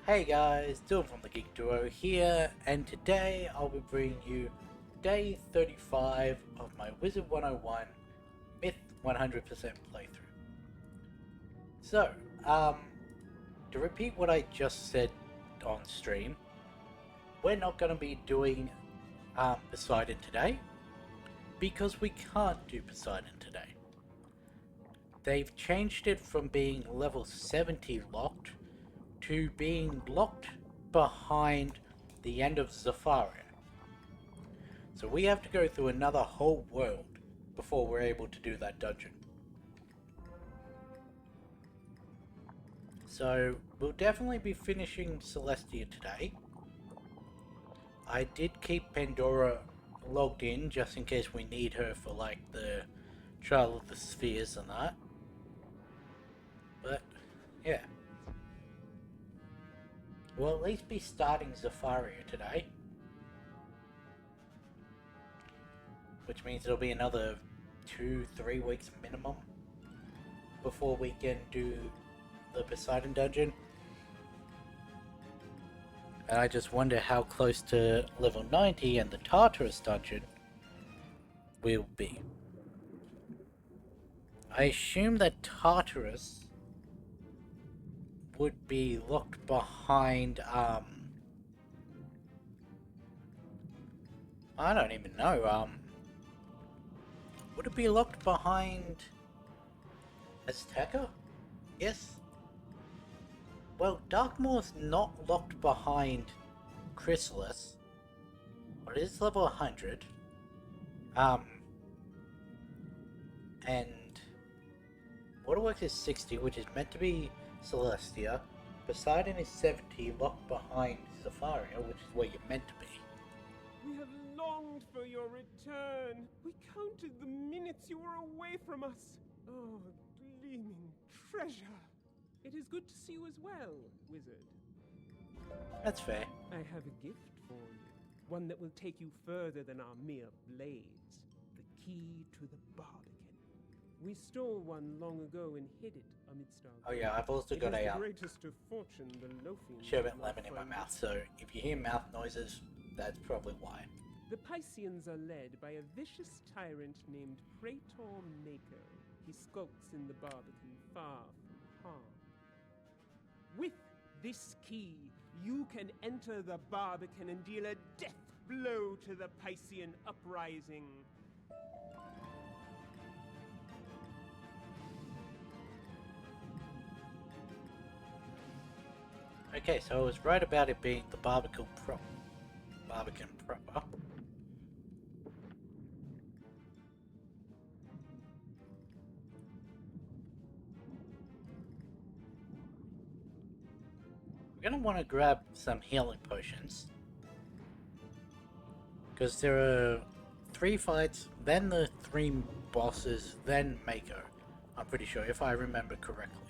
Hey guys, Dylan from the Geek Duo here, and today I'll be bringing you day 35 of my Wizard101 Myth 100% playthrough. So, to repeat what I just said on stream, we're not going to be doing Poseidon today, because we can't do Poseidon today. They've changed it from being level 70 locked to being locked behind the end of Zafaria. So we have to go through another whole world before we're able to do that dungeon. So we'll definitely be finishing Celestia today. I did keep Pandora logged in just in case we need her for like the Trial of the Spheres and that. But yeah. We'll at least be starting Zafaria today. Which means it'll be another 2-3 weeks minimum before we can do the Poseidon dungeon. And I just wonder how close to level 90 and the Tartarus dungeon we'll be. I assume that Tartarus would be locked behind, I don't even know, would it be locked behind Azteca? Yes. Well, Darkmoor's not locked behind Chrysalis, but it is level 100. And Waterworks is 60, which is meant to be Celestia. Poseidon is 70, locked behind Zafaria, which is where you're meant to be. We have longed for your return. We counted the minutes you were away from us. Oh, gleaming treasure. It is good to see you as well, wizard. That's fair. I have a gift for you. One that will take you further than our mere blades. The key to the Barbican. We stole one long ago and hid it amidst our... Oh yeah, I've also got it is a the greatest of fortune, the loafing sherbet lemon in my mouth, so if you hear mouth noises, that's probably why. The Pisceans are led by a vicious tyrant named Praetor Mako. He skulks in the Barbican far from harm. With this key, you can enter the Barbican and deal a death blow to the Piscean uprising. Okay, so I was right about it being the Barbican proper. We're gonna want to grab some healing potions. Because there are 3 fights, then the 3 bosses, then Mako. I'm pretty sure, if I remember correctly.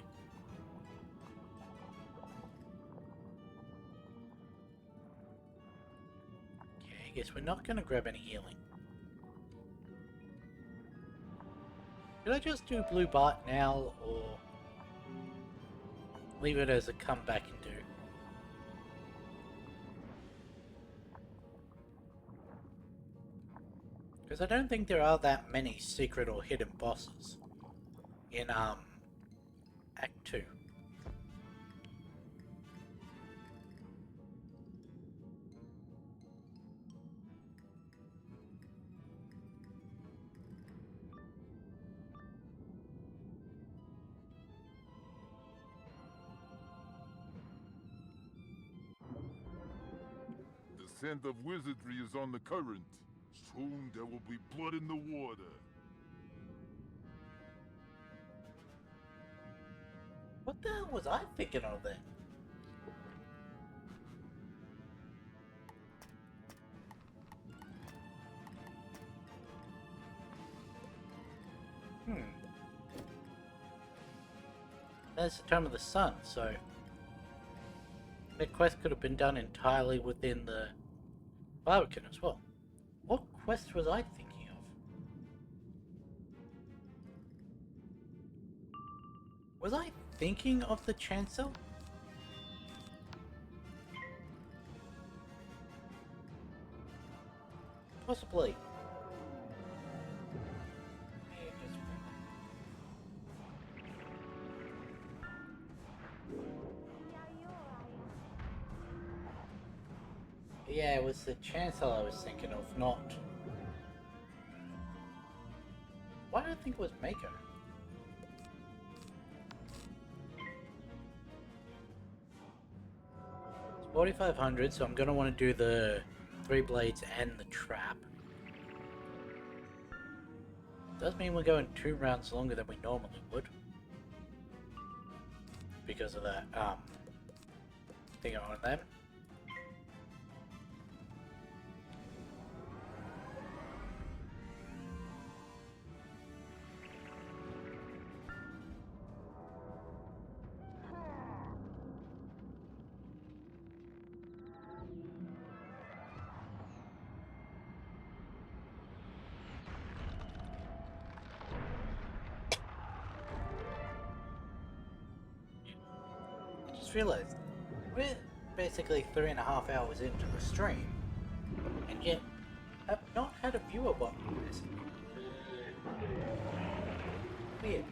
Okay, I guess we're not gonna grab any healing. Should I just do Blue Bart now, or leave it as a comeback and do? Because I don't think there are that many secret or hidden bosses in Act 2. The scent of wizardry is on the current. Soon there will be blood in the water. What the hell was I thinking of then? That's the Tome of the Sun, so the quest could have been done entirely within the Barbican as well. What quest was I thinking of? Was I thinking of the Chancellor? Possibly. Yeah, it was the chancellor I was thinking of, not... Why did I think it was Mako? It's 4,500, so I'm gonna want to do the 3 blades and the trap. Does mean we're going 2 rounds longer than we normally would. Because of that, thing on them. Realized we're basically 3.5 hours into the stream, and yet have not had a viewer watching this. Weird.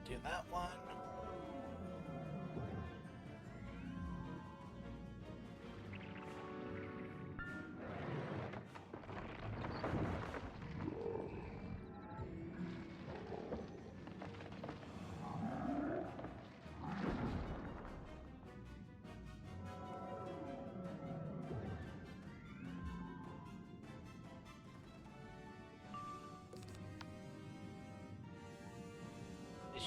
Do that one.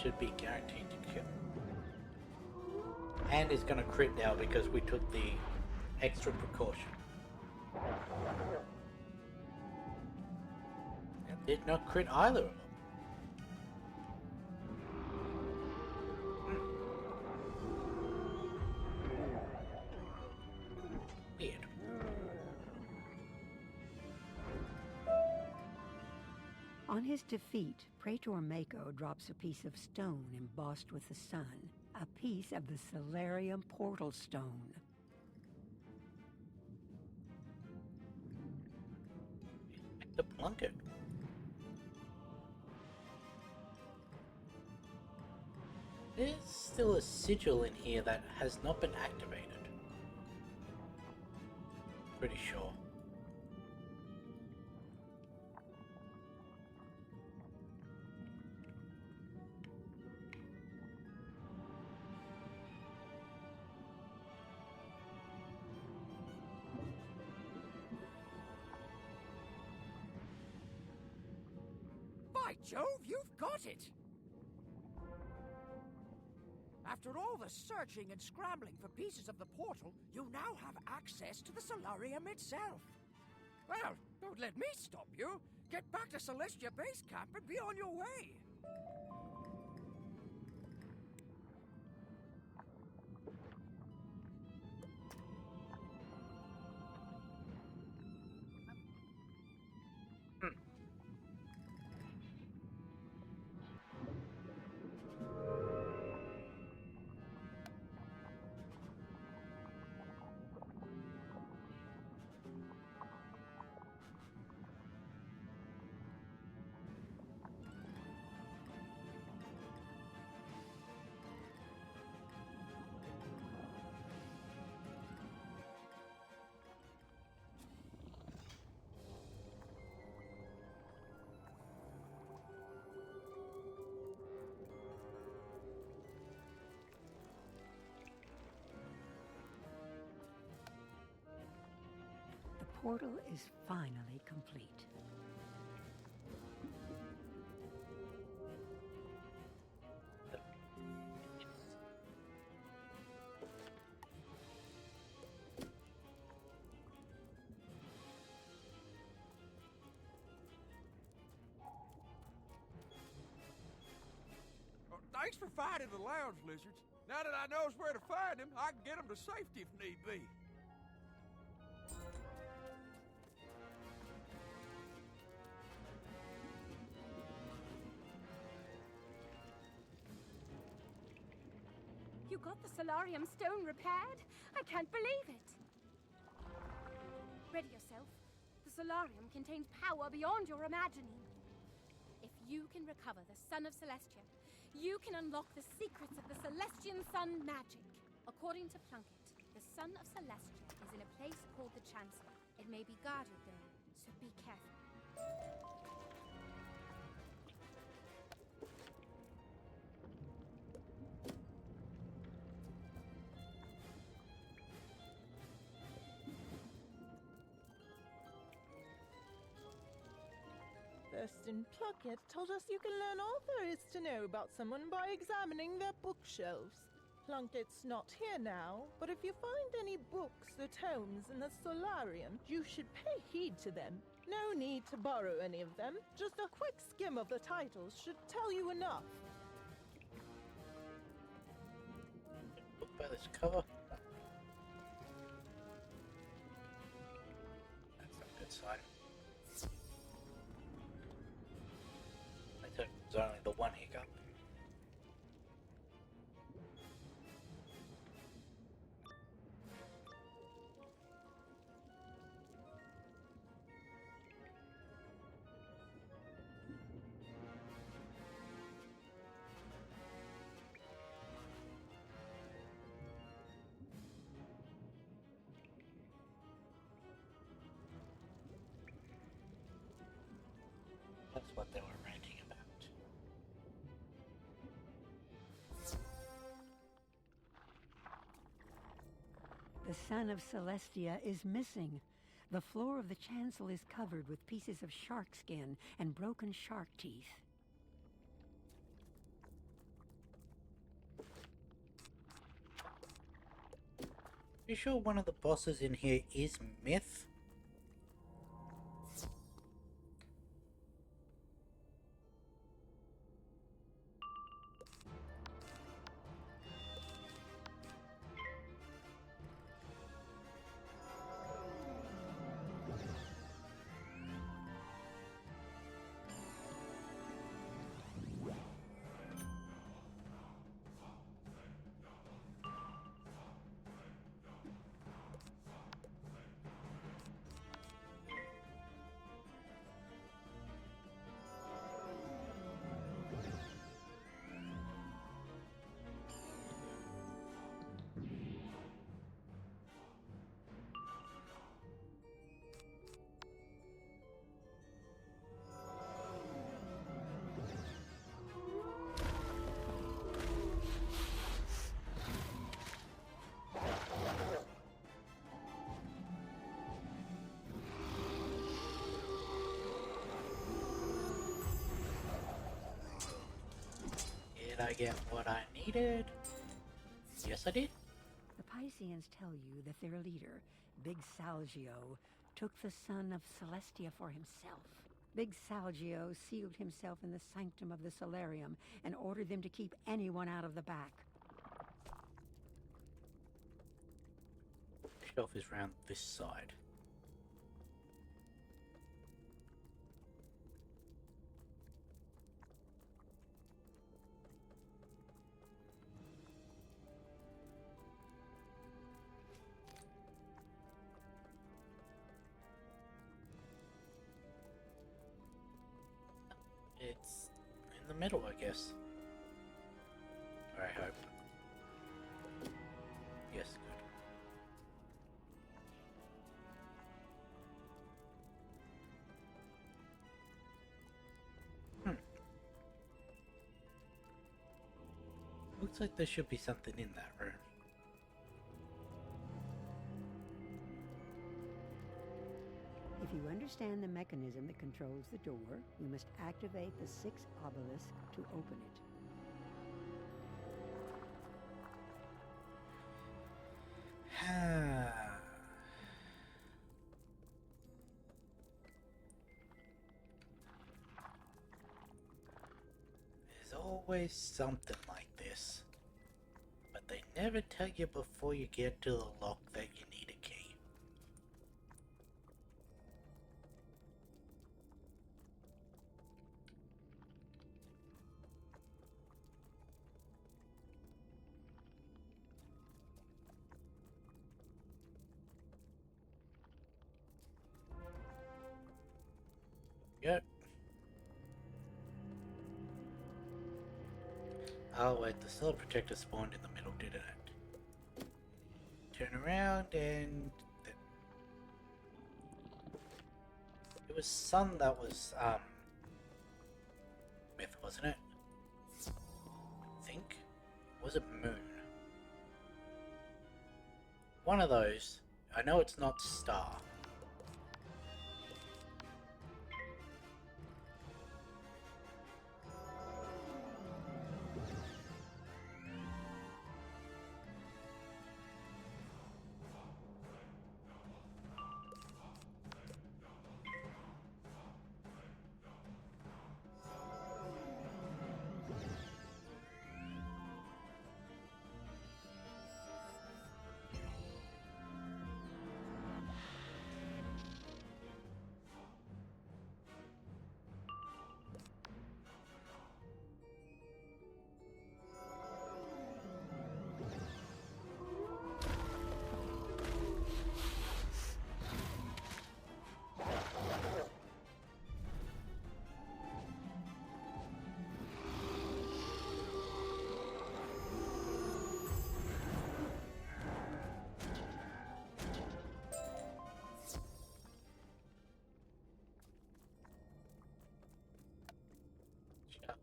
Should be guaranteed to kill. And is gonna crit now because we took the extra precaution. And did not crit either of them. Weird. On his defeat, Praetor Mako drops a piece of stone embossed with the sun, a piece of the Solarium portal stone. The plunket. There's still a sigil in here that has not been activated. Pretty sure. By Jove, you've got it! After all the searching and scrambling for pieces of the portal, you now have access to the Solarium itself. Well, don't let me stop you. Get back to Celestia Base Camp and be on your way. The portal is finally complete. Thanks for finding the lounge lizards. Now that I knows where to find them, I can get them to safety if need be. You got the solarium stone repaired? I can't believe it! Ready yourself. The solarium contains power beyond your imagining. If you can recover the Sun of Celestia, you can unlock the secrets of the Celestian Sun magic. According to Plunkett, the Sun of Celestia is in a place called the Chancellor. It may be guarded there, so be careful. Thurston Plunkett told us you can learn all there is to know about someone by examining their bookshelves. Plunkett's not here now, but if you find any books or tomes in the solarium, you should pay heed to them. No need to borrow any of them. Just a quick skim of the titles should tell you enough. Book by this cover. That's not a good sign. I think it was only the one hiccup. That's what they were ranting about. The Sun of Celestia is missing. The floor of the chancel is covered with pieces of shark skin and broken shark teeth. You sure one of the bosses in here is Myth? Did I get what I needed? Yes, I did. The Pisceans tell you that their leader, Big Salgio, took the Sun of Celestia for himself. Big Salgio sealed himself in the sanctum of the solarium and ordered them to keep anyone out of the back. Shelf is round this side. It's in the middle, I guess. Or I hope. Yes, good. Looks like there should be something in that room. If you understand the mechanism that controls the door, you must activate the 6 obelisk to open it. There's always something like this. But they never tell you before you get to the lock that you need a key. Yep. Oh wait, the Solar Protector spawned in the middle, didn't it? Turn around and... It was Sun that was, Myth, wasn't it? I think? Or was it Moon? One of those. I know it's not Star.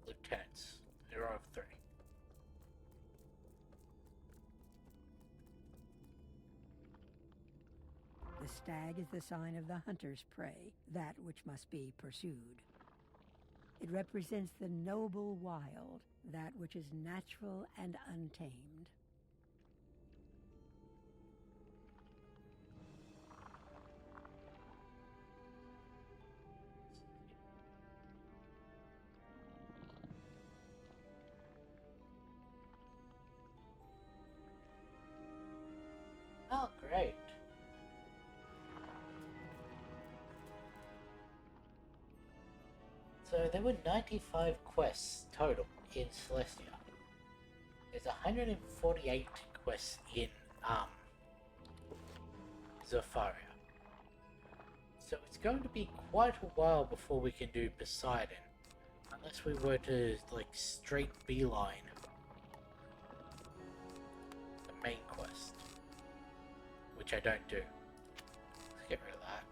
Lieutenants. 0 of 3. The stag is the sign of the hunter's prey, that which must be pursued. It represents the noble wild, that which is natural and untamed. Oh, great. So there were 95 quests total in Celestia. There's 148 quests in Zephyria. So it's going to be quite a while before we can do Poseidon. Unless we were to, like, straight beeline the main quest. Which I don't do. Let's get rid of that.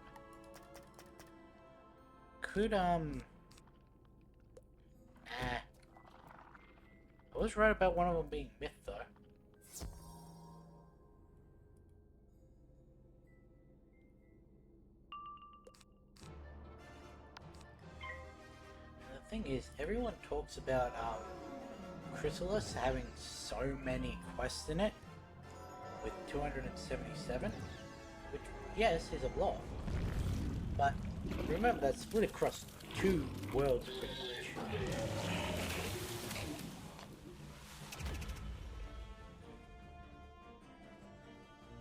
Could, I was right about one of them being Myth, though. And the thing is, everyone talks about, Chrysalis having so many quests in it, with 277, which, yes, is a lot. But, remember, that's split across 2 worlds, pretty much.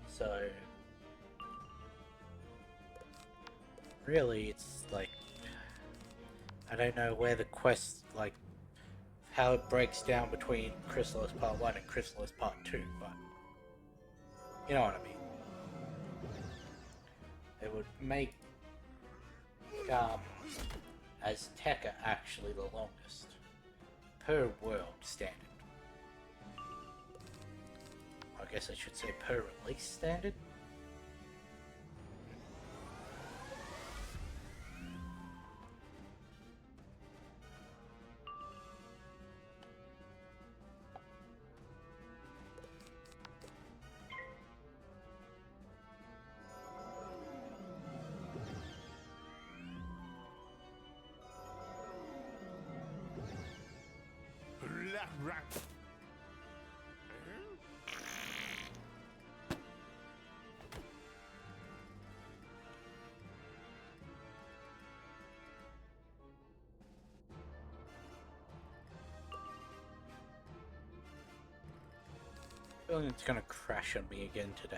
So, really, it's like, I don't know where the quest, like, how it breaks down between Chrysalis Part 1 and Chrysalis Part 2, but, you know what I mean. It would make, Azteca actually the longest, per world standard. I guess I should say per release standard. feeling it's gonna crash on me again today.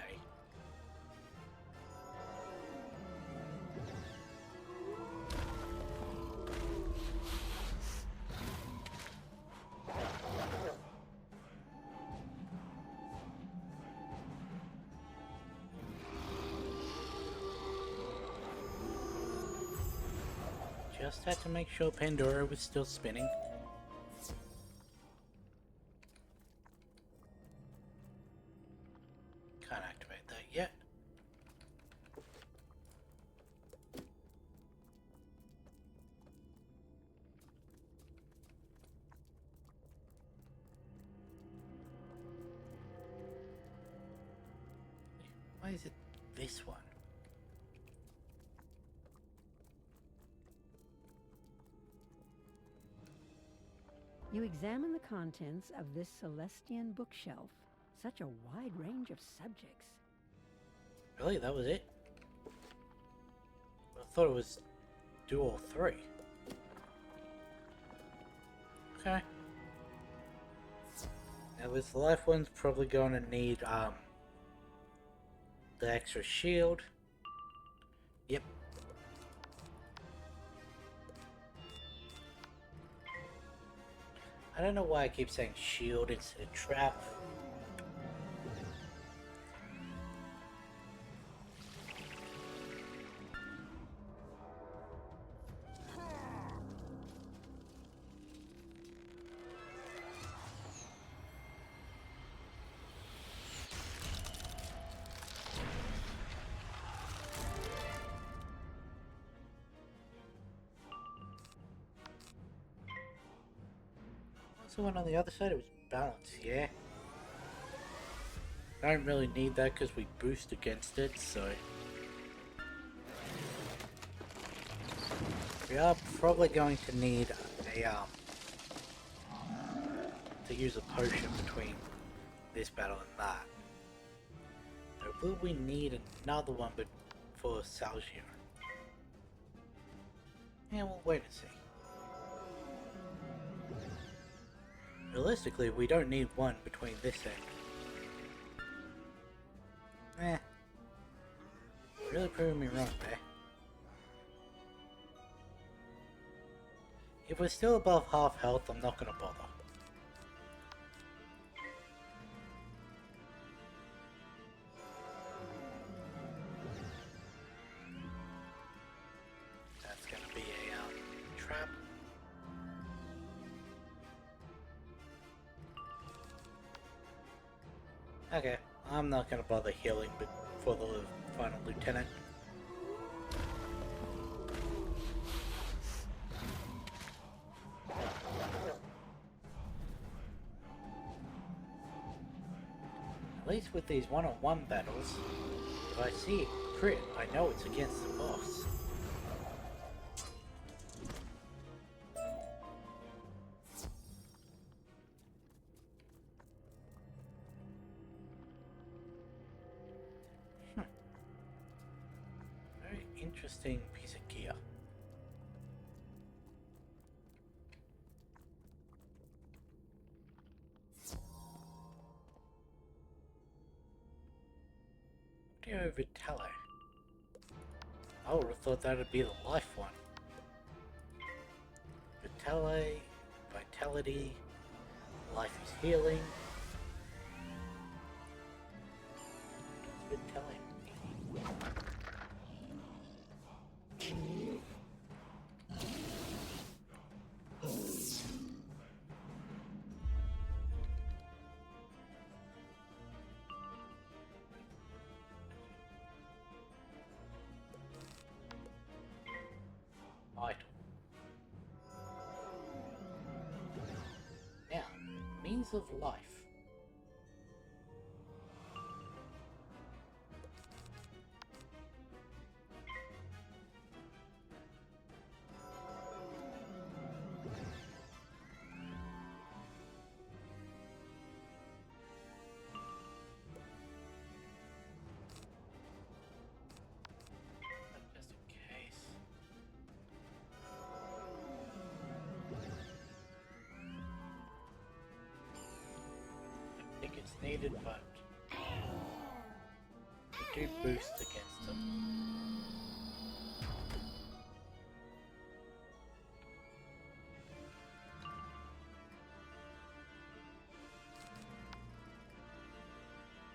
Just had to make sure Pandora was still spinning. Can't activate that yet. Why is it this one? You examine the contents of this Celestian bookshelf. Such a wide range of subjects. Really? That was it? I thought it was do all three. Okay. Now this life one's probably going to need the extra shield. Yep. I don't know why I keep saying shield instead of trap. The one on the other side, it was balanced, yeah. I don't really need that because we boost against it, so we are probably going to need a to use a potion between this battle and that. So will we need another one but for Salgio? Yeah, we'll wait and see. Realistically, we don't need one between this end. Really proving me wrong there. If we're still above half health, I'm not gonna bother. That's gonna be a trap. Okay, I'm not gonna bother healing for the final lieutenant. At least with these one-on-one battles, if I see a crit, I know it's against the boss. Interesting piece of gear. Dio Vitale. I would have thought that would be the life one. Vitale, vitality, life is healing. Vitale. Vital. Now, means of life. Just in case. I think it's needed, but do boost against them.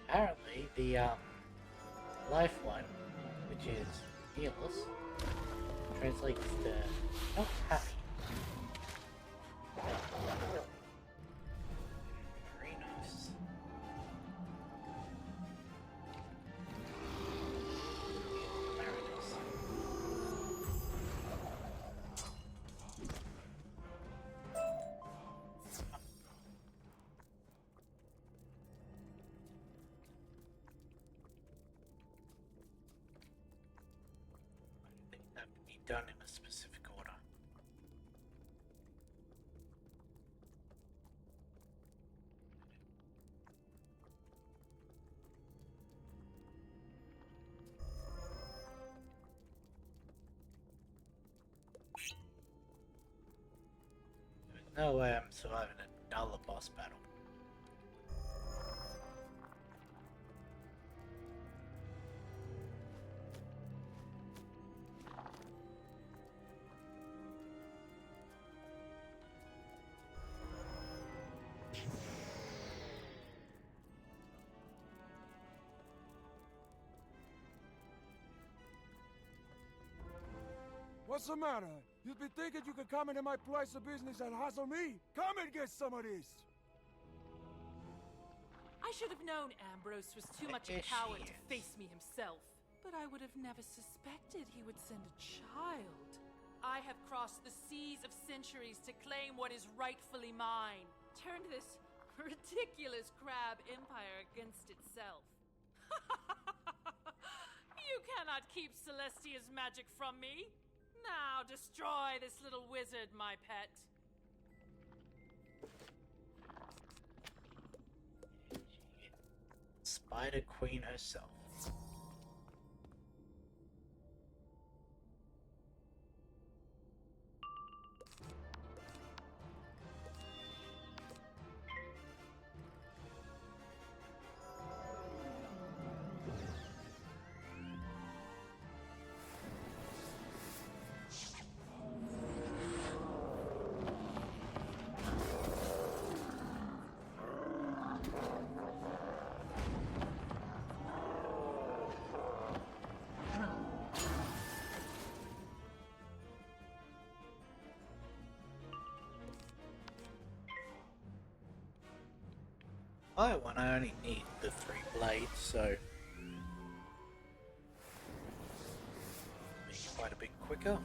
Apparently, the life one, which is heals, translates to not happy. Very nice. Marinus. I think that would be done in a specific order. There's no way I'm surviving another boss battle. What's the matter? You'd be thinking you could come into my place of business and hassle me? Come and get some of this! I should have known Ambrose was too much a coward to face me himself. But I would have never suspected he would send a child. I have crossed the seas of centuries to claim what is rightfully mine. Turned this ridiculous crab empire against itself. You cannot keep Celestia's magic from me. Now destroy this little wizard, my pet. Spider Queen herself. Fire one, I only need the 3 blades, so make it quite a bit quicker.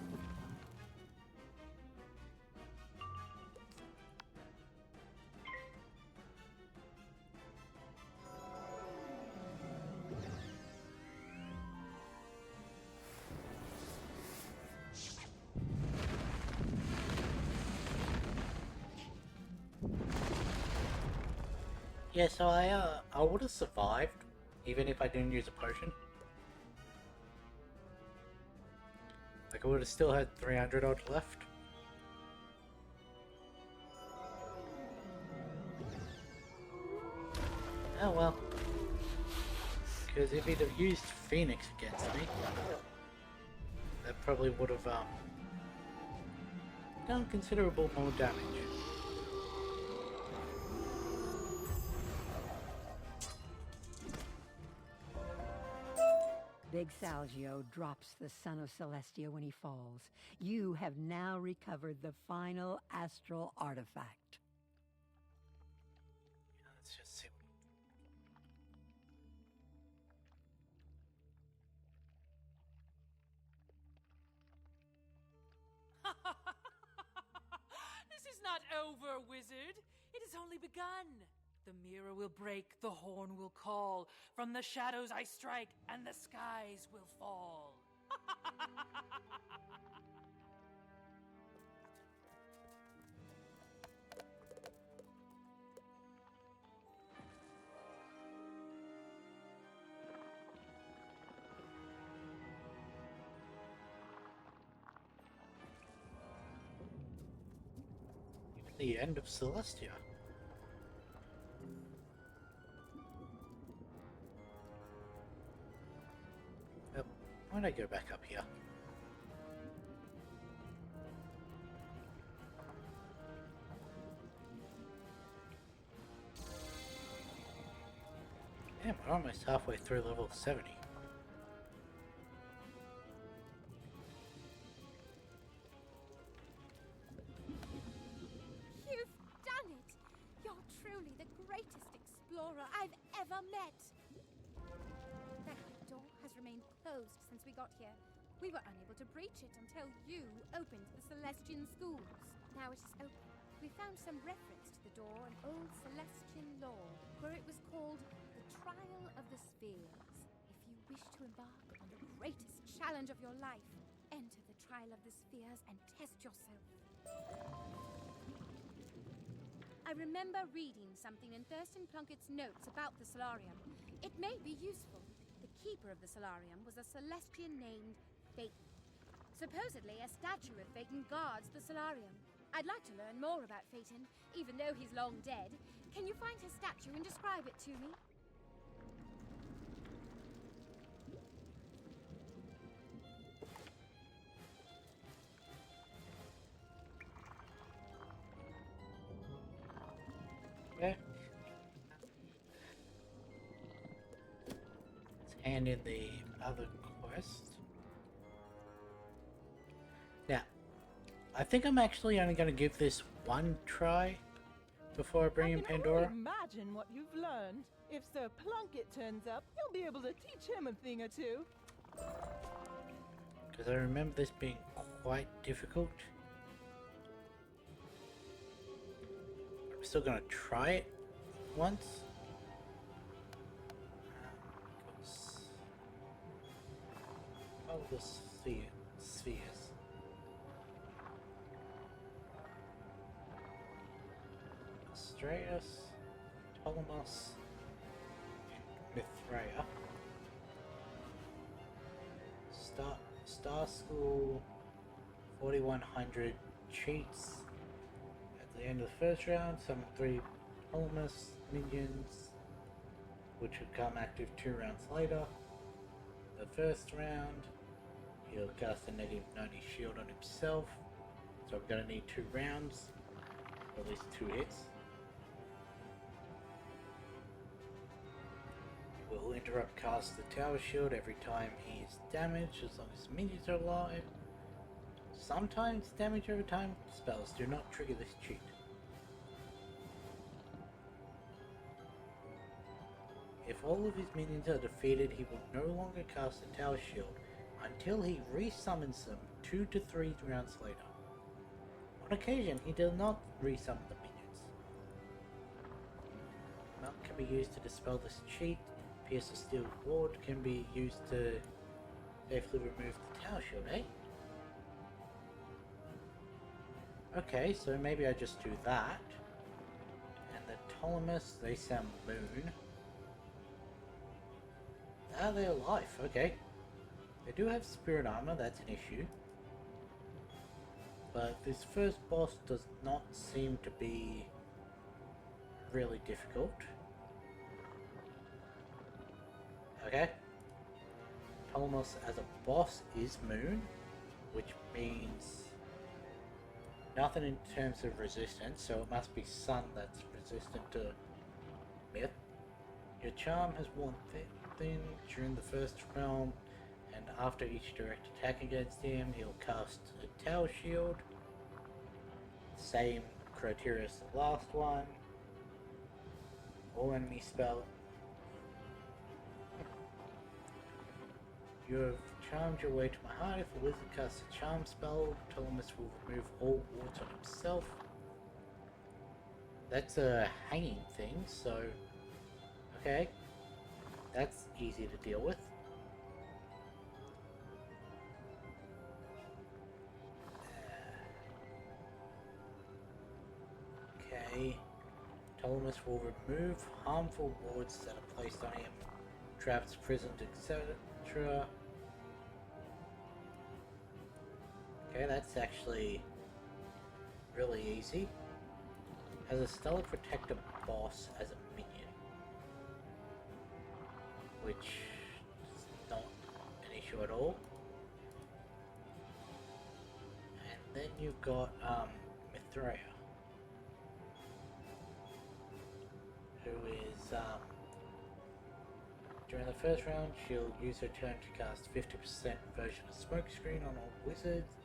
Yeah, so I would have survived even if I didn't use a potion. Like I would have still had 300 odd left. Oh well. Because if he'd have used Phoenix against me, that probably would have done considerable more damage. Big Salgio drops the Son of Celestia when he falls. You have now recovered the final astral artifact. Let's just see. This is not over, wizard. It has only begun. The mirror will break, the horn will call. From the shadows I strike, and the skies will fall. Even the end of Celestia. Why don't I go back up here? Damn, we're almost halfway through level 70. You've done it! You're truly the greatest explorer I've ever met! That door has remained closed since we got here. We were unable to breach it until you opened the Celestian schools. Now it is open. We found some reference to the door in old Celestian lore, where it was called the Trial of the Spheres. If you wish to embark on the greatest challenge of your life, enter the Trial of the Spheres and test yourself. I remember reading something in Thurston Plunkett's notes about the Solarium. It may be useful. The keeper of the Solarium was a Celestian named Phaeton. Supposedly, a statue of Phaeton guards the Solarium. I'd like to learn more about Phaeton, even though he's long dead. Can you find his statue and describe it to me? Okay. Let's hand in the other quest. Now, I think I'm actually only going to give this one try before I bring in Pandora. I can only imagine what you've learned. If Sir Plunkett turns up, you'll be able to teach him a thing or two. Because I remember this being quite difficult. I'm still going to try it once. Oh, the spheres. Astreus, Ptolemus, and Mithraea. Star School, 4100 cheats. At the end of the first round, summon 3 Ptolemus minions, which would come active 2 rounds later. The first round, he'll cast a negative 90 shield on himself, so we're going to need 2 rounds, or at least 2 hits. Will interrupt cast the tower shield every time he is damaged, as long as minions are alive. Sometimes damage over time spells do not trigger this cheat. If all of his minions are defeated, he will no longer cast the tower shield until he resummons them 2 to 3 rounds later. On occasion, he does not resummon the minions. Mount can be used to dispel this cheat. Pierce the Steel Ward can be used to safely remove the tower shield, eh? Okay, so maybe I just do that. And the Ptolemus, they sound moon. Ah, they're life, okay. They do have spirit armor, that's an issue. But this first boss does not seem to be really difficult. Okay. Ptolemus as a boss is moon, which means nothing in terms of resistance, so it must be sun that's resistant to myth. Your charm has worn thin during the first realm, and after each direct attack against him, he'll cast a tower shield. Same criteria as the last one. All enemy spell. You have charmed your way to my heart. If a wizard casts a charm spell, Ptolemus will remove all wards on himself. That's a hanging thing, so okay. That's easy to deal with. Okay. Ptolemus will remove harmful wards that are placed on him, traps, prisons, etc. Okay, that's actually really easy. Has a Stellar Protector boss as a minion, which is not an issue. issue at all. And then you've got Mithraea, who is during the first round, she'll use her turn to cast 50% version of Smokescreen on all wizards.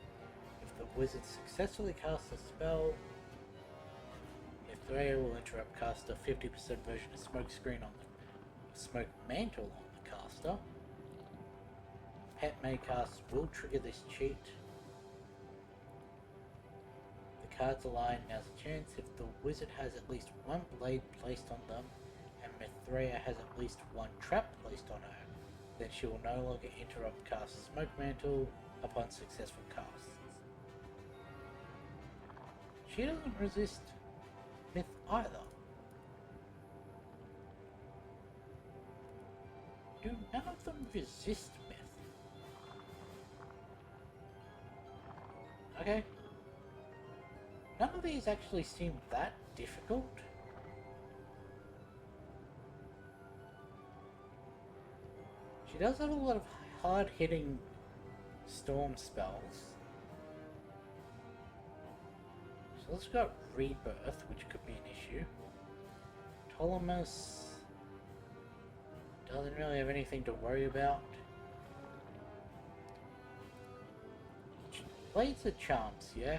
If the wizard successfully casts a spell, Mithraea will interrupt caster 50% version of Smokescreen on the Smoke Mantle on the caster. Pet Maycast will trigger this cheat. The cards align now's a chance. If the wizard has at least one blade placed on them, and Mithraea has at least one trap placed on her, then she will no longer interrupt cast Smoke Mantle upon successful casts. She doesn't resist Myth either. Do none of them resist Myth? Okay. None of these actually seem that difficult. She does have a lot of hard-hitting storm spells. So let's got Rebirth, which could be an issue. Ptolemus doesn't really have anything to worry about. Blades are charms, yeah?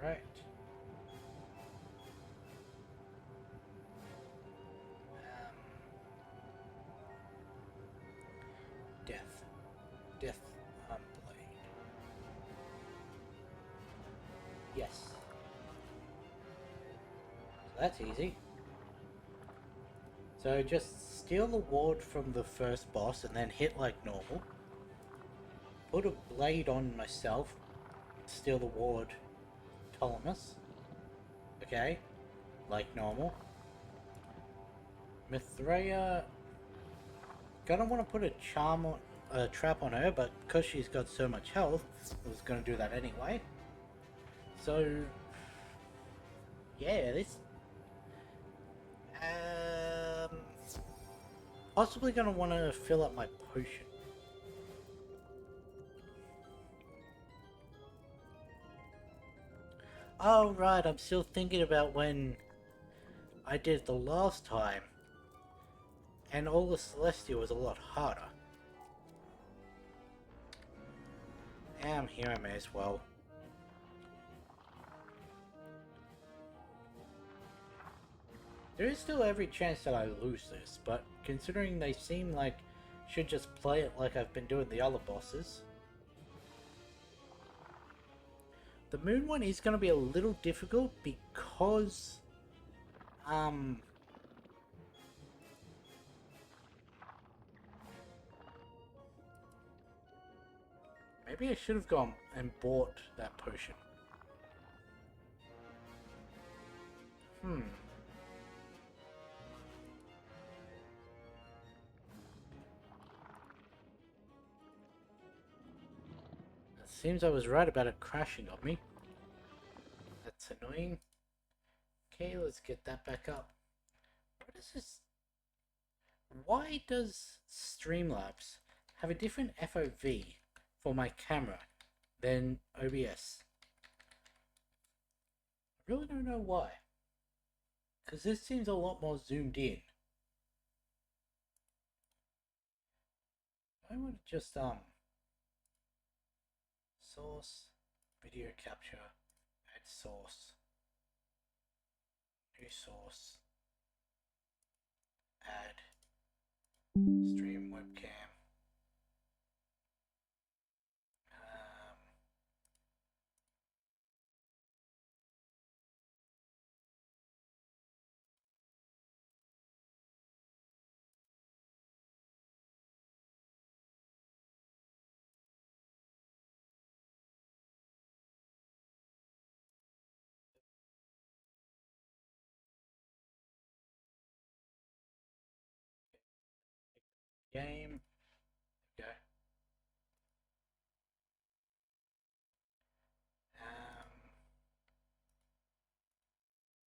Right. Death blade. Yes. So that's easy. So just steal the ward from the first boss and then hit like normal. Put a blade on myself. Steal the ward. Ptolemus. Okay. Like normal. Mithraea. Gonna want to put a charm on. A trap on her, but because she's got so much health, I was going to do that anyway. So, yeah, this possibly going to want to fill up my potion. Oh right, I'm still thinking about when I did it the last time, and all the Celestia was a lot harder. I'm here, I may as well. There is still every chance that I lose this, but considering they seem like should just play it like I've been doing the other bosses. The moon one is going to be a little difficult because maybe I should have gone and bought that potion. It seems I was right about it crashing on me. That's annoying. Okay, let's get that back up. What is this? Why does Streamlabs have a different FOV for my camera than OBS? I really don't know why. Because this seems a lot more zoomed in. I would just source, video capture, add source, new source, add stream webcam. Game.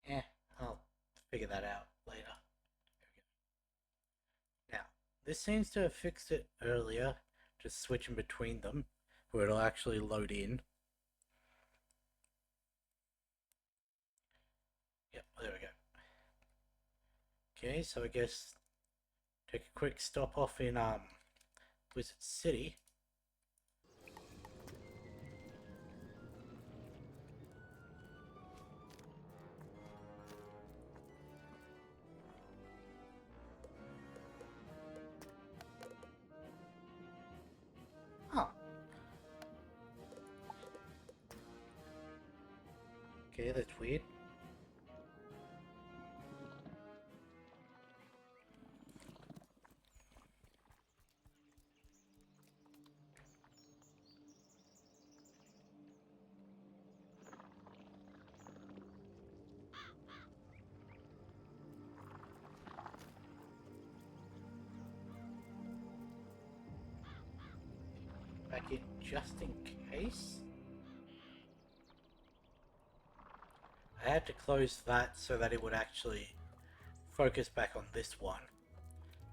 Okay. I'll figure that out later. This seems to have fixed it earlier, just switching between them, where it'll actually load in. Yep, there we go. Okay, so I guess take a quick stop off in Wizard City. Huh. Okay, that's weird. Back in just in case. I had to close that so that it would actually focus back on this one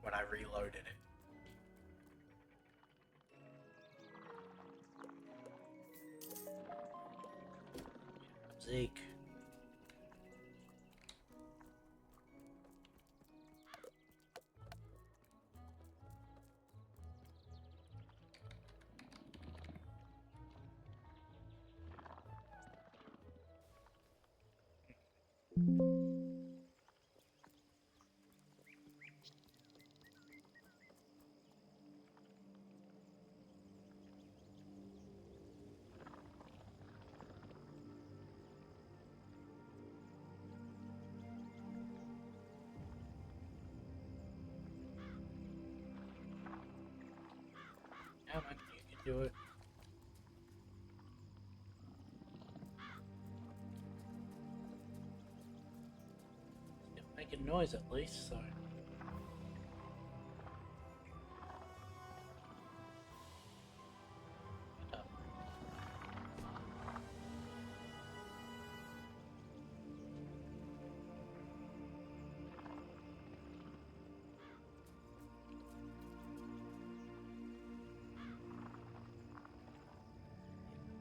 when I reloaded it. Zeke. Come on, you can do it. It's making noise at least, so.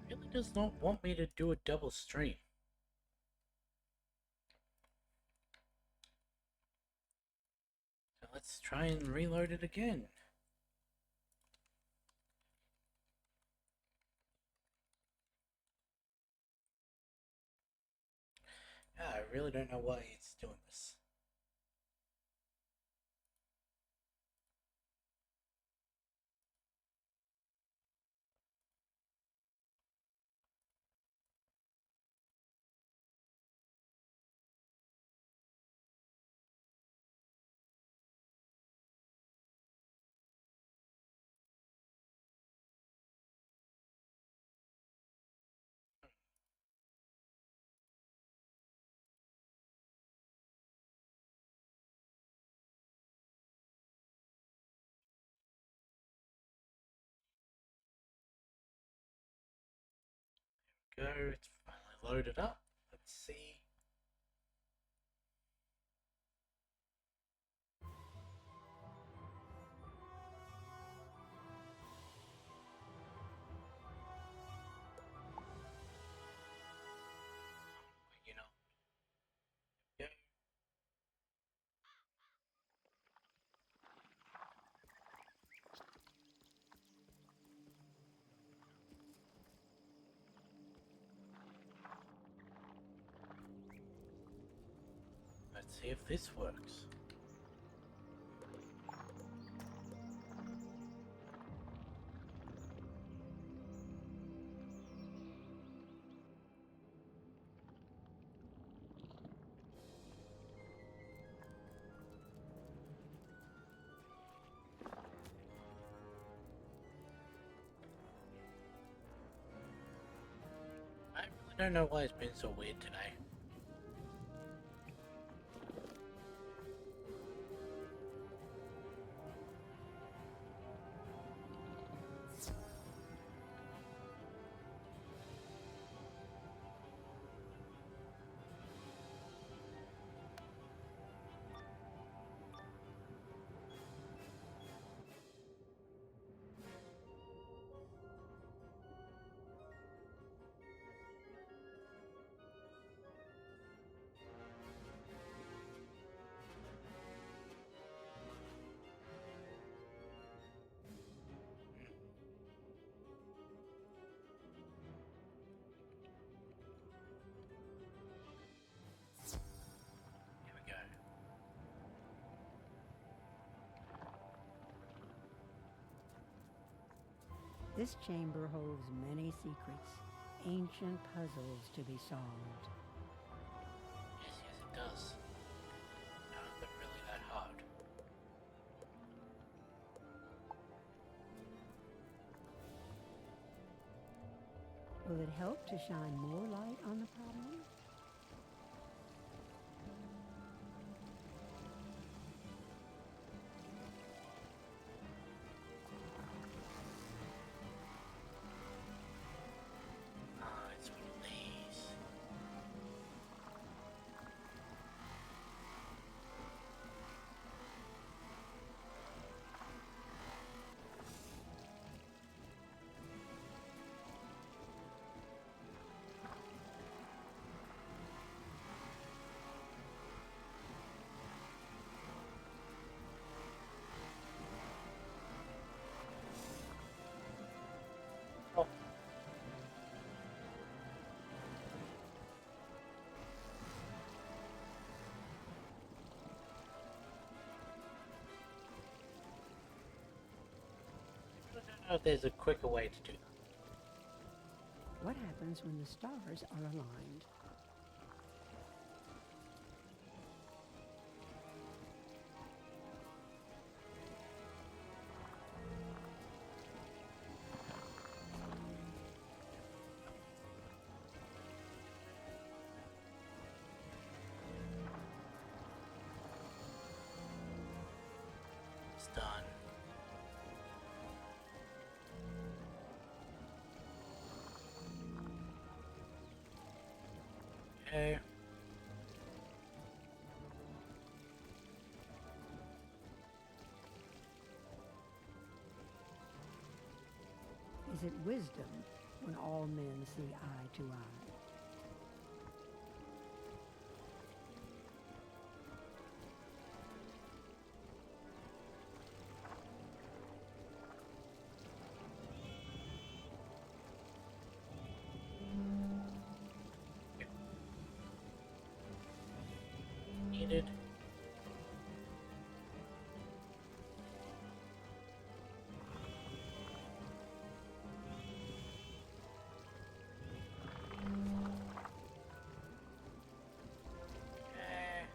Really does not want me to do a double stream. So let's try and reload it again. Yeah, I really don't know why it's doing this. Go, it's finally loaded up. Let's see. You know. Yeah. Let's see if this works. I really don't know why it's been so weird today. This chamber holds many secrets, ancient puzzles to be solved. Yes, yes, it does. None of them really that hard. Will it help to shine more light on the problem? It's one of these. Oh. I don't know if there's a quicker way to do that. What happens when the stars are aligned? It's done. Okay. Is it wisdom when all men see eye to eye? Needed. Okay.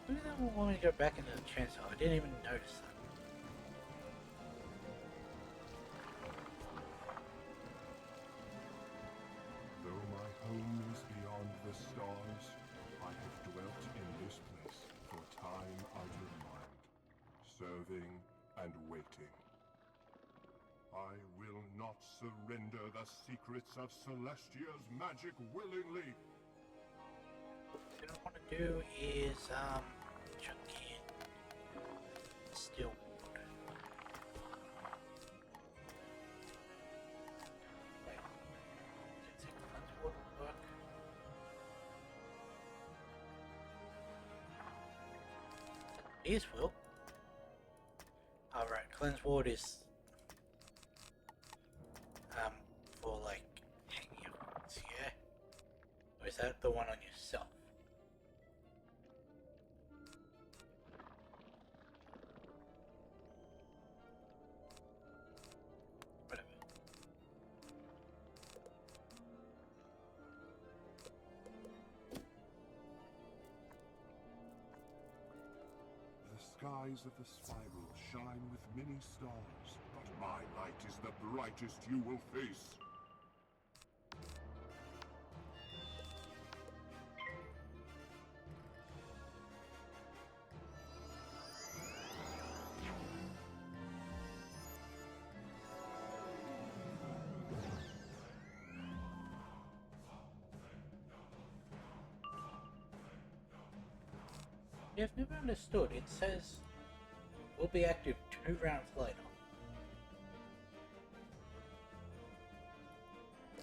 Who the hell want me to go back into the chancel? I didn't even notice that. Though my home is beyond the stars, I have dwelt in this place for time out of mind, serving and waiting. I will not surrender the secrets of Celestia's magic willingly. What I want to do is, chuck in still wood. Wait, let's see, cleanse wood will work. These will. Alright, cleanse ward is, for like hanging up, yeah? Or is that the one on yourself? Whatever. The skies of the spiral shine with many stars, but my light is the brightest you will face. I've never understood. It says will be active 2 rounds later.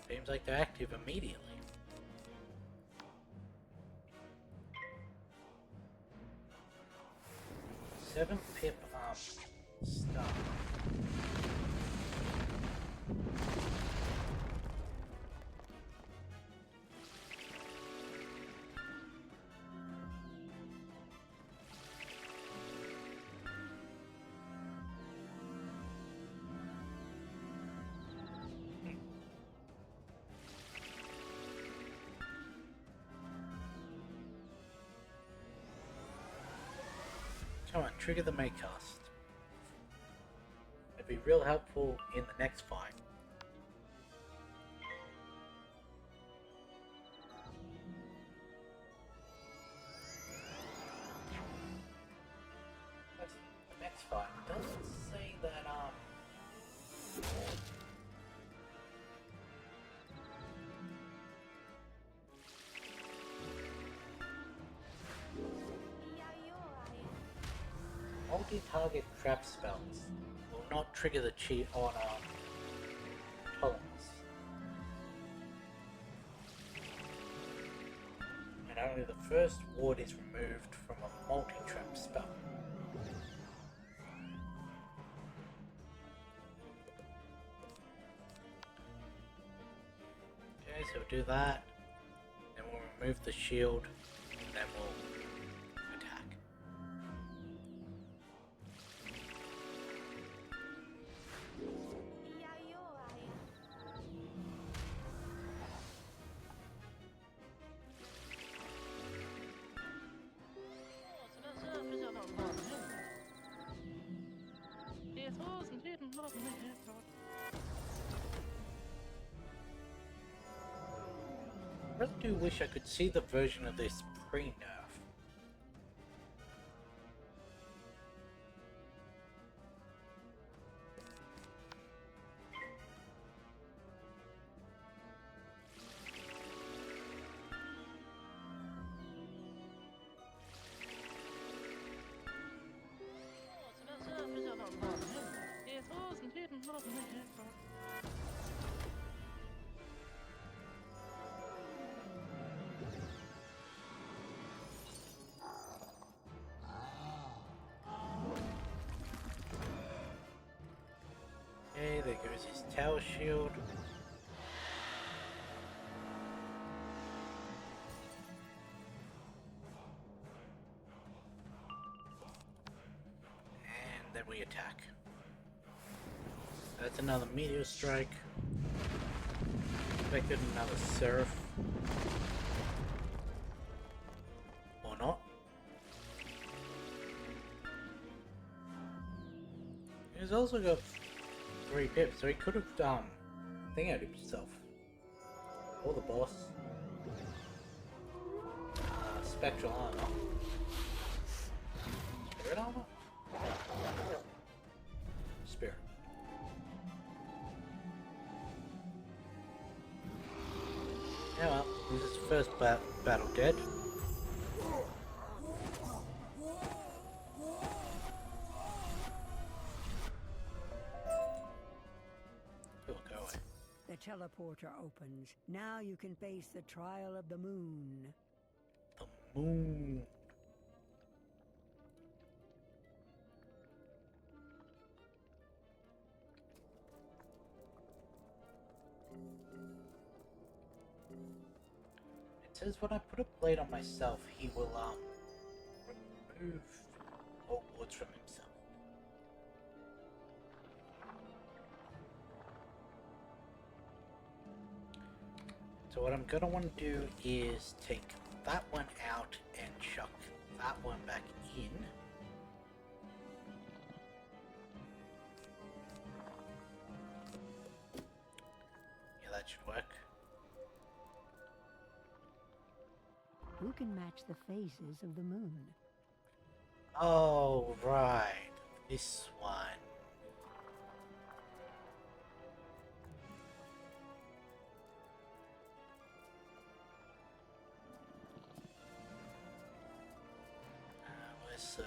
Seems like they're active immediately. Seven pip stuff. Come on, trigger the Maycast. It'd be real helpful in the next fight. The next fight doesn't say that multi-target trap spells will not trigger the cheat on tolerance. And only the first ward is removed from a multi-trap spell. Okay, so we'll do that. Then we'll remove the shield. And then we'll attack. I really do wish I could see the version of this pre-nerf. Okay, there goes his tower shield. And then we attack. That's another meteor strike. Expected another seraph. Or not. He's also got 3 pips, so he could have thingoed himself. Or the boss. Spectral armor. Spirit armor? Spirit. Yeah, well, this is the first battle dead. The teleporter opens. Now you can face the trial of the moon. The moon. It says when I put a blade on myself, he will remove all wards from himself. So what I'm gonna want to do is take that one out and chuck that one back in. Yeah, that should work. Who can match the phases of the moon? Oh, right. This one. Where's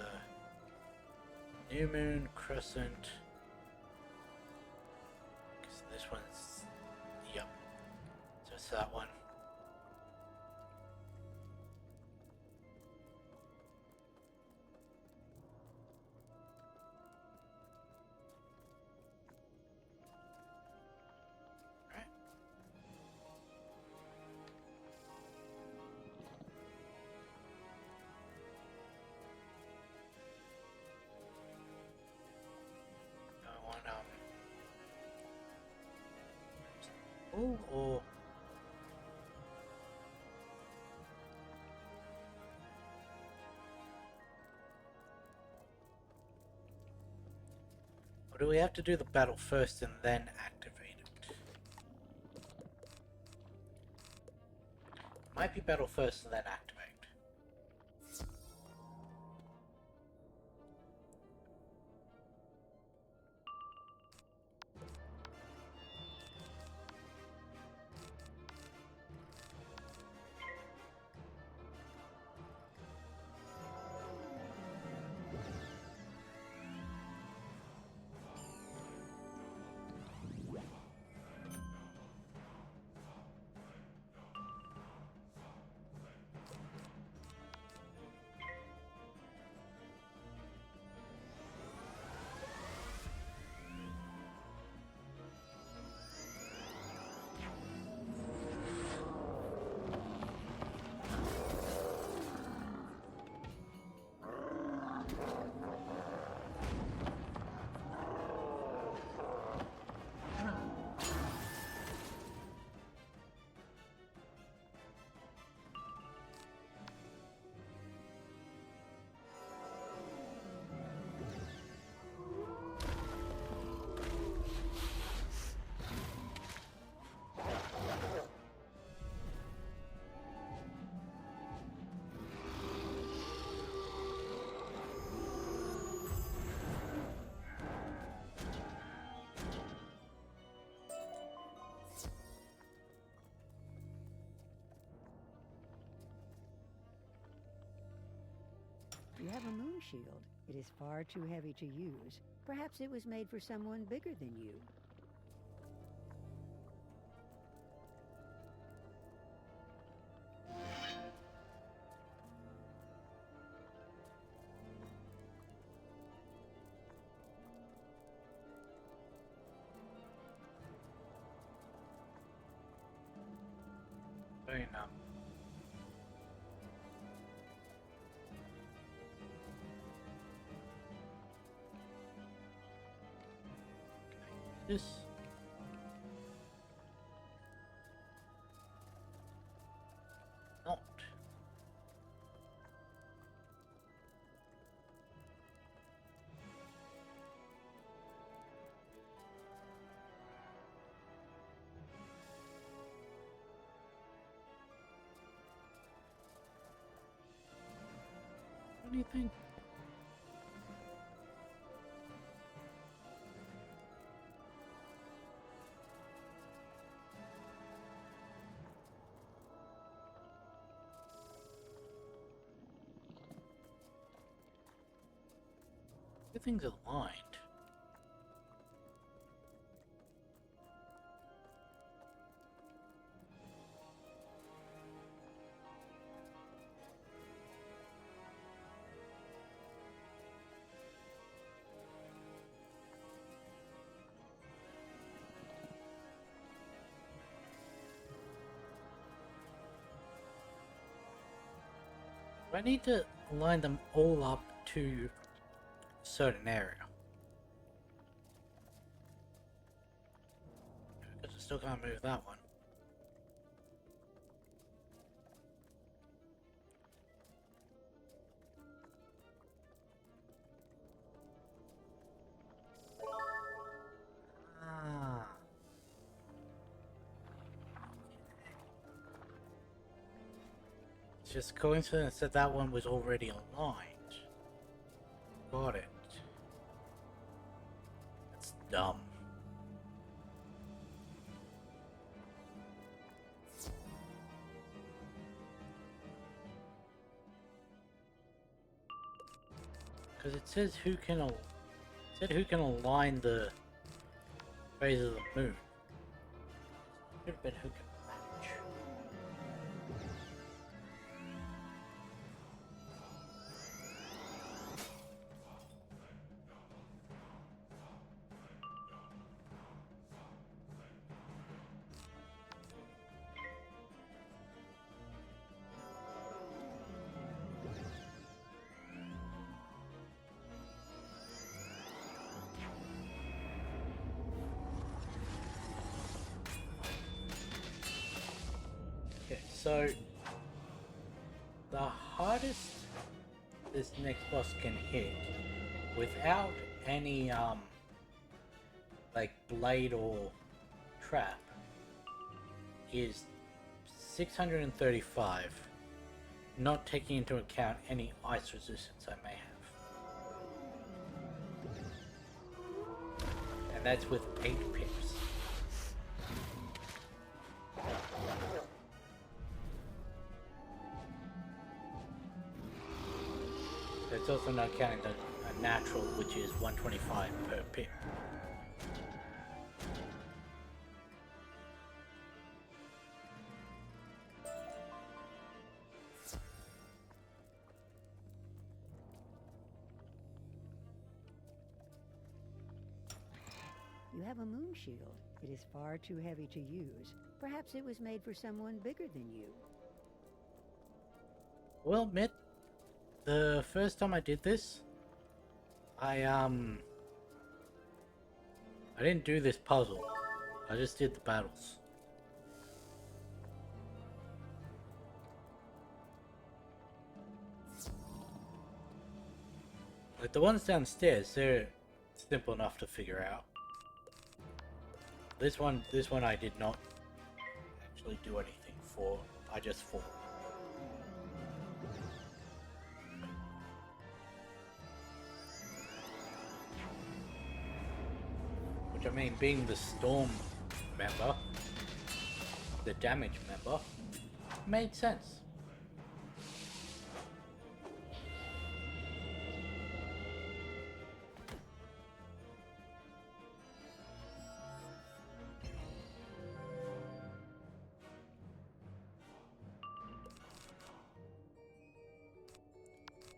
new moon, crescent? 'Cause this one's, yep. So it's that one. Or do we have to do the battle first and then activate it? Might be battle first and then activate. You have a moon shield. It is far too heavy to use. Perhaps it was made for someone bigger than you. Very numb. This. Not. What do you think? Everything's aligned. I need to line them all up to a certain area. Because I still can't move that one. Ah. It's just coincidence that that one was already aligned. Got it. That's dumb. Because it says who can align the phases of the moon. Should have been who can match. So, the hardest this next boss can hit without any like blade or trap, is 635, not taking into account any ice resistance I may have. And that's with 8 pips. It's also not counting the natural, which is 125 per pip. You have a moon shield. It is far too heavy to use. Perhaps it was made for someone bigger than you. Well, Myth, the first time I did this, I didn't do this puzzle. I just did the battles. Like the ones downstairs, they're simple enough to figure out. This one I did not actually do anything for. I just fought. Which I mean, being the Storm member, the damage member, made sense.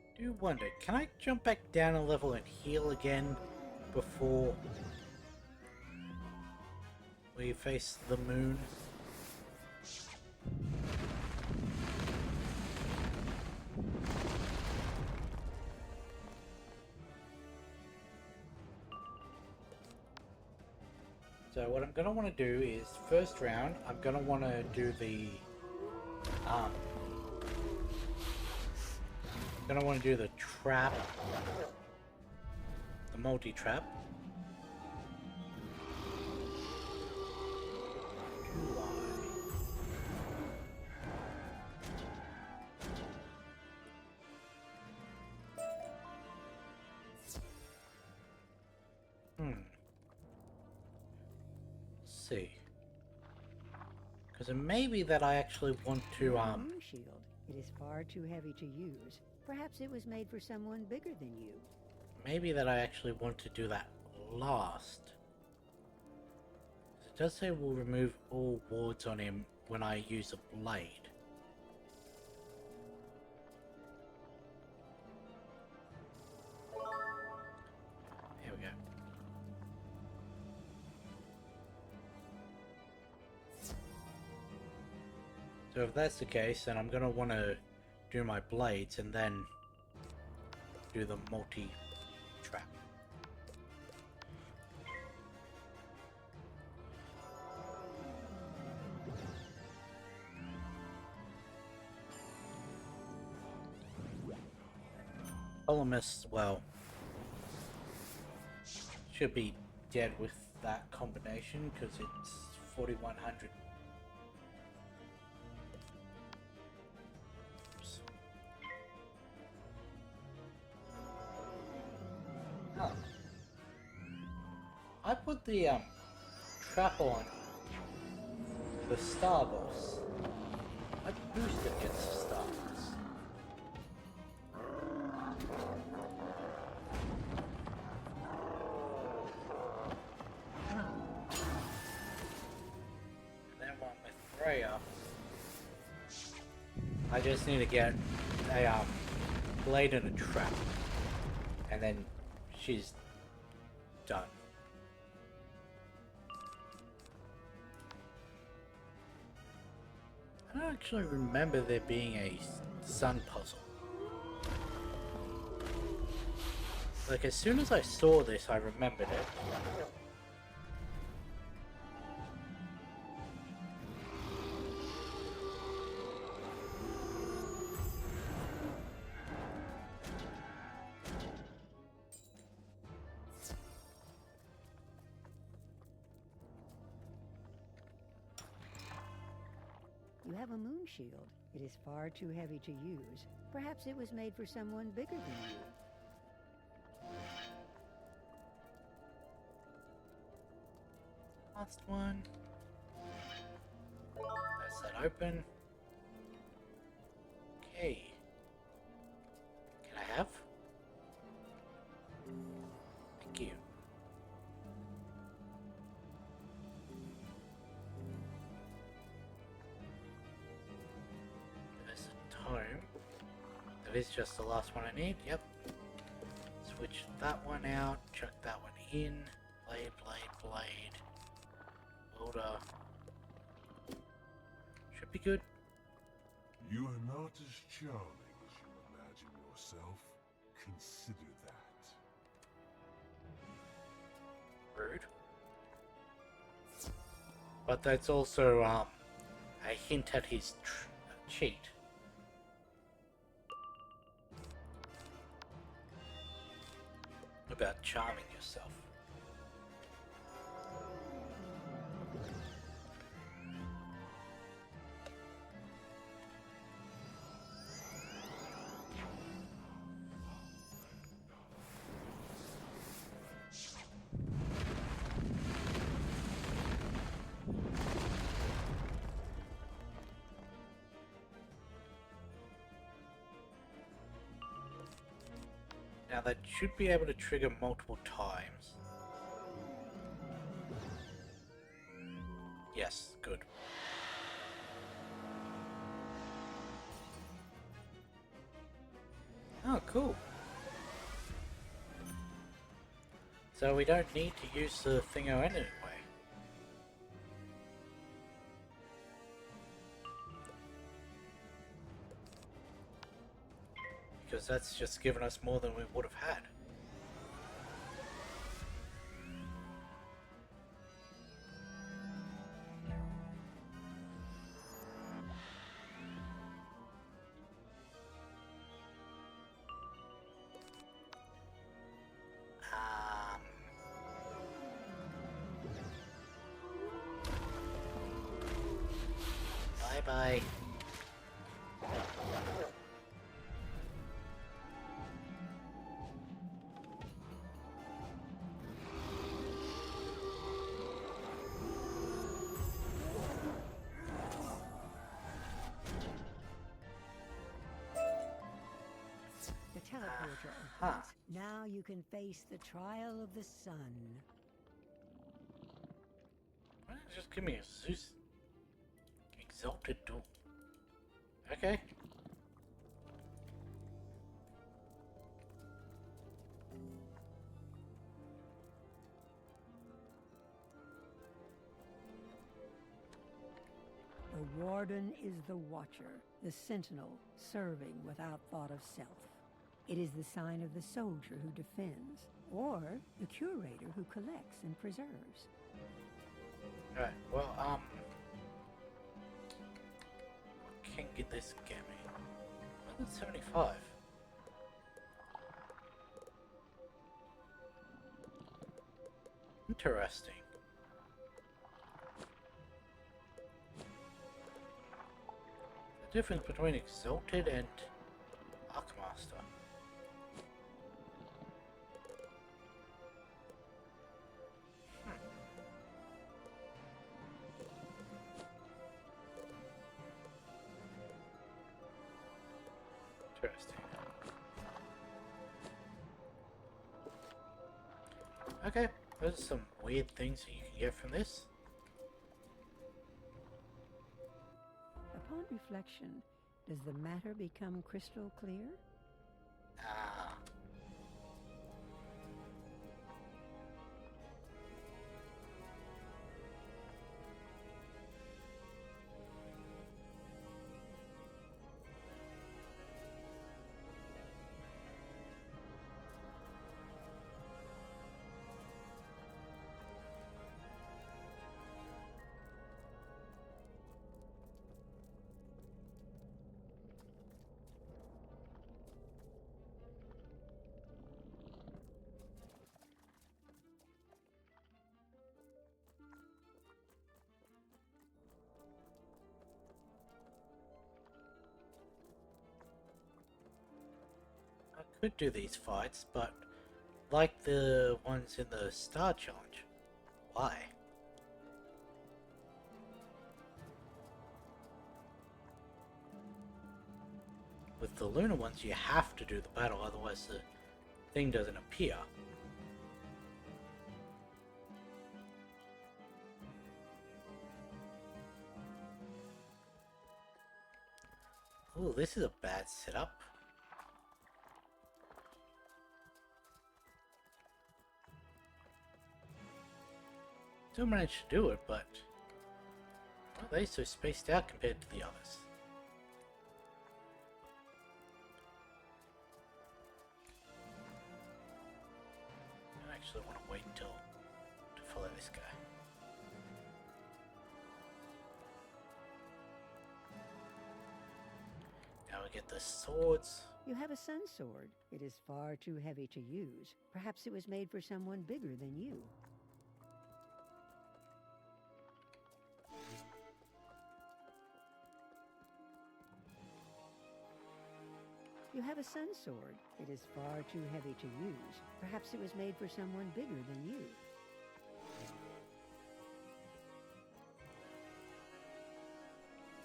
I do wonder, can I jump back down a level and heal again before we face the moon? So what I'm going to want to do is, first round, I'm going to want to do the trap, the multi-trap. Let's see. Because it may be that I actually want to Moon shield. It is far too heavy to use. Perhaps it was made for someone bigger than you. maybe that I actually want to do that last. It does say we'll remove all wards on him when I use a blade. Here we go. So if that's the case, then I'm going to want to do my blades and then do the multi-trap. Columnist, well, should be dead with that combination because it's 4100. Oh. I put the trap on the Star Boss. I boosted against the Star Boss. And then one with Freya, I just need to get a blade and a trap, and then she's done. I don't actually remember there being a sun puzzle. Like, as soon as I saw this, I remembered it. have a moon shield. It is far too heavy to use. Perhaps it was made for someone bigger than you. Last one. That's that open. Okay. Can I have? Thank you. There's a tome. That is just the last one I need. Yep. Switch that one out. Chuck that one in. Blade, blade, blade. Welder. Should be good. You are not as charming as you imagine yourself. Consider that. Rude. But that's also a hint at his cheat. About charming yourself. Now that should be able to trigger multiple times. Yes, good. Oh, cool. So we don't need to use the thingo anyway. Because that's just given us more than we would have had. Bye-bye. Teleporter opens. Now you can face the trial of the sun. Why don't you just give me a Zeus exalted duel? Okay. The warden is the watcher, the sentinel, serving without thought of self. It is the sign of the soldier who defends, or the curator who collects and preserves. Alright, well, what can get this get me? 175. Interesting. The difference between Exalted and Arcmaster. Interesting. Okay, those are some weird things that you can get from this. Upon reflection, does the matter become crystal clear? Ah. could do these fights, but like the ones in the Star Challenge. Why? With the lunar ones, you have to do the battle, otherwise the thing doesn't appear. Oh, this is a bad setup. Still managed to do it, but why are they so spaced out compared to the others? I actually want to wait until to follow this guy. Now we get the swords. You have a sun sword. It is far too heavy to use. Perhaps it was made for someone bigger than you. You have a sun sword. It is far too heavy to use. Perhaps it was made for someone bigger than you.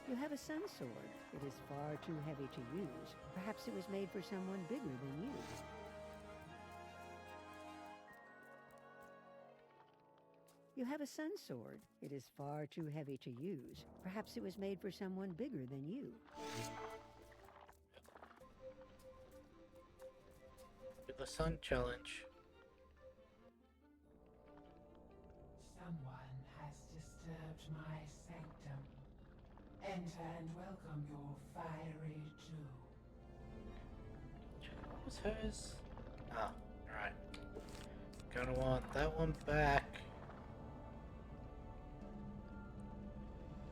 You have a sun sword. It is far too heavy to use. Perhaps it was made for someone bigger than you. You have a sun sword. It is far too heavy to use. Perhaps it was made for someone bigger than you. With the sun challenge. Someone has disturbed my sanctum. Enter and welcome your fiery doom. What was hers? Ah, alright. Gonna want that one back.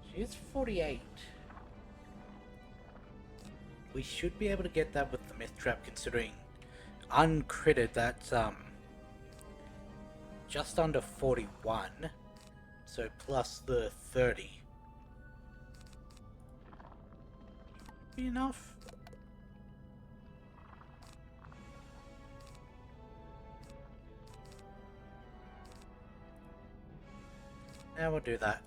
She is 48. We should be able to get that with the myth trap, considering uncritted that's just under 41. So plus the 30. Be enough. Now we'll do that.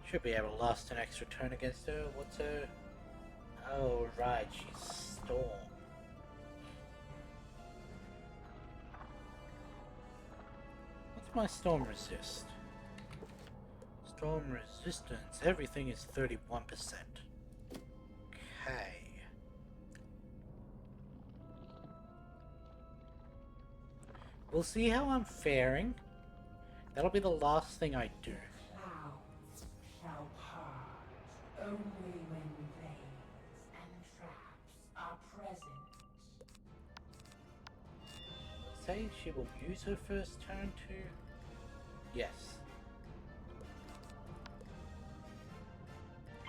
Should be able to last an extra turn against her. What's her? Oh right, she's Storm. What's my Storm resist? Storm resistance, everything is 31%. Okay. We'll see how I'm faring. That'll be the last thing I do. Clouds shall part only when veins and traps are present. Say she will use her first turn to... Yes.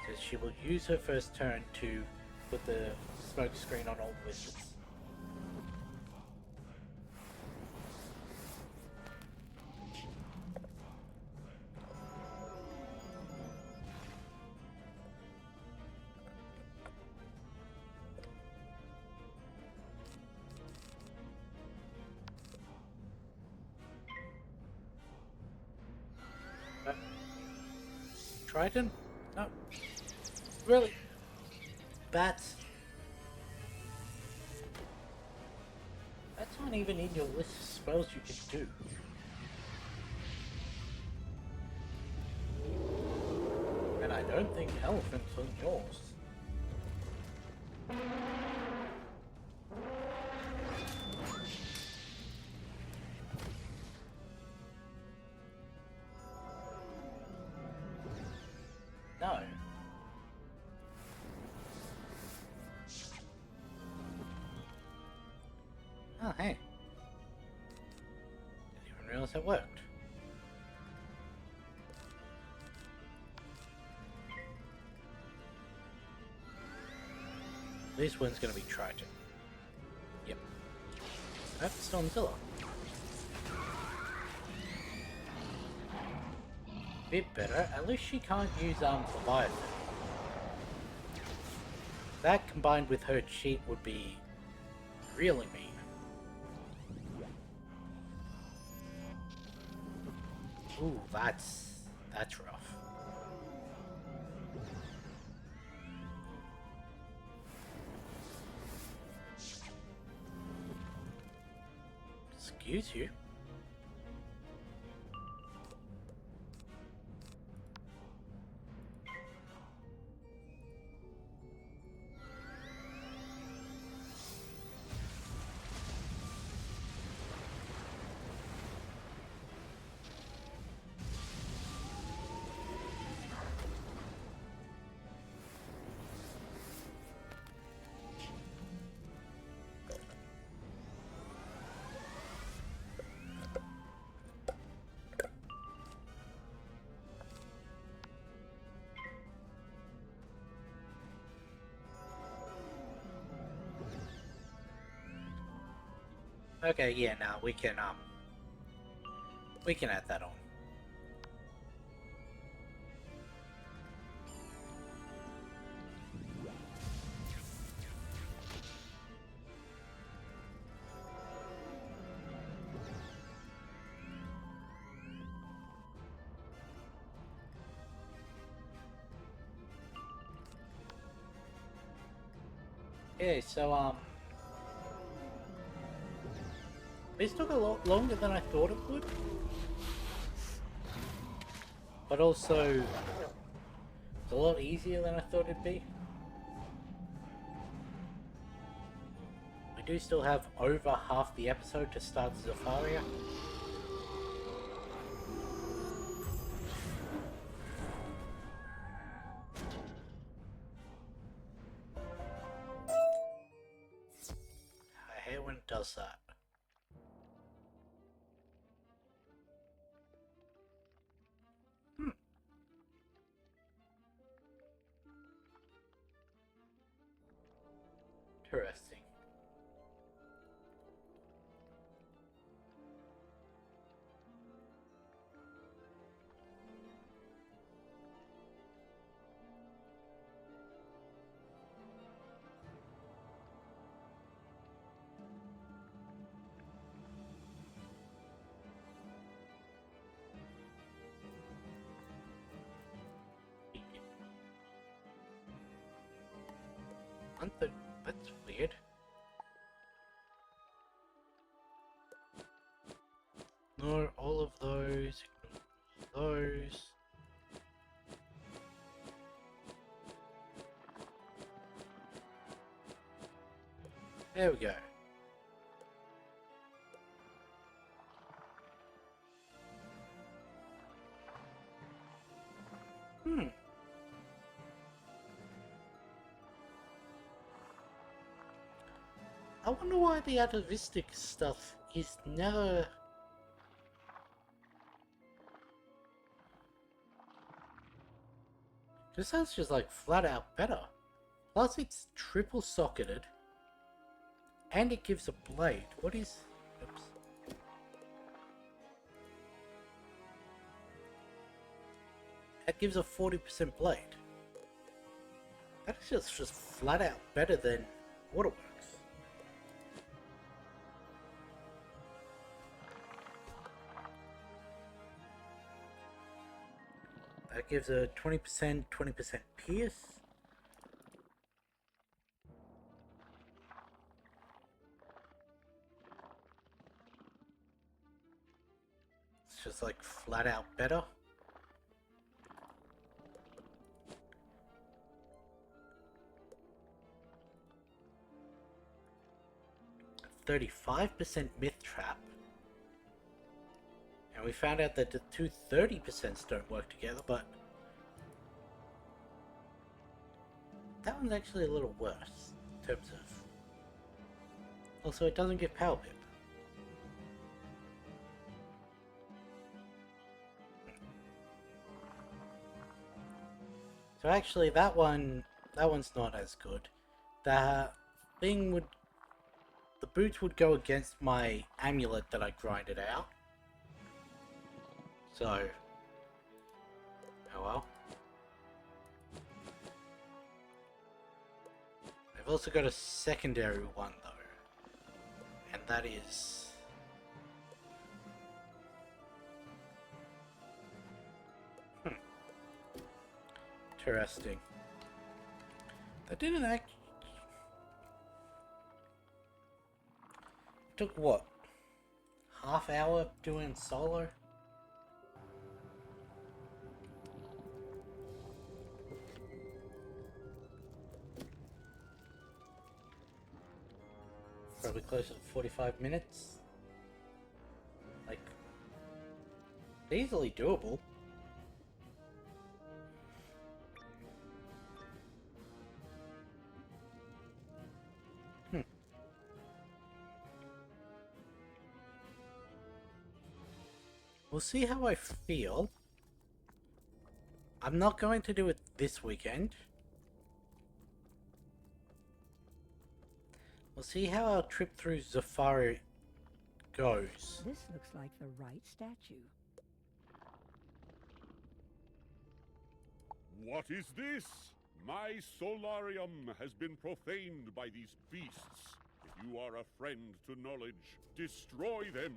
Says she will use her first turn to put the smoke screen on all wizards. Triton? No. Really? Bats? That's not even in your list of spells you can do. And I don't think elephant's on yours. No. Oh, hey. Didn't even realize that worked. This one's gonna be Triton. Yep. That's Stormzilla. Bit better. At least she can't use Leviathan. That combined with her cheat would be really mean. Ooh, that's rough. Excuse you. Okay, yeah, now we can add that on. Okay, so this took a lot longer than I thought it would. But also, it's a lot easier than I thought it'd be. We do still have over half the episode to start Zafaria. I hate when it does that. Interesting. That's weird. Ignore all of those. Ignore those. There we go. I wonder why the atavistic stuff is never... This sounds just like flat out better. Plus it's triple socketed. And it gives a blade. What is... Oops. That gives a 40% blade. That is just flat out better than Waterworks. That gives a 20% pierce. It's just like flat out better. 35% myth trap. And we found out that the two 30% don't work together, but that one's actually a little worse in terms of... Also, it doesn't give power pip. So actually, that one's not as good. The thing would... The boots would go against my amulet that I grinded out. So... Oh well. I've also got a secondary one though. that is. Interesting. That didn't act. Took what? Half hour doing solo? Probably closer to 45 minutes. Like, easily doable. We'll see how I feel. I'm not going to do it this weekend. We'll see how our trip through Zafari goes. This looks like the right statue. What is this? My solarium has been profaned by these beasts. If you are a friend to knowledge, destroy them.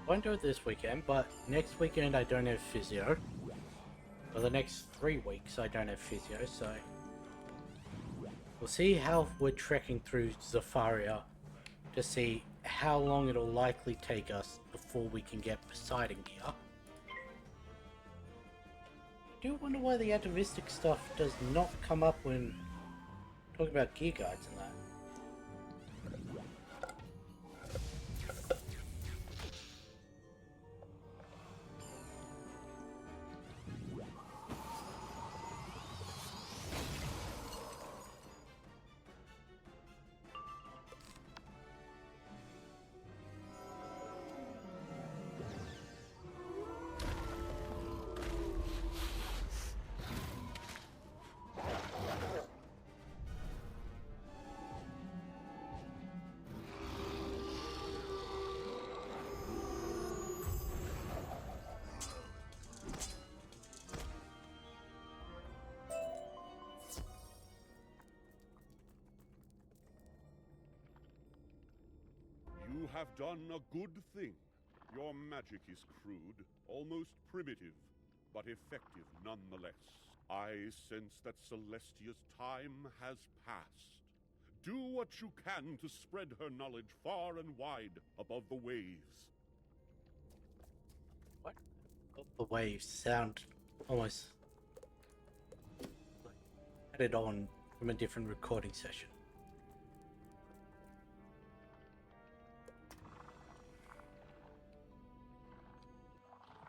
Won't do it this weekend, but next weekend I don't have physio. For the next 3 weeks I don't have physio, so we'll see how we're trekking through Zafaria to see how long it'll likely take us before we can get Poseidon gear. I do wonder why the atavistic stuff does not come up when talking about gear guides and that. You have done a good thing. Your magic is crude, almost primitive, but effective nonetheless. I sense that Celestia's time has passed. Do what you can to spread her knowledge far and wide above the waves. What? The waves sound almost like added on from a different recording session.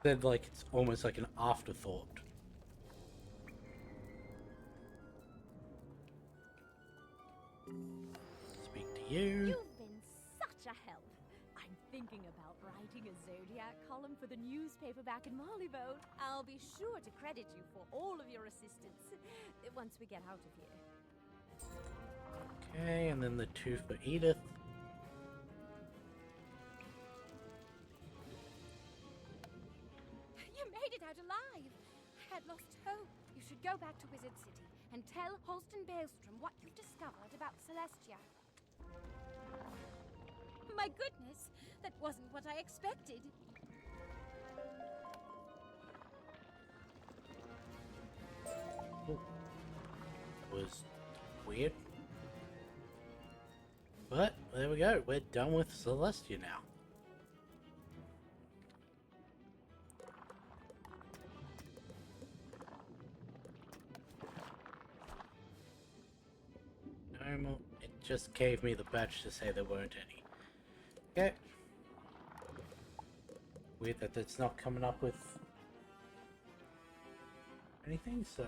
Then, like, it's almost like an afterthought. Speak to you. You've been such a help. I'm thinking about writing a Zodiac column for the newspaper back in Marleyboat. I'll be sure to credit you for all of your assistance once we get out of here. Okay, and then the 2 for Edith. You made it out alive! I had lost hope. You should go back to Wizard City and tell Holston Baelstrom what you've discovered about Celestia. My goodness, that wasn't what I expected. Was weird. But there we go, we're done with Celestia now. No more. It just gave me the badge to say there weren't any. Okay. Weird that it's not coming up with anything, so.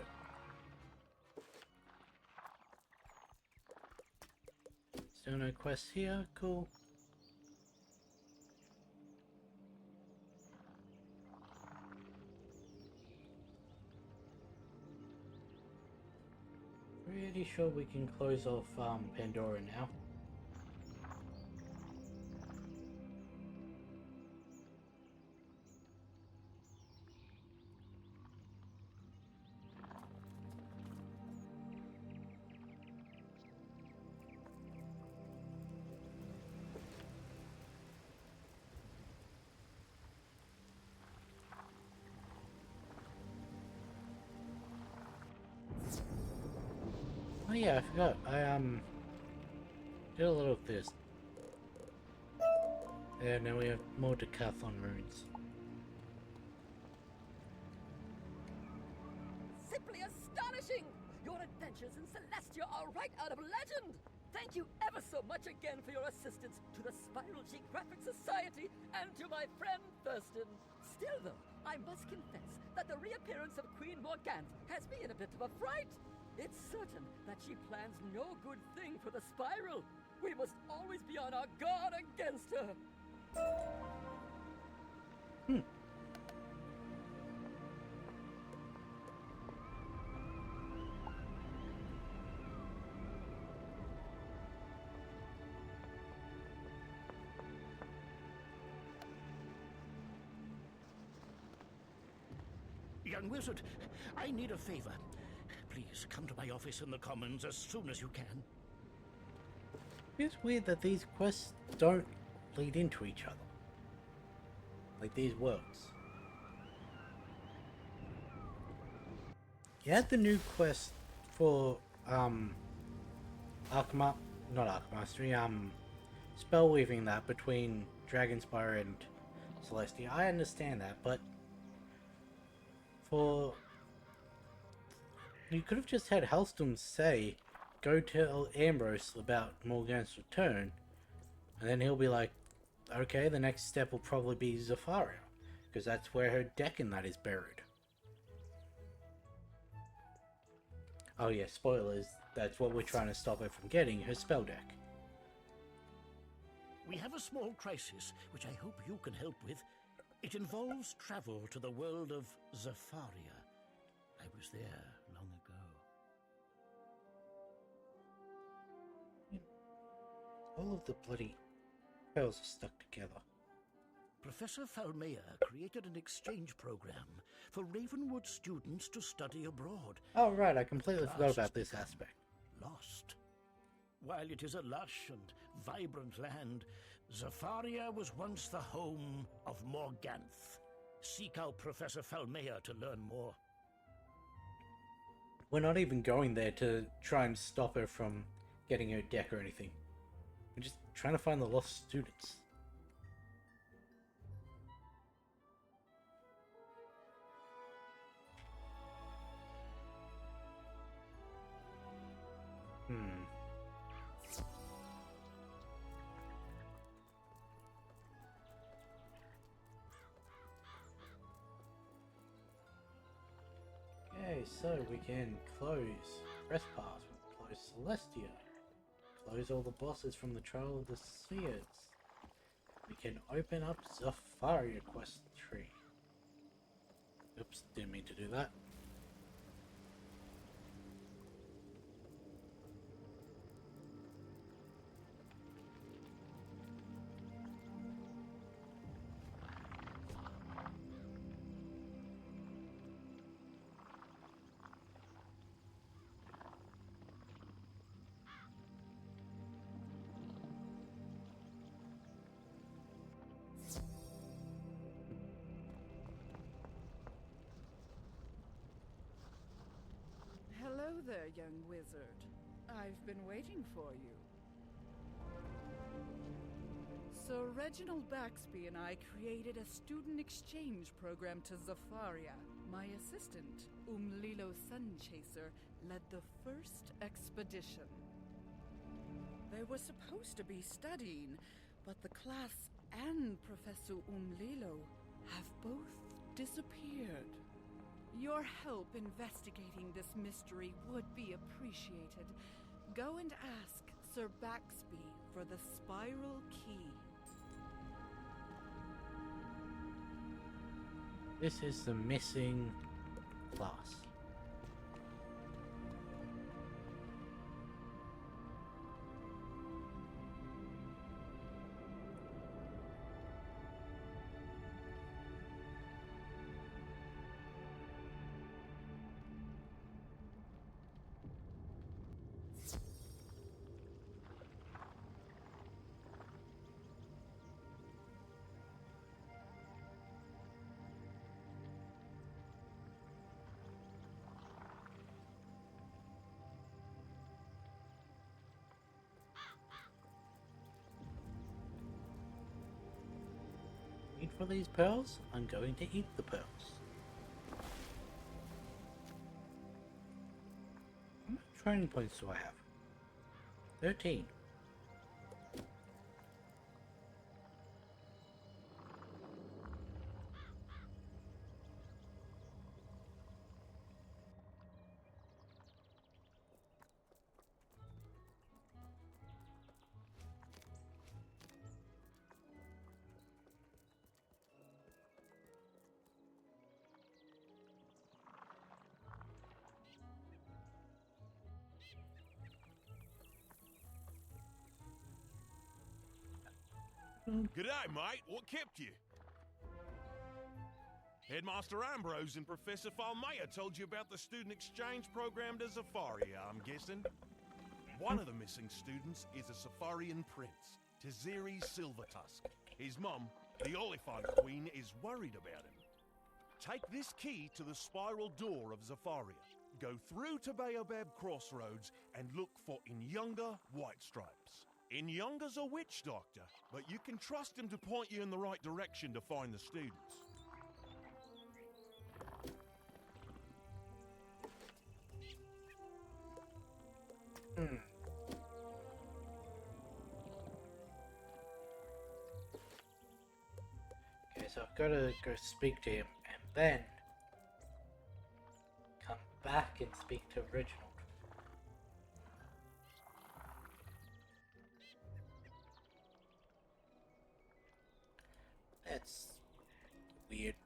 Still no quests here, cool. pretty sure we can close off Pandora now. Oh yeah, I forgot. I did a little of this. And now we have more decathlon runes. Simply astonishing! Your adventures in Celestia are right out of legend! Thank you ever so much again for your assistance to the Spiral Geographic Society and to my friend Thurston. Still though, I must confess that the reappearance of Queen Morganthe has me in a bit of a fright. It's certain that she plans no good thing for the Spiral. We must always be on our guard against her. Young wizard, I need a favor. Please come to my office in the Commons as soon as you can. It's weird that these quests don't lead into each other. Like these works. You had the new quest for Mastery, spell weaving that between Dragonspire and Celestia. I understand that, but you could have just had Hellstorm say, go tell Ambrose about Morgant's return, and then he'll be like, okay, the next step will probably be Zafaria, because that's where her deck in that is buried. Oh yeah, spoilers, that's what we're trying to stop her from getting, her spell deck. We have a small crisis, which I hope you can help with. It involves travel to the world of Zafaria. I was there long ago. All of the bloody spells are stuck together. Professor Falmea created an exchange program for Ravenwood students to study abroad. Oh right, I completely forgot about this aspect. Lost. While it is a lush and vibrant land, Zafaria was once the home of Morganthe. Seek out Professor Falmea to learn more. We're not even going there to try and stop her from getting her deck or anything. We're just trying to find the lost students. Okay, so we can close Presspass, we can close Celestia, close all the bosses from the Trial of the Spheres. We can open up Zafaria quest tree. Oops, didn't mean to do that. Hello there, young wizard. I've been waiting for you. Sir Reginald Baxby and I created a student exchange program to Zafaria. My assistant, Umlilo Sunchaser, led the first expedition. They were supposed to be studying, but the class and Professor Umlilo have both disappeared. Your help investigating this mystery would be appreciated. Go and ask Sir Baxby for the spiral key. This is the missing class. for these pearls, I'm going to eat the pearls. How many training points do I have? 13. G'day, mate. What kept you? Headmaster Ambrose and Professor Falmea told you about the student exchange program to Zafaria, I'm guessing? One of the missing students is a Zafarian prince, Taziri Silvertusk. His mum, the Oliphant Queen, is worried about him. Take this key to the spiral door of Zafaria. Go through to Baobab Crossroads and look for Inyunga White Stripes. Inyunga's a witch doctor, but you can trust him to point you in the right direction to find the students. Okay, so I've got to go speak to him and then come back and speak to Reginald. That's weird.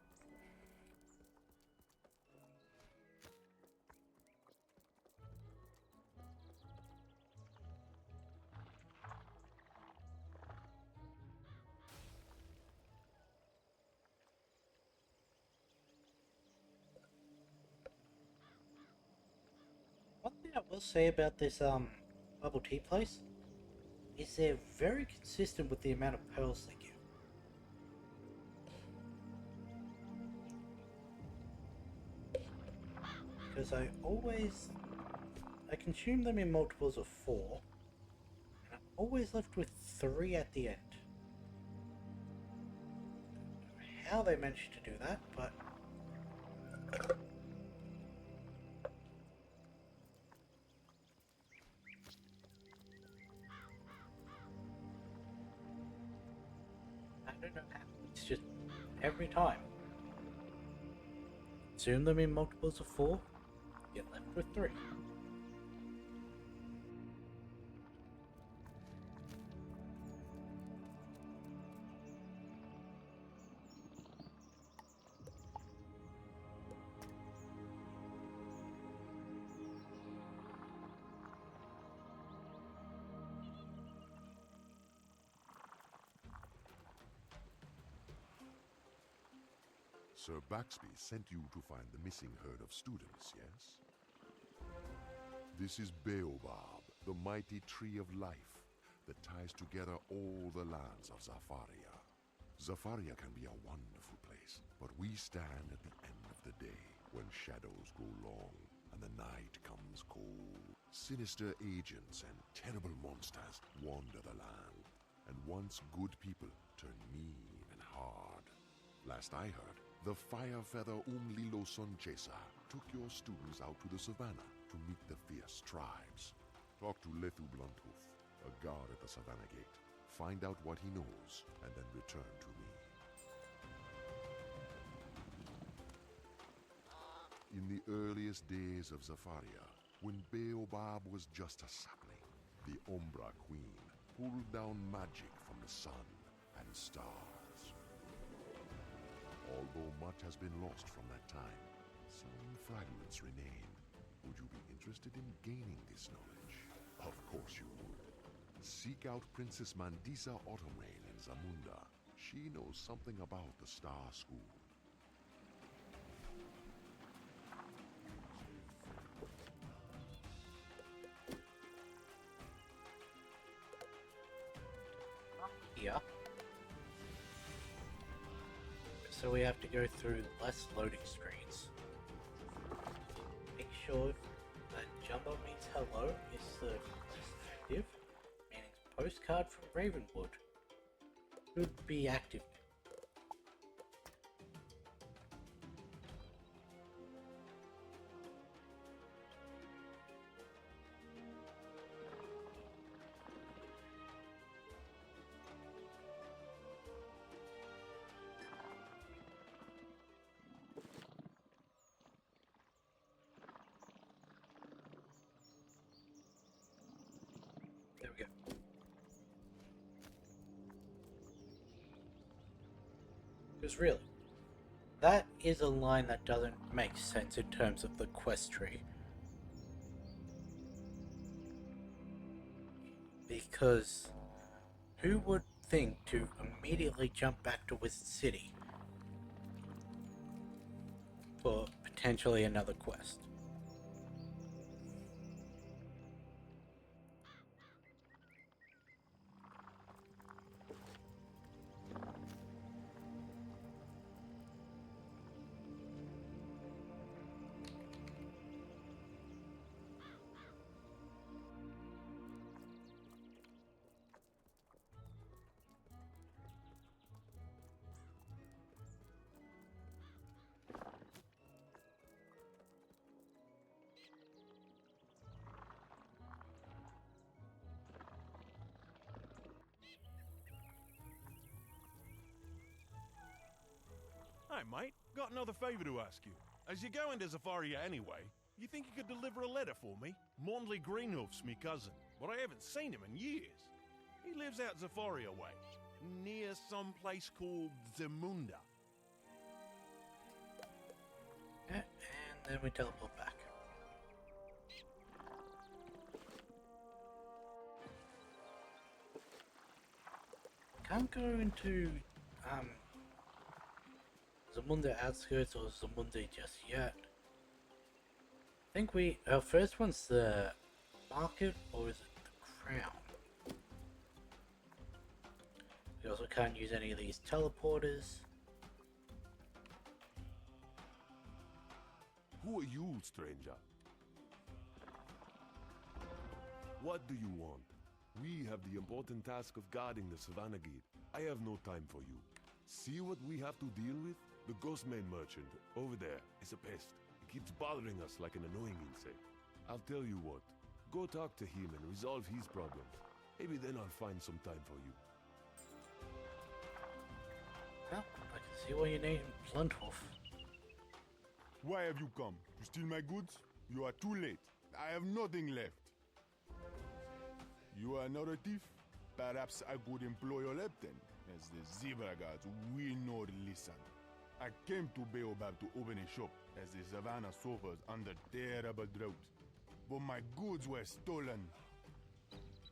One thing I will say about this bubble tea place is they're very consistent with the amount of pearls they give. Because I consume them in multiples of 4, and I'm always left with 3 at the end. I don't know how they managed to do that, but I don't know how. It's just every time. Consume them in multiples of 4, get left with 3. Sir Baxby sent you to find the missing herd of students, yes? This is Baobab, the mighty tree of life that ties together all the lands of Zafaria. Zafaria can be a wonderful place, but we stand at the end of the day when shadows grow long and the night comes cold. Sinister agents and terrible monsters wander the land, and once good people turn mean and hard. Last I heard, the Firefeather Umlilo Sunchaser took your students out to the savannah to meet the fierce tribes. Talk to Lethu Blunthoof, a guard at the savannah gate. Find out what he knows, and then return to me. In the earliest days of Zafaria, when Baobab was just a sapling, the Umbra Queen pulled down magic from the sun and stars. Although much has been lost from that time, some fragments remain. Would you be interested in gaining this knowledge? Of course you would. Seek out Princess Mandisa Autumnrain in Zamunda. She knows something about the Star School. Here. So we have to go through less loading screens. Make sure that Jumbo means hello is the detective, meaning postcard from Ravenwood would be active. Because really, that is a line that doesn't make sense in terms of the quest tree. Because who would think to immediately jump back to Wizard City for potentially another quest? Hey, mate, got another favour to ask you. As you go into Zafaria anyway, you think you could deliver a letter for me? Mondley Greenhoof's me cousin, but I haven't seen him in years. He lives out Zafaria way, near some place called Zamunda. Yeah, and then we teleport back. Can't go into Zamunda outskirts or Zamunda just yet. I think our first one's the market, or is it the crown? We also can't use any of these teleporters. Who are you, stranger? What do you want? We have the important task of guarding the Savannah Gate. I have no time for you. See what we have to deal with? The Ghostmane merchant, over there, is a pest. He keeps bothering us like an annoying insect. I'll tell you what. Go talk to him and resolve his problems. Maybe then I'll find some time for you. Well, I can see why you named Bluntwolf. Why have you come? To steal my goods? You are too late. I have nothing left. You are another thief? Perhaps I could employ your help then, as the zebra guards will not listen. I came to Baobab to open a shop, as the savannah suffers under terrible drought. But my goods were stolen.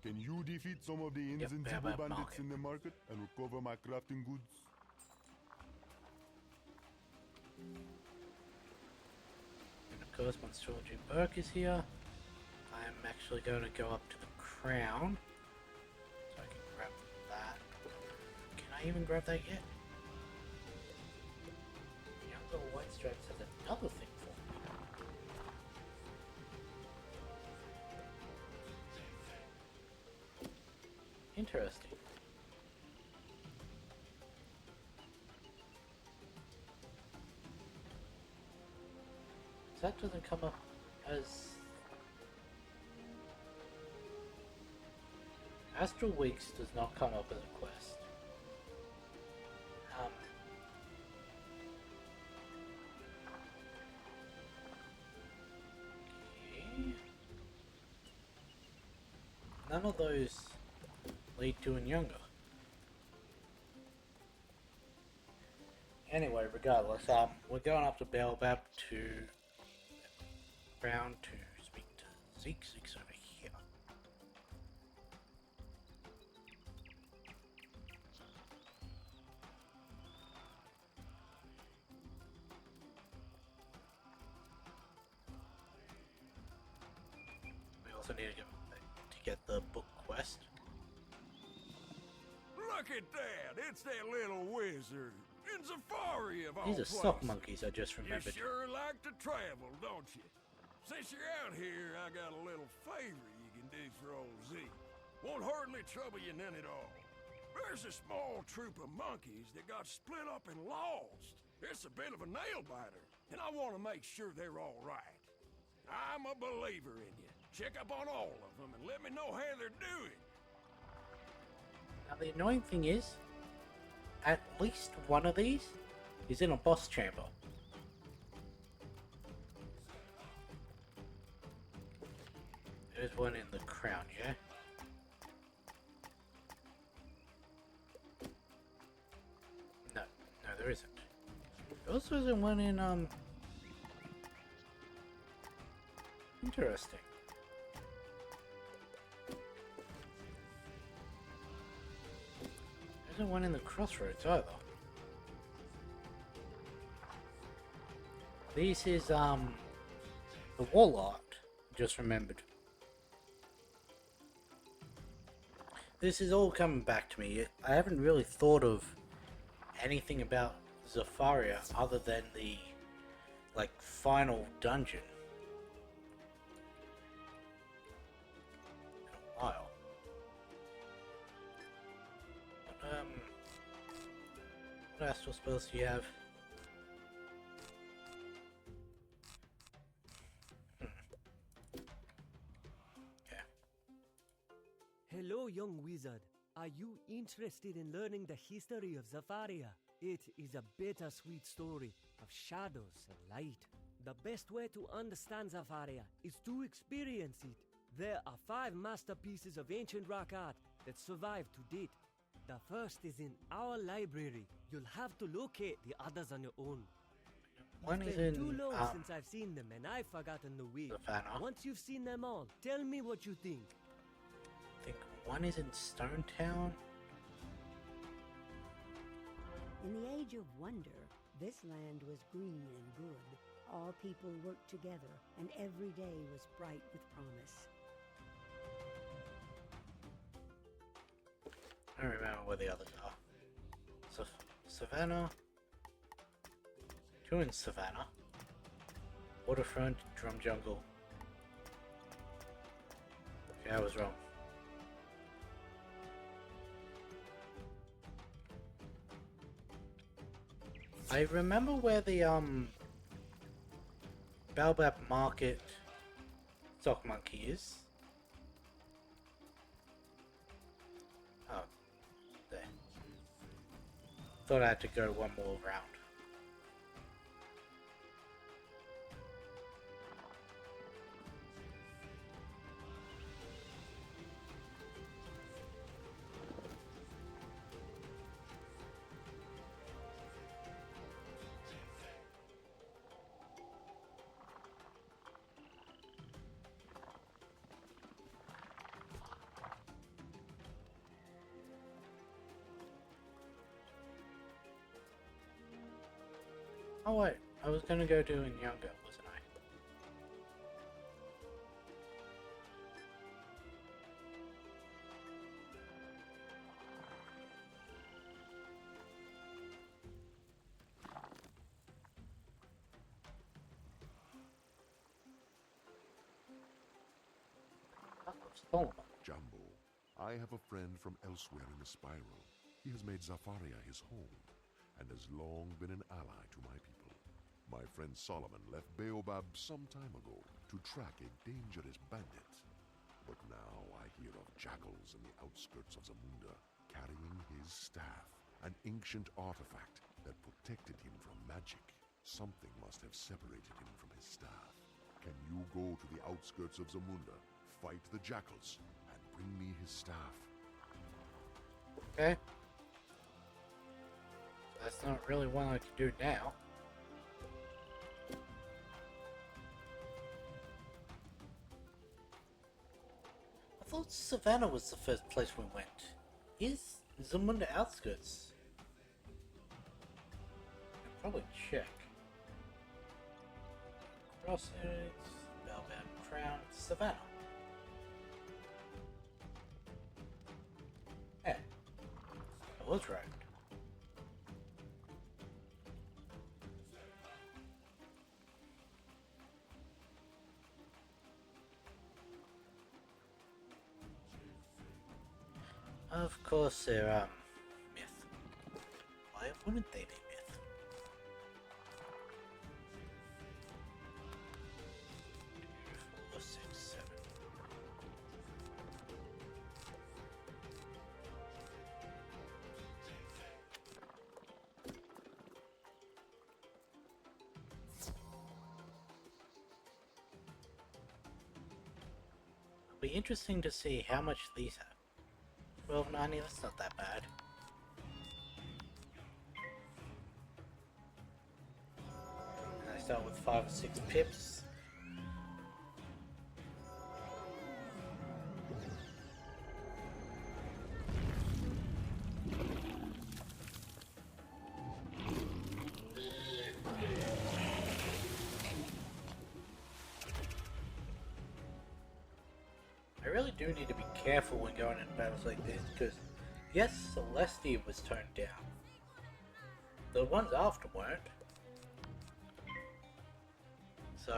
Can you defeat some of the insensible bandits in the market and recover my crafting goods? And of course, once Georgie Burke is here, I am actually going to go up to the crown. So I can grab that. Can I even grab that yet? Younger White Stripes has another thing for me. Interesting. That doesn't come up as... Astral Weeks does not come up as a quest. Okay. None of those lead to an younger. Anyway, regardless, we're going up to Baobab to Brown to speak to Zeke. Zeke's over here. We also need to get the book quest. Look at that! It's that little wizard. In Zafaria of all These are places. sock monkeys, I just remembered. You sure like to travel, don't you? Since you're out here, I got a little favor you can do for old Z. Won't hardly trouble you none at all. There's a small troop of monkeys that got split up and lost. It's a bit of a nail-biter, and I want to make sure they're all right. I'm a believer in you. Check up on all of them and let me know how they're doing. Now the annoying thing is, at least one of these is in a boss chamber. There's one in the crown, yeah? No, there isn't. There also isn't one in, interesting. There isn't one in the Crossroads either. This is, the wall art, just remembered. This is all coming back to me. I haven't really thought of anything about Zafaria other than the, like, final dungeon in a while. But, what astral spells do you have? Hello, young wizard. Are you interested in learning the history of Zafaria? It is a bittersweet story of shadows and light. The best way to understand Zafaria is to experience it. There are 5 masterpieces of ancient rock art that survive to date. The first is in our library. You'll have to locate the others on your own. One It's is been in, too long since I've seen them, and I've forgotten the way. Savannah. Once you've seen them all, tell me what you think. I think one is in Stone Town. In the Age of Wonder, this land was green and good. All people worked together, and every day was bright with promise. I don't remember where the others are. So, Savannah. 2 in Savannah. Waterfront, Drum Jungle. Okay, I was wrong. I remember where the Baobab Market Sock Monkey is. Oh, there. Thought I had to go one more round. Oh wait, I was gonna go do Nyanga, wasn't I? Jumbo, I have a friend from elsewhere in the Spiral. He has made Zafaria his home, and has long been an ally to my people. My friend Solomon left Baobab some time ago to track a dangerous bandit. But now I hear of jackals in the outskirts of Zamunda carrying his staff, an ancient artifact that protected him from magic. Something must have separated him from his staff. Can you go to the outskirts of Zamunda, fight the jackals, and bring me his staff? Okay. That's not really one I can do now. I thought Savannah was the first place we went. Is Zamunda outskirts? I'll probably check. Crossroads, Baobab Crown, Savannah. Yeah, I was right. Of course they're, myth. Why wouldn't they be myth? Two, 4, 6, 7. It'll be interesting to see how much these have. 1290, that's not that bad. maxed out with 5 or 6 pips. I really do need to be careful when going into battles like this, because yes, Celestia was toned down. The ones after weren't. So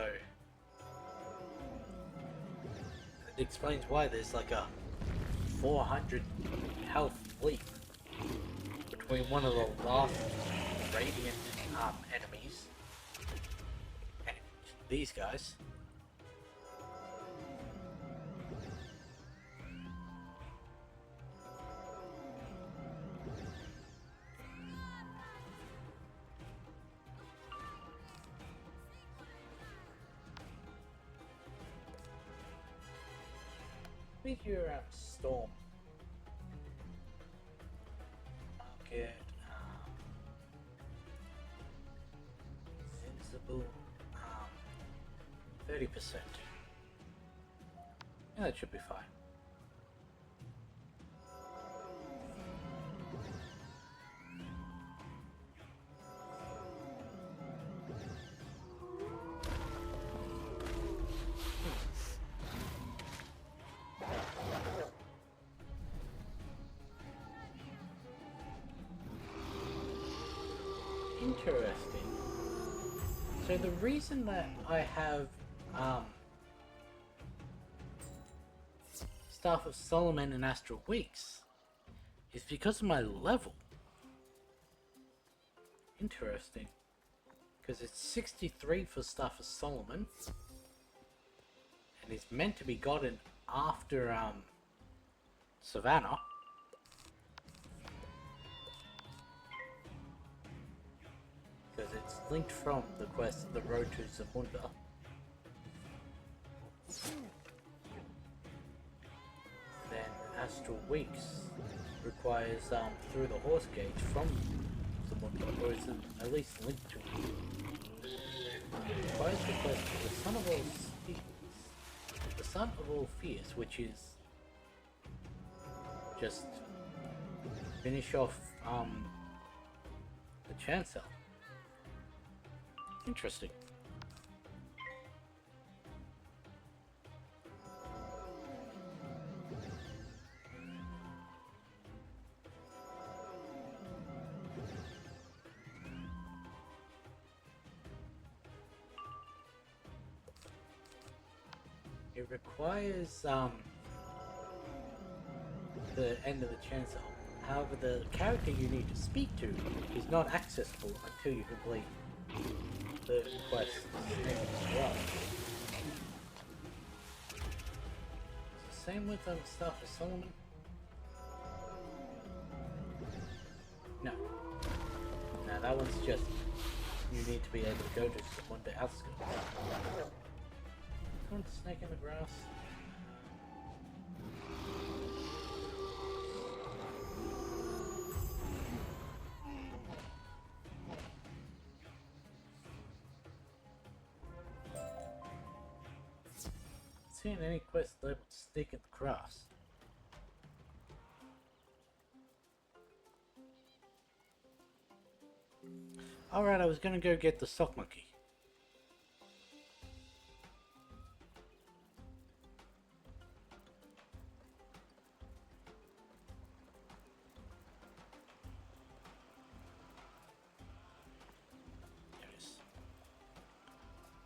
it explains why there's like a 400 health leap between one of the last Radiant enemies and these guys. Meteor Storm. Market. Sensible. 30%. Yeah, that should be fine. Interesting. So the reason that I have Staff of Solomon and Astral Weeks is because of my level. Interesting. Because it's 63 for Staff of Solomon. And it's meant to be gotten after Savannah. Because it's linked from the quest The Road to Zamunda. Then Astral Weeks requires through the Horse Gate from Zamunda, or is it at least linked to it. It requires the quest The Son of All Fears. The Son of All Fears, which is just finish off the Chancellor. Interesting. It requires the end of the Chancellor. However, the character you need to speak to is not accessible until you complete the quest Same with Staff of Solomon. No, that one's just you need to be able to go to someone to outskirts. One snake in the grass. Seeing any quest labeled Snake in the Grass. Alright, I was gonna go get the sock monkey. There it is.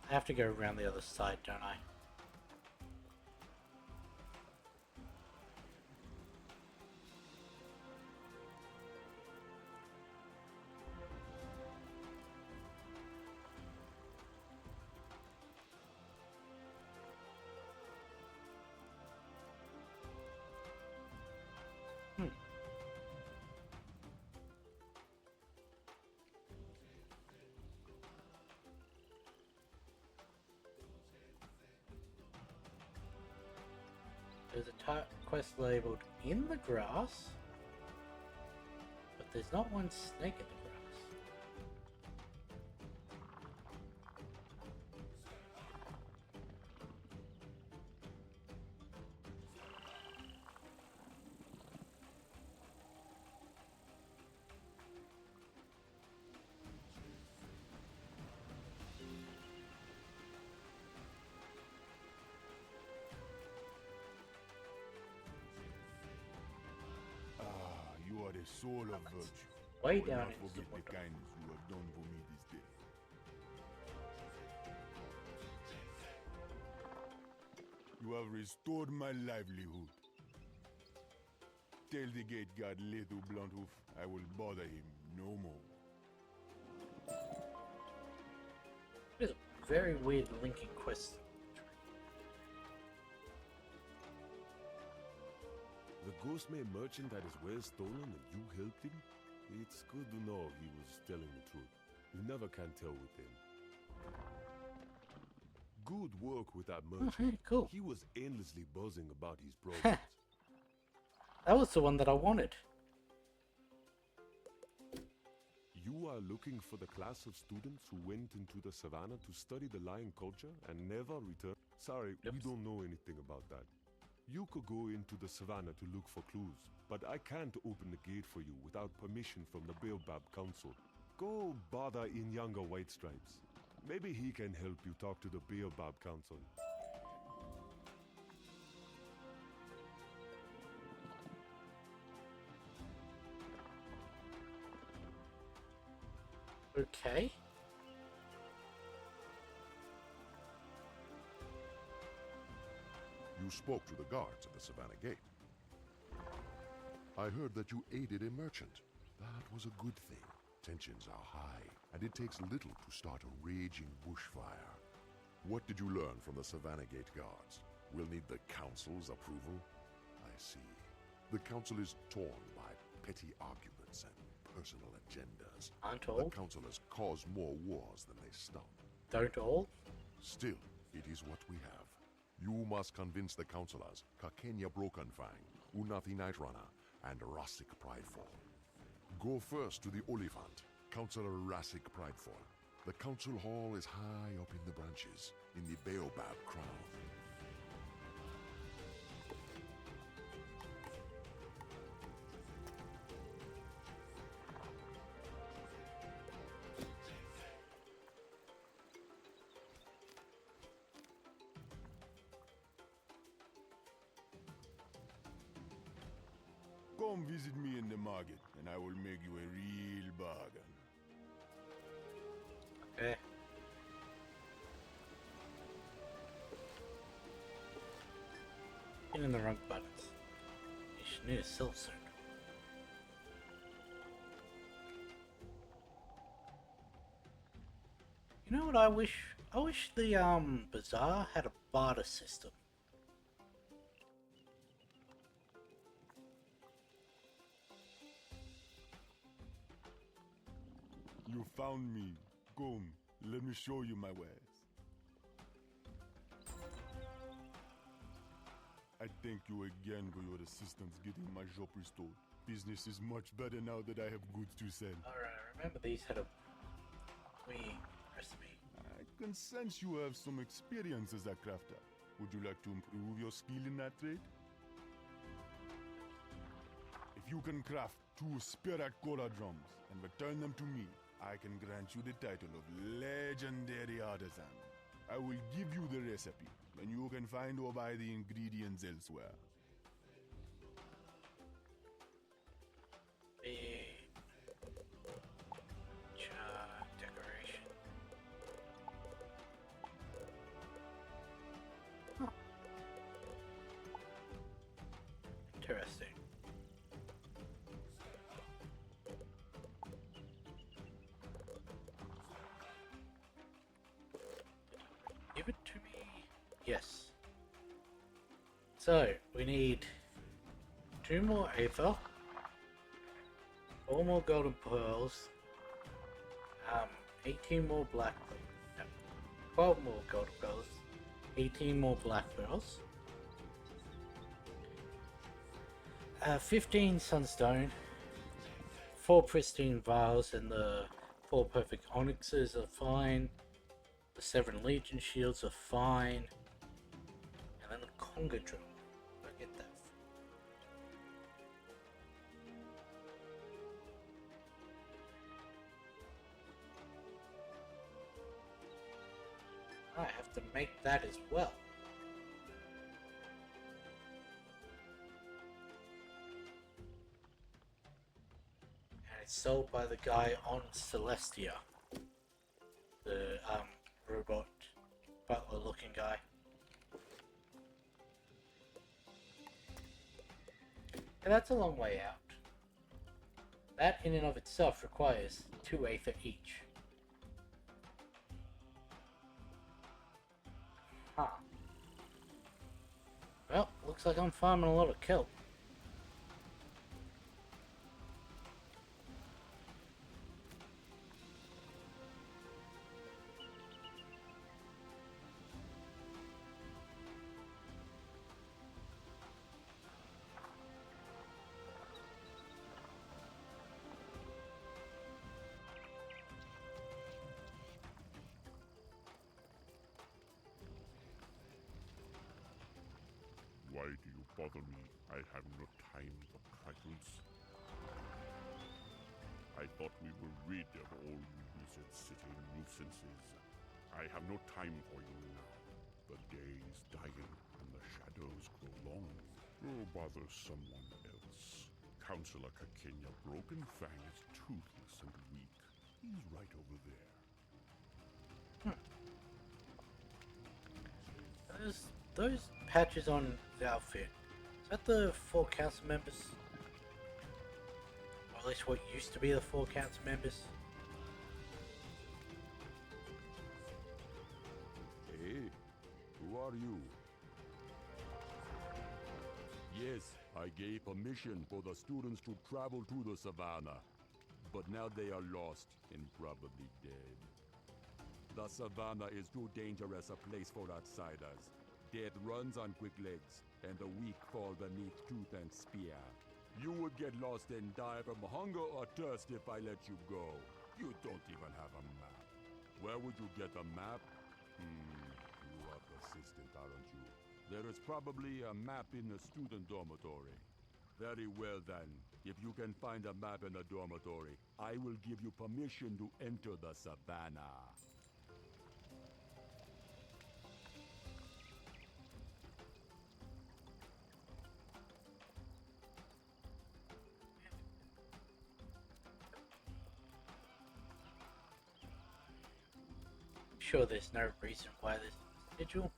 I have to go around the other side, don't I? There's a quest labeled in the grass, but there's not one snake in the the soul of virtue. Way I will down not into forget the the kindness you have done for me this day. You have restored my livelihood. Tell the gate guard Little Blunt-Hoof I will bother him no more. It's a very weird linking quest. The Ghostmare merchant had his wares stolen and you helped him? It's good to know he was telling the truth. You never can tell with him. Good work with that merchant. Cool. He was endlessly buzzing about his progress. That was the one that I wanted. You are looking for the class of students who went into the savannah to study the lion culture and never returned? Sorry, we don't know anything about that. You could go into the savannah to look for clues, but I can't open the gate for you without permission from the Baobab Council. Go bother in younger White Stripes. Maybe he can help you talk to the Baobab Council. Okay. You spoke to the guards at the Savannah Gate. I heard that you aided a merchant. That was a good thing. Tensions are high, and it takes little to start a raging bushfire. What did you learn from the Savannah Gate guards? We'll need the Council's approval? I see. The Council is torn by petty arguments and personal agendas. Aren't all? The Council has caused more wars than they stop. Don't all? Still, it is what we have. You must convince the councillors, Kakenya Brokenfang, Unathi Nightrunner, and Rassik Pridefall. Go first to the Oliphant, Councillor Rassik Pridefall. The council hall is high up in the branches, in the Baobab crown. Come visit me in the market, and I will make you a real bargain. Okay. Hitting the wrong buttons. You should need a silk suit. You know what I wish? I wish the bazaar had a barter system. You found me. Come, let me show you my wares. I thank you again for your assistance getting my shop restored. Business is much better now that I have goods to sell. Alright, remember these had a wee recipe. I can sense you have some experience as a crafter. Would you like to improve your skill in that trade? If you can craft 2 spirit cola drums and return them to me, I can grant you the title of Legendary Artisan. I will give you the recipe, and you can find or buy the ingredients elsewhere. Decoration. Huh. Interesting. Give it to me. Yes. So, we need 2 more Aether, 4 more golden pearls, 18 more black pearls, no, 12 more golden pearls, 18 more black pearls, 15 sunstone, 4 pristine vials, and the 4 perfect onyxes are fine. The 7 Legion shields are fine. And then the Conga drill. I get that. I have to make that as well. gets sold by the guy on Celestia. The robot butler looking guy. And that's a long way out. That in and of itself requires 2 aether each. Huh. Well, looks like I'm farming a lot of kelp. Why do you bother me? I have no time for trifles. I thought we were rid of all you Wizard City nuisances. I have no time for you now. The day is dying and the shadows grow long. Go bother someone else. Counselor Kakenya Brokenfang is toothless and weak. He's right over there. Those patches on the outfit, is that the 4 council members? Or at least what used to be the 4 council members? Hey, who are you? Yes, I gave permission for the students to travel to the savannah, but now they are lost and probably dead. The savannah is too dangerous a place for outsiders. Death runs on quick legs, and the weak fall beneath tooth and spear. You would get lost and die from hunger or thirst if I let you go. You don't even have a map. Where would you get a map? You are persistent, aren't you? There is probably a map in the student dormitory. Very well then. If you can find a map in the dormitory, I will give you permission to enter the savannah. Sure, there's no reason why this individual.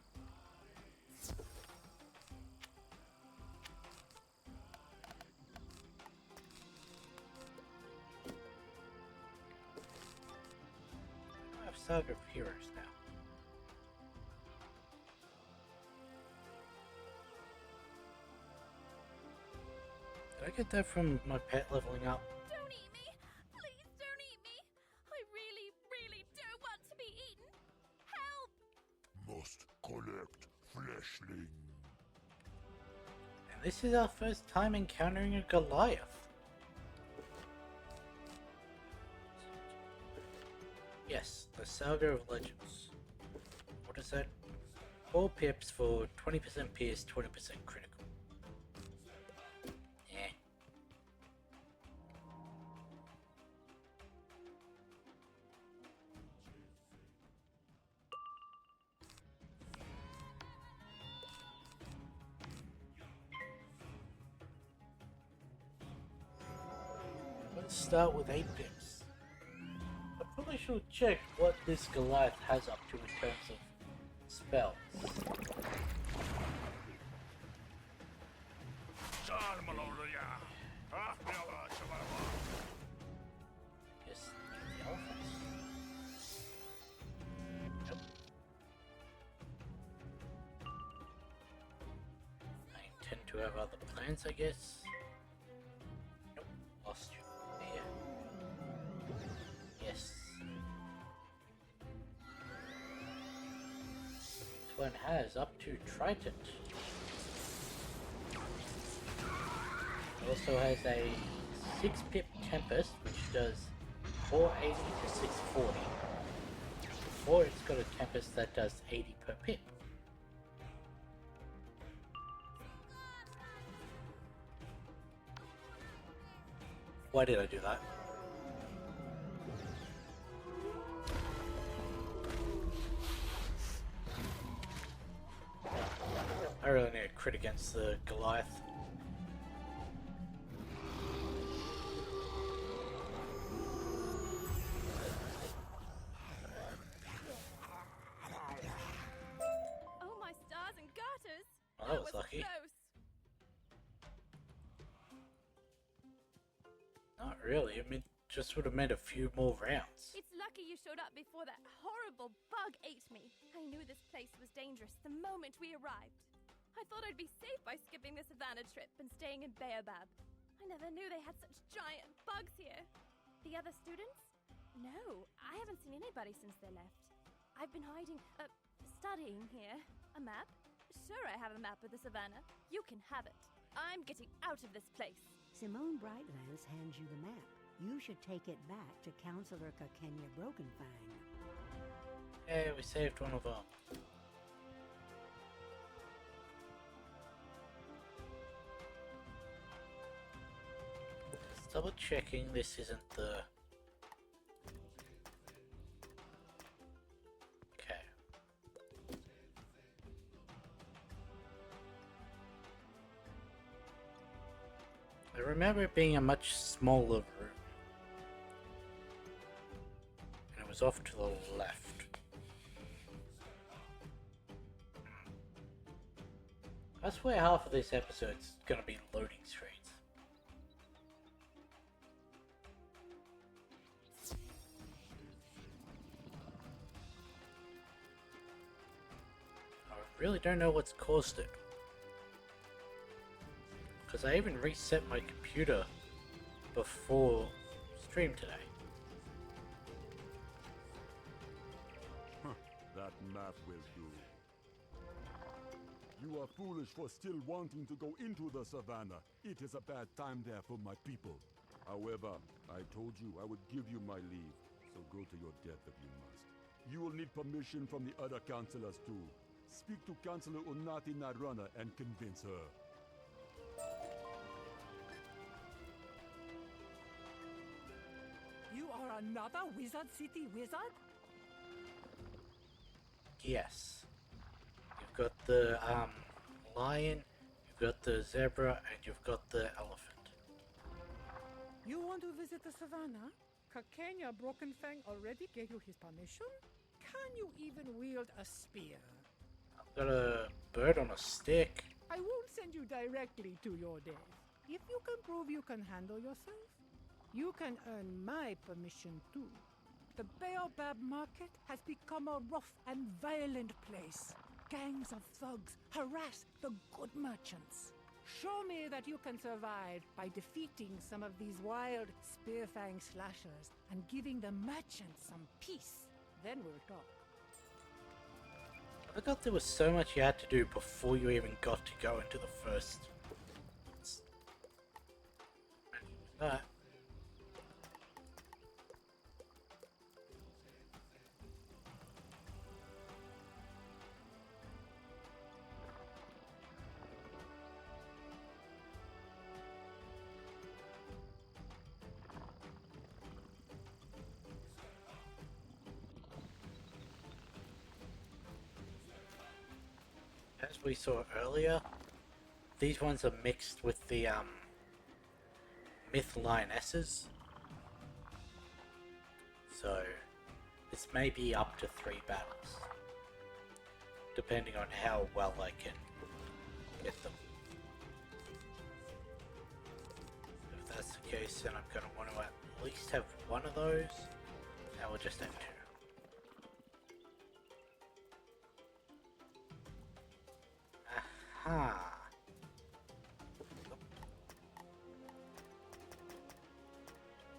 I have Saga of Heroes now. Did I get that from my pet leveling up? Don't eat me! Please don't eat me! I really, really don't want to be eaten! Help! Must collect fleshling. And this is our first time encountering a Goliath. Yes, the Saga of Legends. What is that? 4 pips for 20% pierce, 20% critical. Eh. Let's start with 8 pips. I probably should check what this Goliath has up to in terms of spells. Yes, the elephants. Yep. I intend to have other plans, I guess. Nope, lost you. There. Yes. This one has up to Trident. It also has a 6 pip Tempest, which does 480 to 640. Or it's got a Tempest that does 80 per pip. Why did I do that? I really need a crit against the Goliath. Not really. I mean, just would have meant a few more rounds. It's lucky you showed up before that horrible bug ate me. I knew this place was dangerous the moment we arrived. I thought I'd be safe by skipping the savannah trip and staying in Baobab. I never knew they had such giant bugs here. The other students? No, I haven't seen anybody since they left. I've been hiding, studying here. A map? Sure, I have a map of the savannah. You can have it. I'm getting out of this place. Simone Brightlands hands you the map. You should take it back to Counselor Kakenya Brokenfang. Hey, we saved one of them. Just double checking this isn't the... Okay. I remember it being a much smaller room. And it was off to the left. I swear half of this episode's gonna be loading screens. I really don't know what's caused it. Because I even reset my computer before stream today. That map will do. You are foolish for still wanting to go into the savannah. It is a bad time there for my people. However, I told you I would give you my leave, so go to your death if you must. You will need permission from the other counselors too. Speak to Counselor Unati Narana and convince her. You are another Wizard City wizard? Yes. You've got the lion, you've got the zebra, and you've got the elephant. You want to visit the savannah? Kakenya Brokenfang already gave you his permission? Can you even wield a spear? I've got a bird on a stick. I won't send you directly to your death. If you can prove you can handle yourself, you can earn my permission too. The Baobab Market has become a rough and violent place. Gangs of thugs harass the good merchants. Show me that you can survive by defeating some of these wild Spearfang slashers and giving the merchants some peace. Then we'll talk. I forgot there was so much you had to do before you even got to go into the first. That. As we saw earlier, these ones are mixed with the Myth Lionesses. So this may be up to 3 battles, depending on how well I can get them. If that's the case, then I'm going to want to at least have one of those, and we'll just have 2. Aha!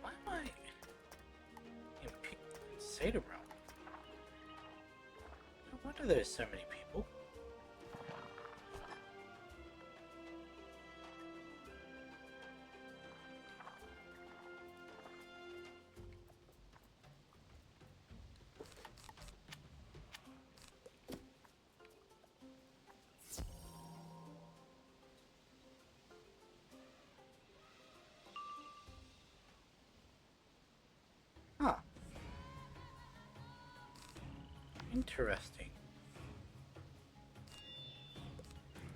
Why am I in Seder Realm? No wonder there's so many people. Huh. Interesting.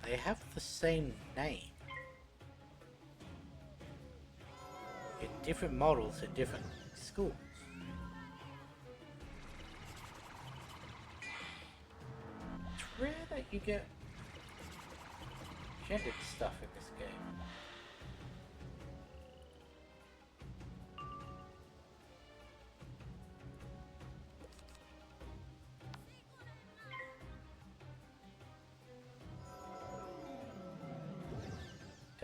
They have the same name. In different models at different schools. It's rare that you get gendered stuff in this game.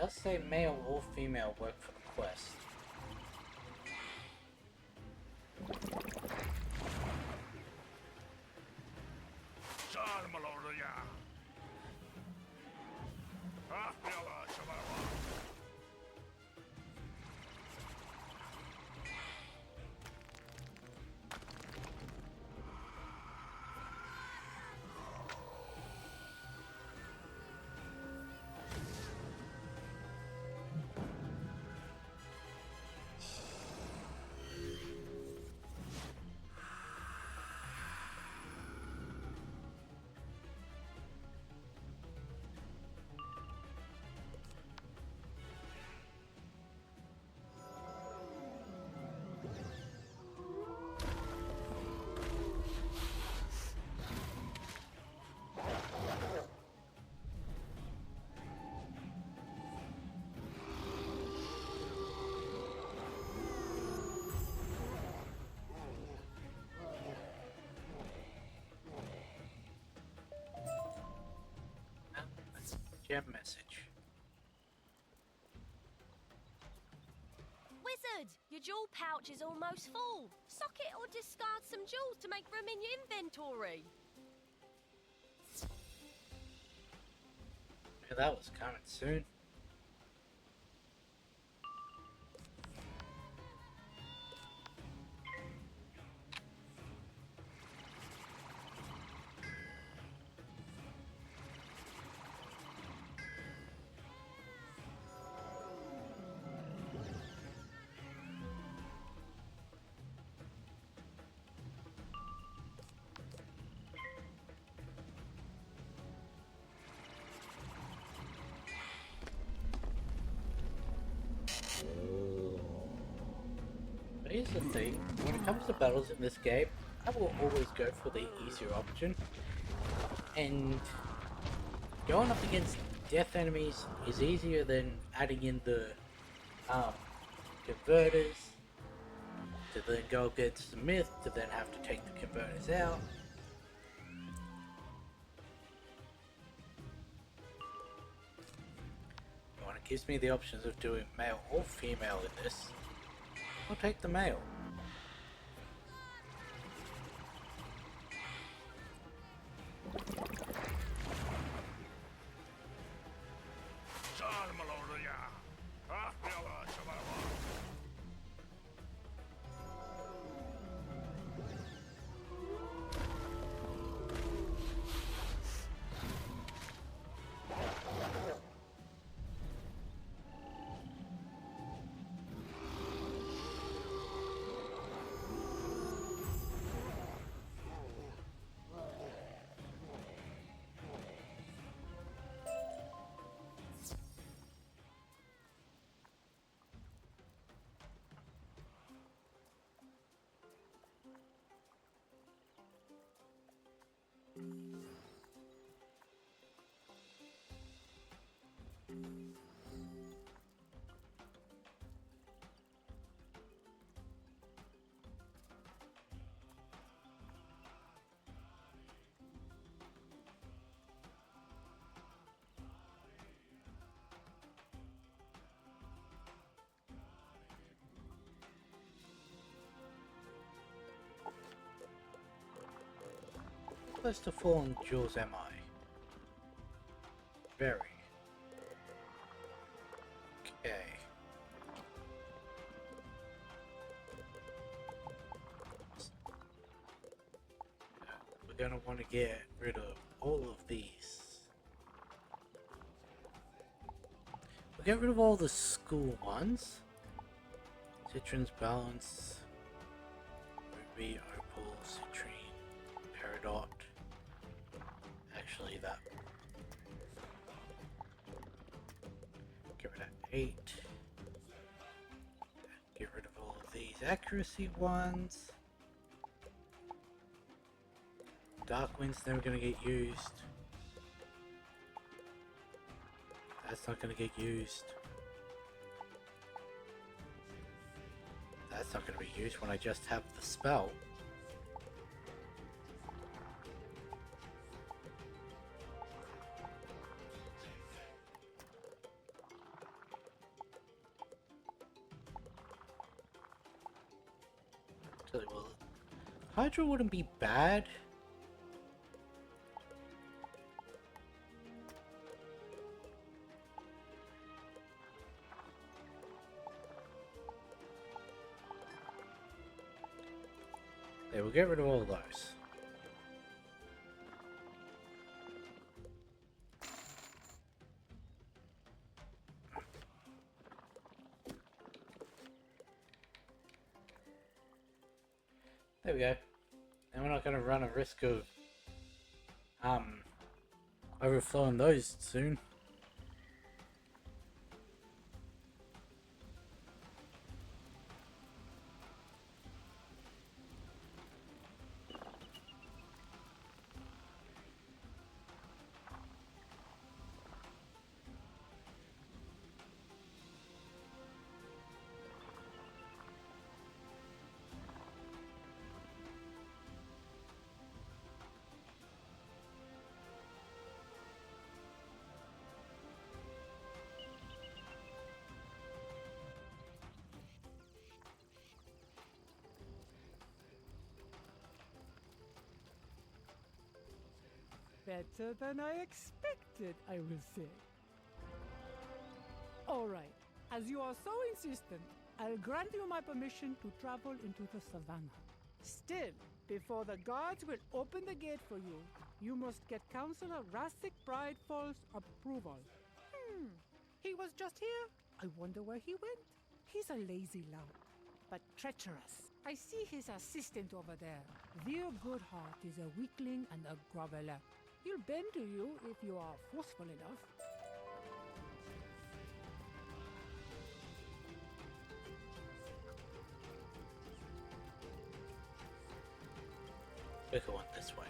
does say male or female work for the quest. Gem message. Wizard, your jewel pouch is almost full. Sock it or discard some jewels to make room in your inventory. Yeah, that was coming soon. But here's the thing, when it comes to battles in this game, I will always go for the easier option. And going up against death enemies is easier than adding in the converters, to then go against the myth, to then have to take the converters out. When it gives me the options of doing male or female in this, I'll take the male. Close to fallen jewels am I? Very. Okay. We're gonna want to get rid of all of these. We'll get rid of all the school ones. Citron's Balance, Ruby, Opal, Citrine, Peridot. Actually, that. Get rid of 8. Get rid of all of these accuracy ones. Dark Wind's never gonna get used. That's not gonna get used. That's not gonna be used when I just have the spell. Actually, well, Hydra wouldn't be bad. They will get rid of all those. There we go. And we're not going to run a risk of overflowing those soon. Better than I expected, I will say. Alright, as you are so insistent, I'll grant you my permission to travel into the savannah. Still, before the guards will open the gate for you, you must get Counselor Rasik Prideful's approval. He was just here. I wonder where he went. He's a lazy lout, but treacherous. I see his assistant over there. Veer Goodheart is a weakling and a groveler. He'll bend to you if you are forceful enough. Quicker one this way.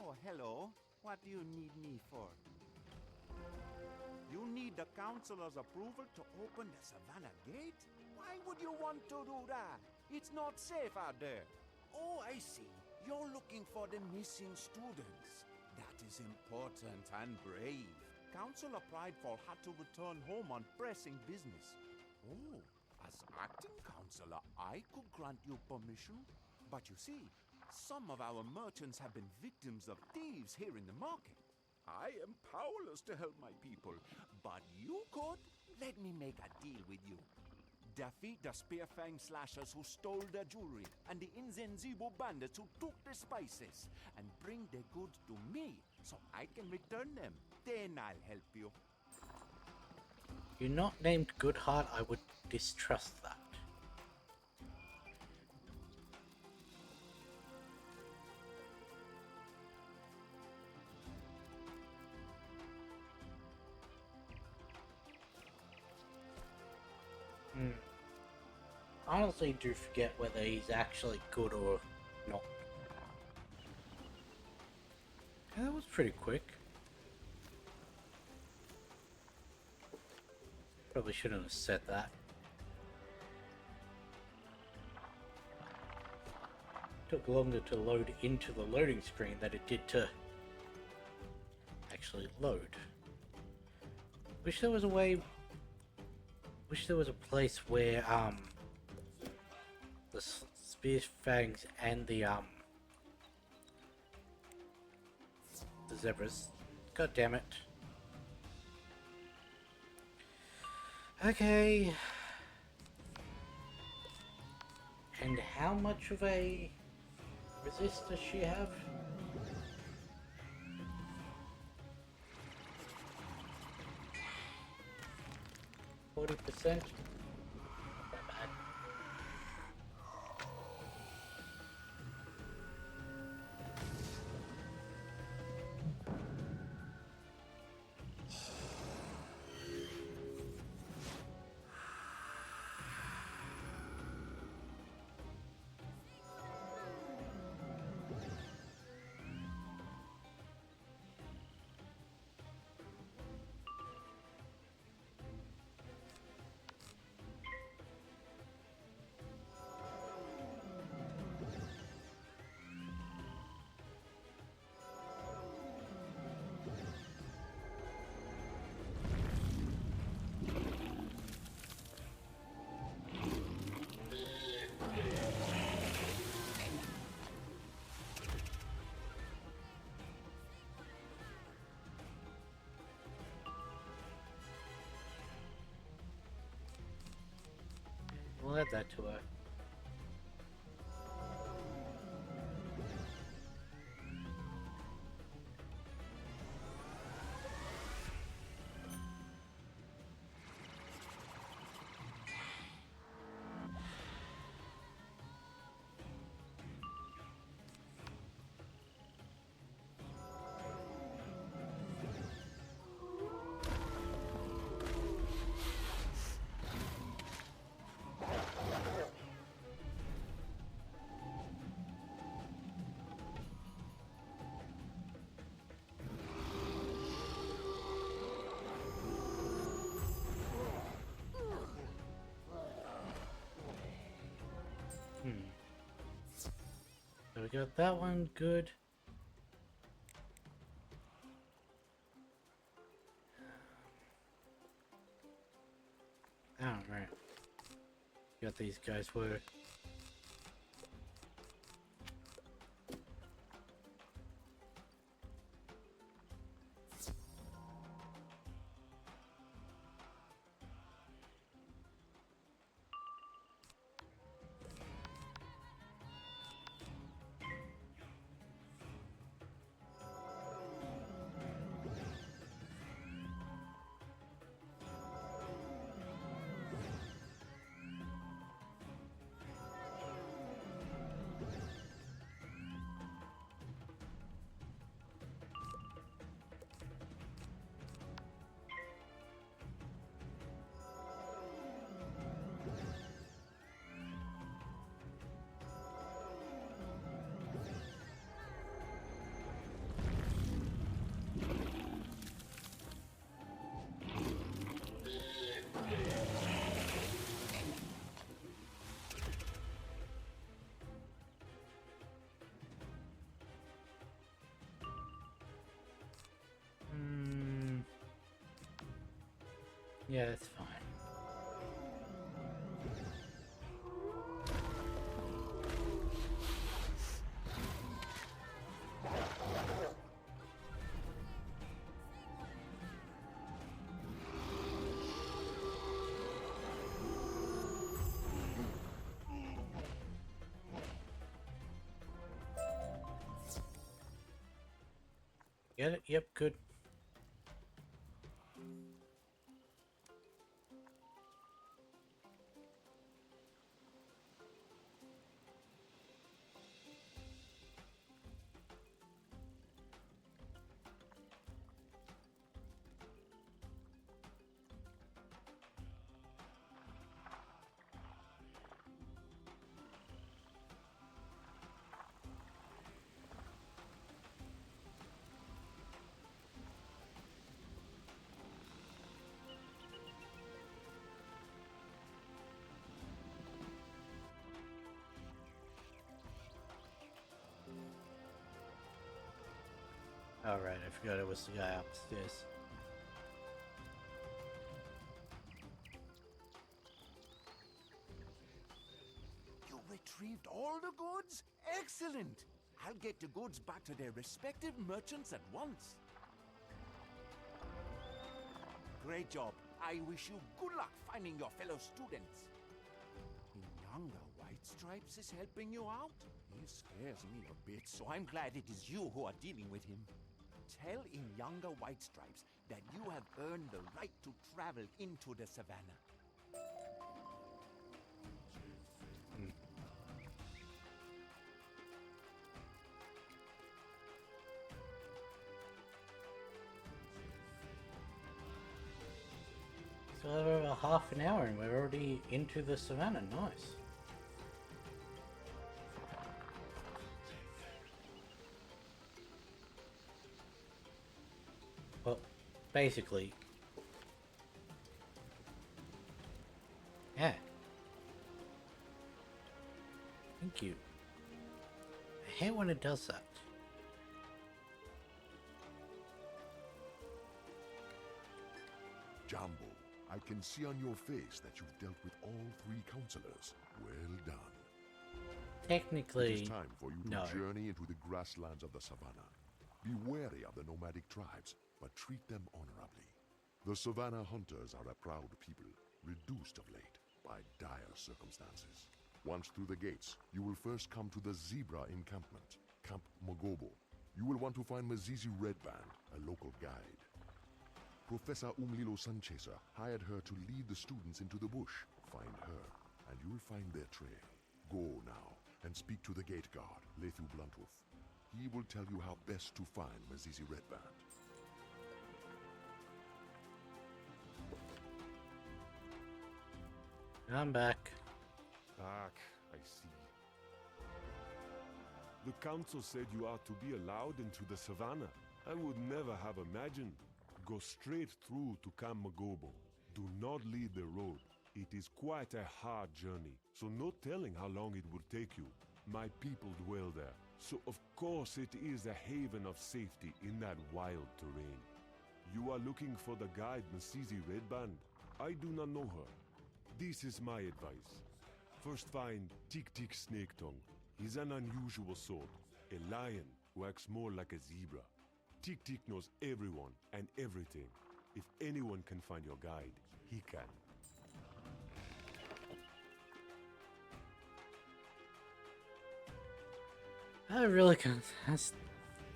Oh, hello. What do you need me for? You need the Councilor's approval to open the Savannah Gate? Why would you want to do that? It's not safe out there. Oh, I see. You're looking for the missing students. That is important and brave. Counselor Prideful had to return home on pressing business. Oh, as acting counselor, I could grant you permission. But you see, some of our merchants have been victims of thieves here in the market. I am powerless to help my people, but you could. Let me make a deal with you. Defeat the Spearfang Slashers who stole the jewelry and the Inzenzibo bandits who took the spices, and bring the goods to me so I can return them. Then I'll help you. You're not named Goodheart, I would distrust that. I honestly do forget whether he's actually good or not. Yeah, that was pretty quick. Probably shouldn't have said that. Took longer to load into the loading screen than it did to actually load. Wish there was a way. Wish there was a place where the spear fangs and the zebras. God damn it. Okay. And how much of a resist does she have? %. add that to her. So we got that one good. Alright. Got these guys where yeah, it's fine. Get it? Yep, good. Alright, I forgot it was the guy upstairs. You retrieved all the goods? Excellent! I'll get the goods back to their respective merchants at once. Great job. I wish you good luck finding your fellow students. Inyanga White Stripes is helping you out? He scares me a bit, so I'm glad it is you who are dealing with him. Tell Inyanga White Stripes that you have earned the right to travel into the savannah. So over half an hour and we're already into the savannah. Nice. Well, basically, yeah. Thank you. I hate when it does that. Jumbo, I can see on your face that you've dealt with all 3 counselors. Well done. Technically, it is time for you to no. journey into the grasslands of the savannah. Be wary of the nomadic tribes, but treat them honorably. The savannah hunters are a proud people, reduced of late, by dire circumstances. Once through the gates, you will first come to the Zebra encampment, Camp Magobo. You will want to find Mazizi Redband, a local guide. Professor Umlilo Sunchaser hired her to lead the students into the bush. Find her, and you will find their trail. Go now, and speak to the gate guard, Lethu Bluntooth. He will tell you how best to find Mazizi Redband. I'm back. Back, I see. The council said you are to be allowed into the savannah. I would never have imagined. Go straight through to Camp Magobo. Do not leave the road. It is quite a hard journey, so no telling how long it will take you. My people dwell there, so of course it is a haven of safety in that wild terrain. You are looking for the guide Masizi Redband. I do not know her. This is my advice. First find Tik Tik Snake Tongue. He's an unusual sort, a lion who acts more like a zebra. Tik Tik knows everyone and everything. If anyone can find your guide, he can. I really can't.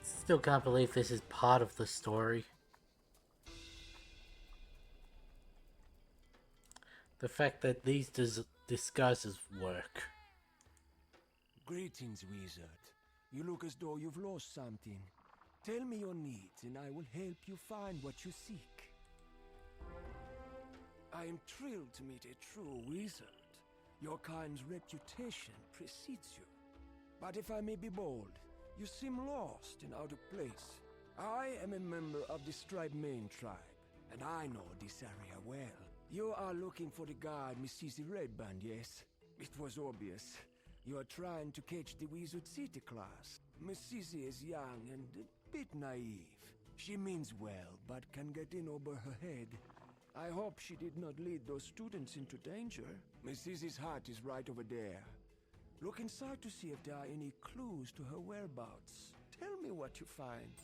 Still can't believe this is part of the story. The fact that these disguises work. Greetings, wizard. You look as though you've lost something. Tell me your needs, and I will help you find what you seek. I am thrilled to meet a true wizard. Your kind's reputation precedes you. But if I may be bold, you seem lost and out of place. I am a member of the Striped Mane tribe, and I know this area well. You are looking for the guide Mrs. Redband, yes? It was obvious. You are trying to catch the Wizard City class. Mrs. is young and a bit naive. She means well, but can get in over her head. I hope she did not lead those students into danger. Mrs.'s hut is right over there. Look inside to see if there are any clues to her whereabouts. Tell me what you find.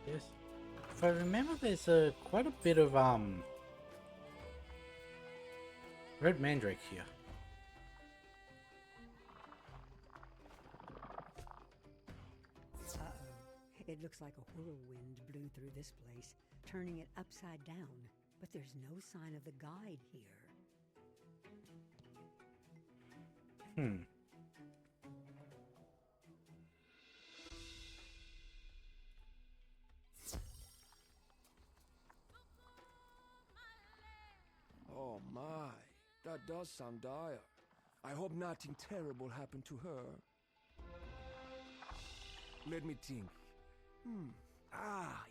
Yes. If I remember, there's quite a bit of red mandrake here. Uh-oh. It looks like a whirlwind blew through this place, turning it upside down. But there's no sign of the guide here. Oh my, that does sound dire. I hope nothing terrible happened to her. Let me think.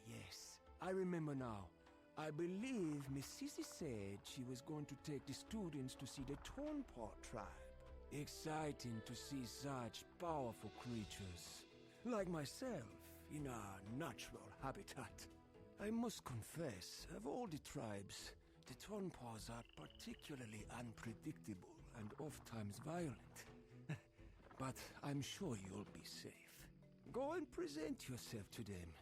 Yes. I remember now. I believe Miss Sissy said she was going to take the students to see the Tornpaw tribe. Exciting to see such powerful creatures, like myself, in our natural habitat. I must confess, of all the tribes, the Tornpaws are particularly unpredictable and oft-times violent. But I'm sure you'll be safe. Go and present yourself to them.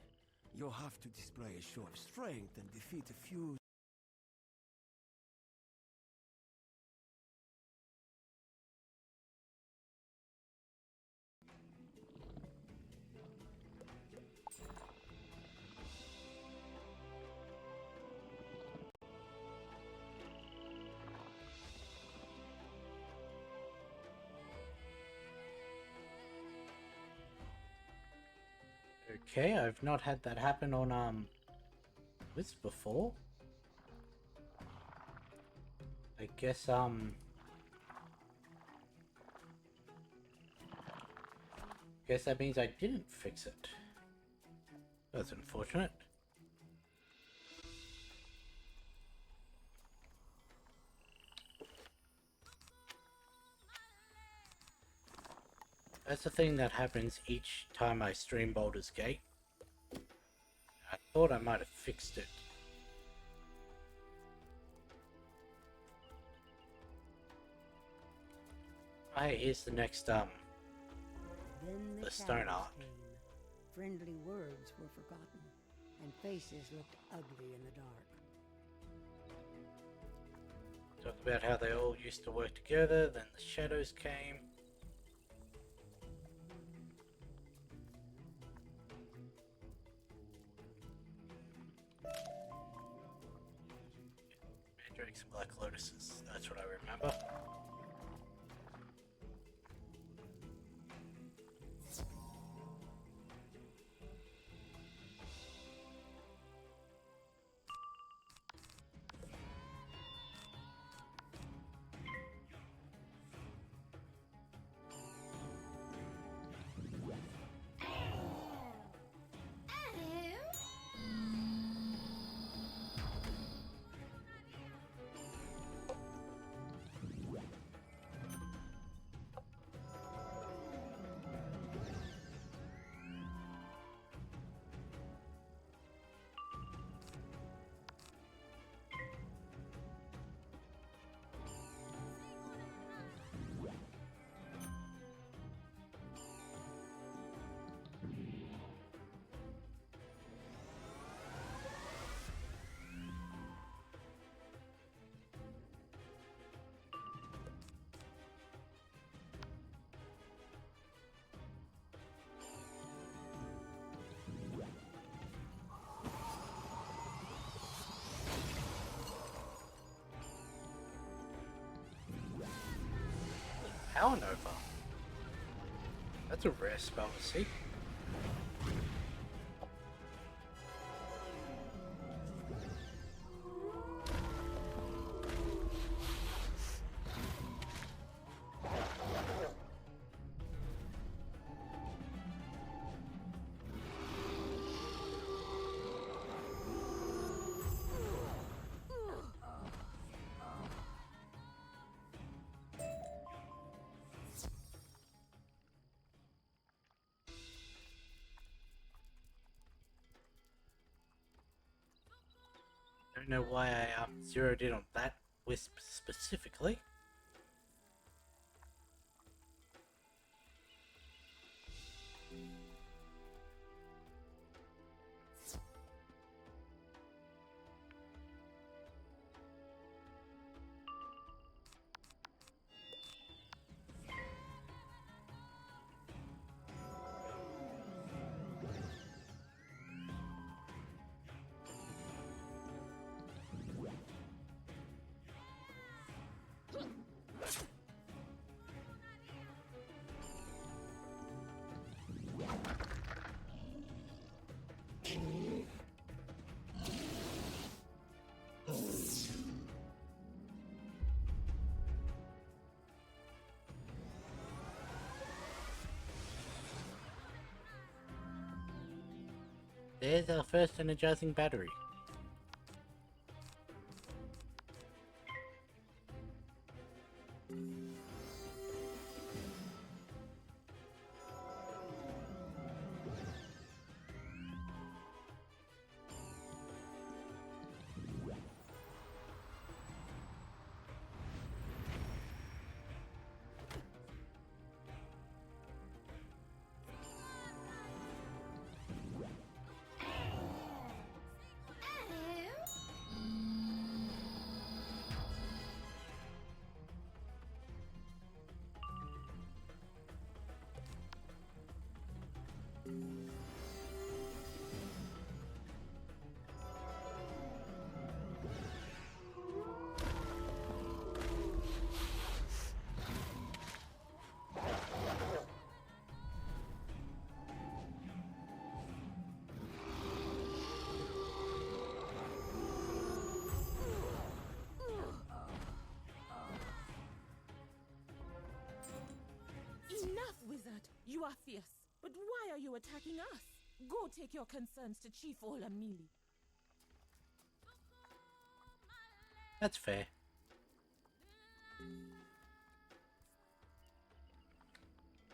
You'll have to display a show of strength and defeat a few... Okay, I've not had that happen on this before. I guess guess that means I didn't fix it. That's unfortunate. That's the thing that happens each time I stream Baldur's Gate. I thought I might have fixed it. Hey, here's the next Then the stone art. came. Friendly words were forgotten, and faces looked ugly in the dark. Talk about how they all used to work together, then the shadows came. Mandrakes and Black Lotuses, that's what I remember. Power Nova. That's a rare spell to see. Don't know why I zeroed in on that wisp specifically. There's our first energizing battery. Enough, wizard! You are fierce, but why are you attacking us? Go take your concerns to Chief Olamili. That's fair.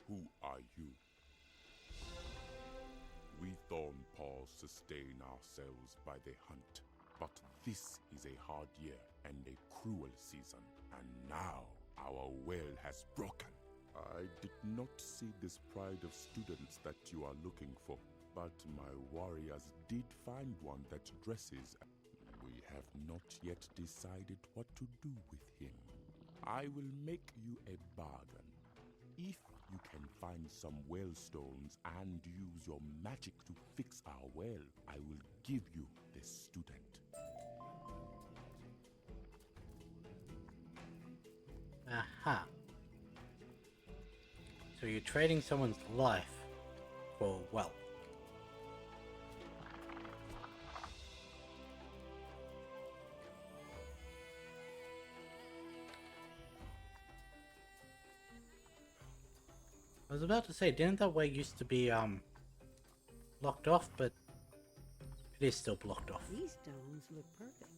Who are you? We Thornpaws sustain ourselves by the hunt, but this is a hard year and a cruel season, and now our well has broken. I did not see this pride of students that you are looking for, but my warriors did find one that dresses. We have not yet decided what to do with him. I will make you a bargain. If you can find some well stones and use your magic to fix our well, I will give you this student. Aha. So you're trading someone's life for wealth. I was about to say, didn't that way used to be blocked off, but it is still blocked off. These stones look perfect.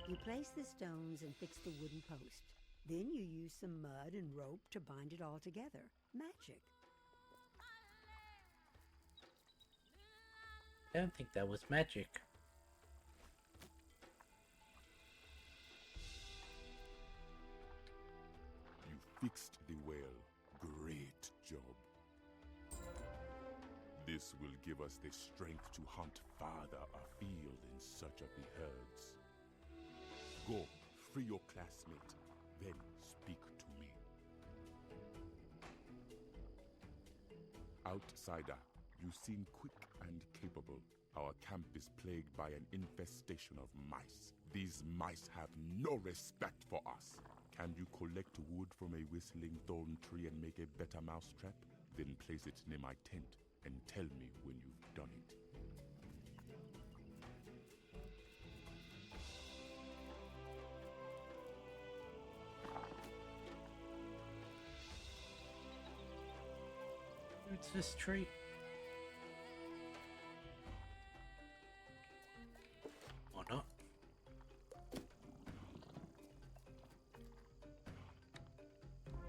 You place the stones and fix the wooden post. Then you use some mud and rope to bind it all together. Magic. I don't think that was magic. You fixed the well. Great job. This will give us the strength to hunt farther afield in search of the herds. Go, free your classmate, then speak to me. Outsider, you seem quick and capable. Our camp is plagued by an infestation of mice. These mice have no respect for us. Can you collect wood from a whistling thorn tree and make a better mousetrap? Then place it near my tent and tell me when you've done it. What's this tree? Or not?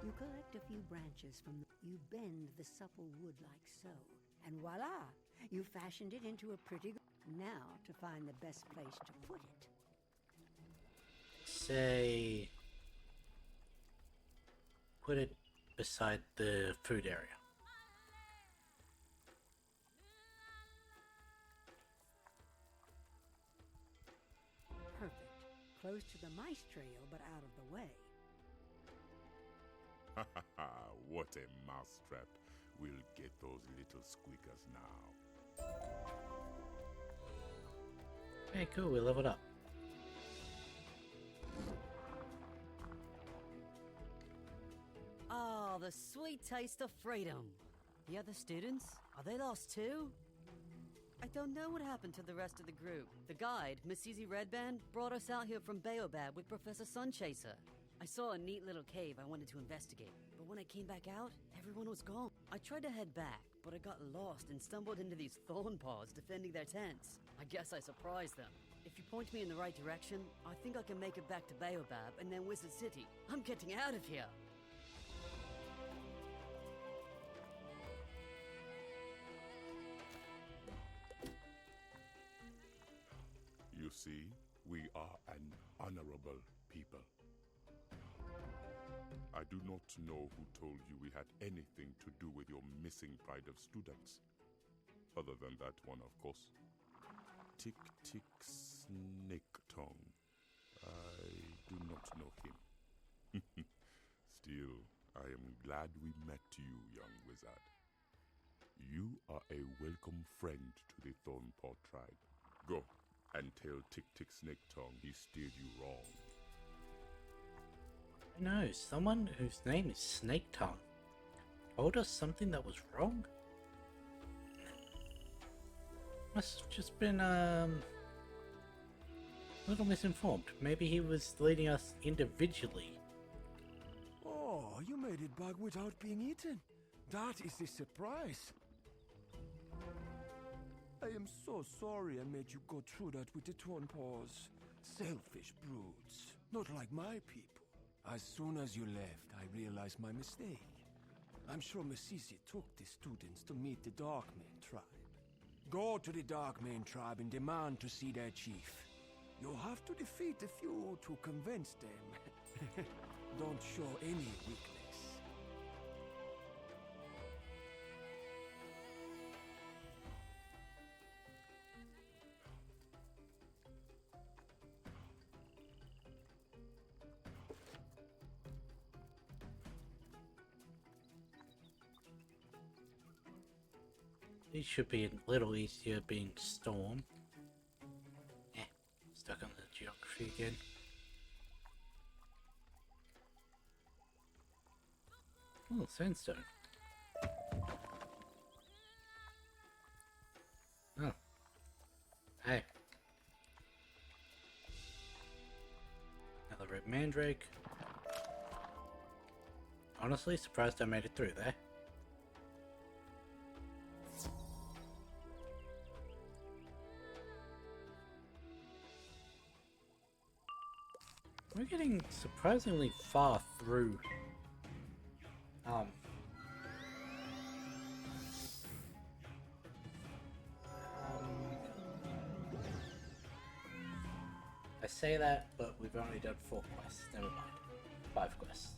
You collect a few branches from you bend the supple wood like so, and voila! You fashioned it into a pretty... Now to find the best place to put it. Say... put it beside the food area. Perfect. Close to the mice trail, but out of the way. Ha ha ha, what a mousetrap. We'll get those little squeakers now. Okay, cool, we leveled up. Ah, the sweet taste of freedom. The other students, are they lost too? I don't know what happened to the rest of the group. The guide, Miss Easy Redband, brought us out here from Baobab with Professor Sunchaser. I saw a neat little cave I wanted to investigate, but when I came back out, everyone was gone. I tried to head back, but I got lost and stumbled into these thorn paws defending their tents. I guess I surprised them. If you point me in the right direction, I think I can make it back to Baobab and then Wizard City. I'm getting out of here! You see, we are an honorable people. I do not know who told you we had anything to do with your missing pride of students. Other than that one, of course. Tick Tick Snake Tongue. I do not know him. Still, I am glad we met you, young wizard. You are a welcome friend to the Thornpaw tribe. Go and tell Tick Tick Snake Tongue he steered you wrong. No, someone whose name is Snake Tongue told us something that was wrong? Must have just been a little misinformed. Maybe he was leading us individually. Oh, you made it back without being eaten. That is a surprise. I am so sorry I made you go through that with the Tornpaws. Selfish brutes, not like my people. As soon as you left, I realized my mistake. I'm sure Masisi took the students to meet the Darkmane tribe. Go to the Darkmane tribe and demand to see their chief. You'll have to defeat a few to convince them. Don't show any weakness. It should be a little easier being Storm. Stuck on the geography again. Oh, sandstone. Oh. Hey. Another red mandrake. Honestly, surprised I made it through there. We're getting surprisingly far through. I say that, but we've only done 4 quests. Never mind. 5 quests.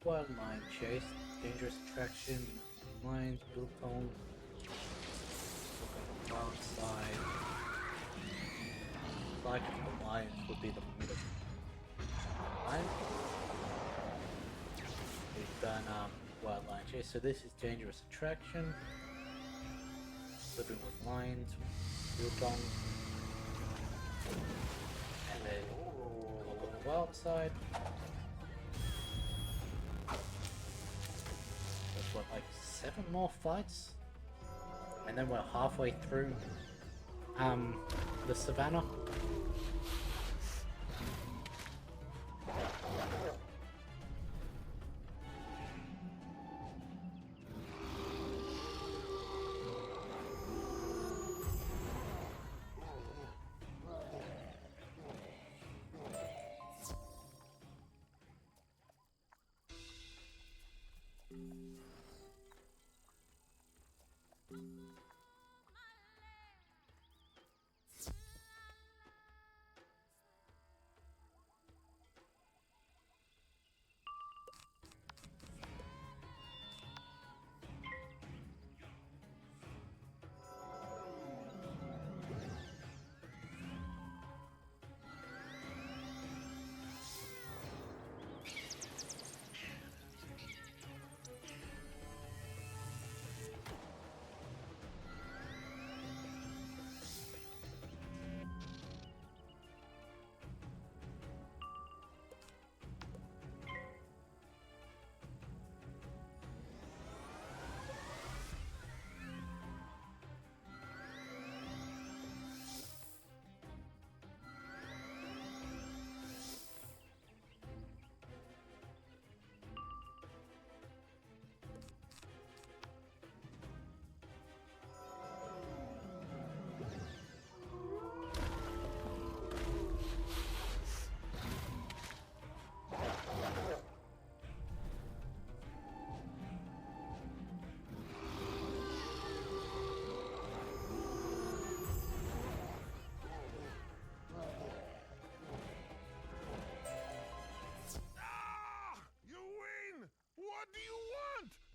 Wild lion chase, dangerous attraction, lions, biltong, wild side. Like the lions would be the middle. Lion? We've done wild lion chase, so this is dangerous attraction. Living with lions, biltong, and then on the wild side. What, like 7 more fights? And then we're halfway through the savannah.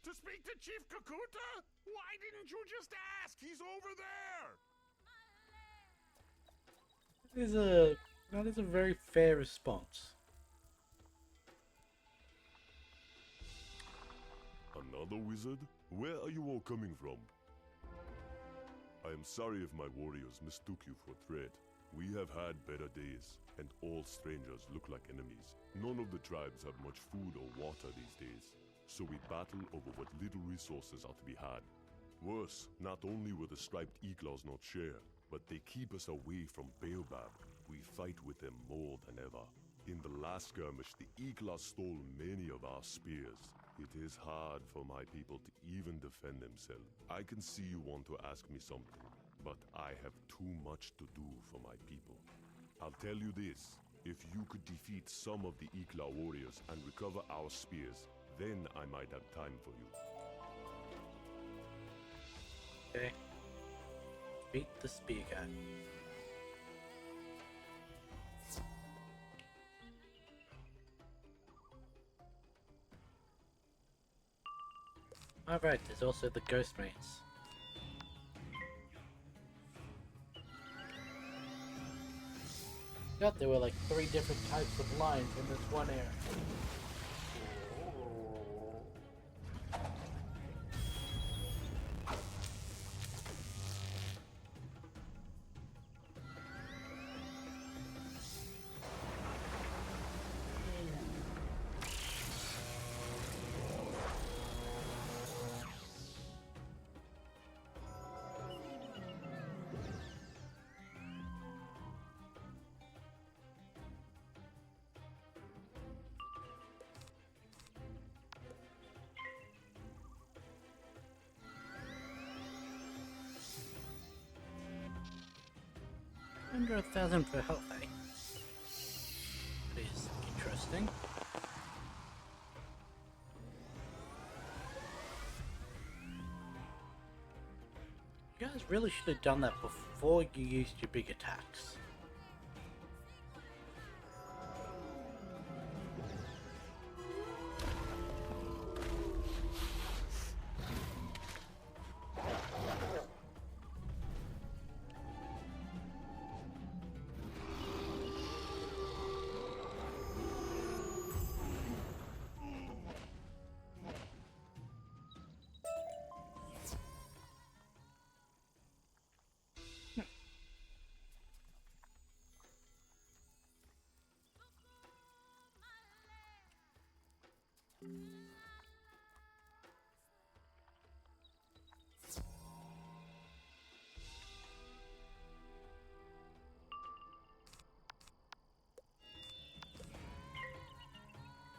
To speak to Chief Kakuta? Why didn't you just ask? He's over there! That is a very fair response. Another wizard? Where are you all coming from? I am sorry if my warriors mistook you for a threat. We have had better days, and all strangers look like enemies. None of the tribes have much food or water these days. So we battle over what little resources are to be had. Worse, not only will the striped Eaglaws not share, but they keep us away from Baobab. We fight with them more than ever. In the last skirmish, the Eaglaws stole many of our spears. It is hard for my people to even defend themselves. I can see you want to ask me something, but I have too much to do for my people. I'll tell you this, if you could defeat some of the Eaglaw warriors and recover our spears, then I might have time for you. Okay. Beat the spear guy. Alright, there's also the ghost mains. God, there were like 3 different types of lines in this one area. Under 1,000 for health, eh? That is interesting. You guys really should have done that before you used your big attacks.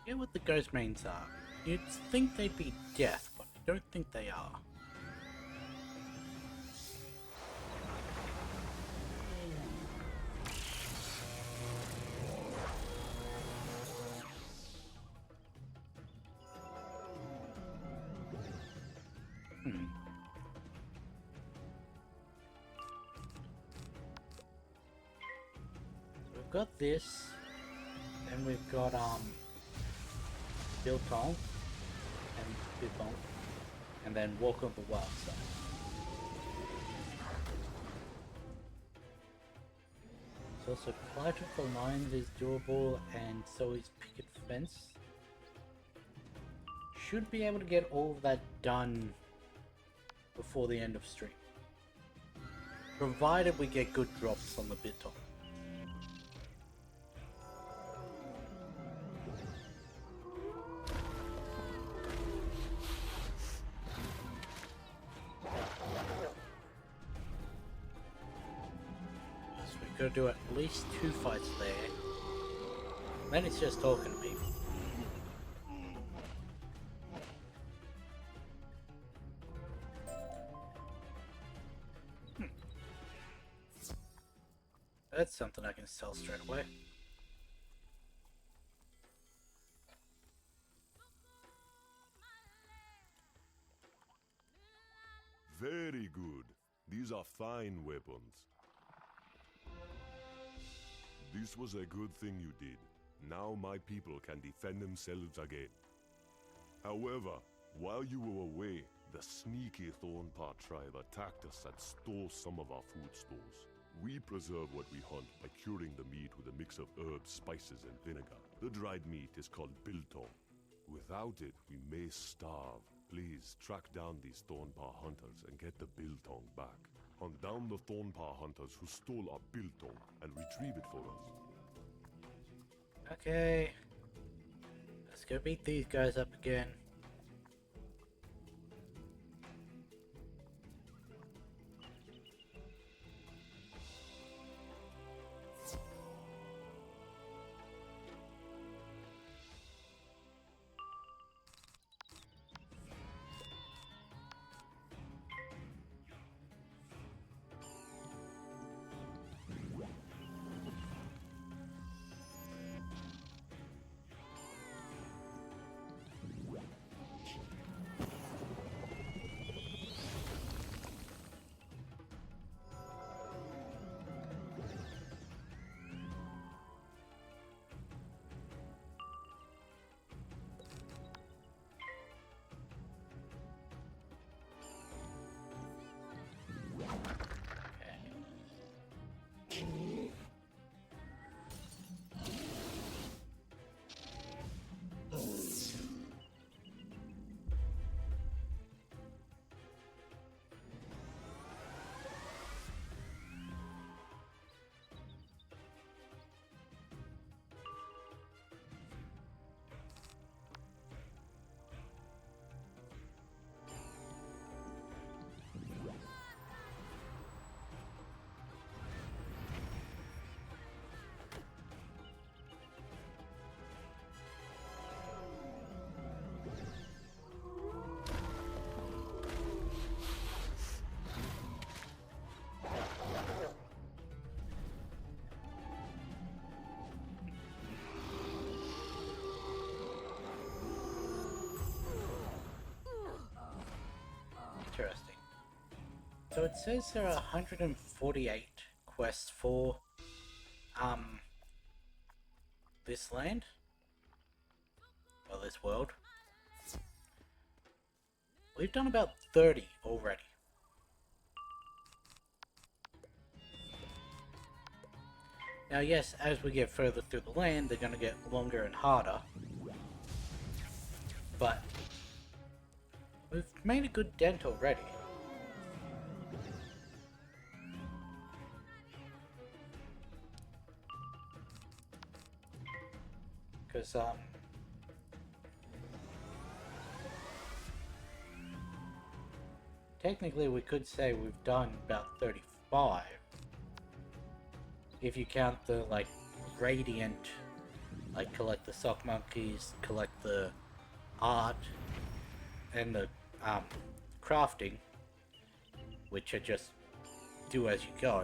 Forget what the ghost mains are. You'd think they'd be death, but I don't think they are. So we've got this, and we've got Biltong and Biltong, and then Walk on the Wild Side. So also Plight of the Lions is doable, and so is Picket Fence. Should be able to get all of that done before the end of stream, provided we get good drops on the Biltong. Gotta do at least 2 fights there. Then it's just talking to people. That's something I can sell straight away. Very good. These are fine weapons. This was a good thing you did. Now my people can defend themselves again. However, while you were away, the sneaky Thornpaw tribe attacked us and stole some of our food stores. We preserve what we hunt by curing the meat with a mix of herbs, spices, and vinegar. The dried meat is called biltong. Without it, we may starve. Please track down these Thornpaw hunters and get the biltong back. Hunt down the Thornpaw hunters who stole our biltong and retrieve it for us. Okay. Let's go beat these guys up again. So it says there are 148 quests for this land, or this world. We've done about 30 already. Now yes, as we get further through the land, they're going to get longer and harder. But we've made a good dent already. Because, technically we could say we've done about 35. If you count the, like, gradient, like collect the sock monkeys, collect the art, and the, crafting, which are just do as you go.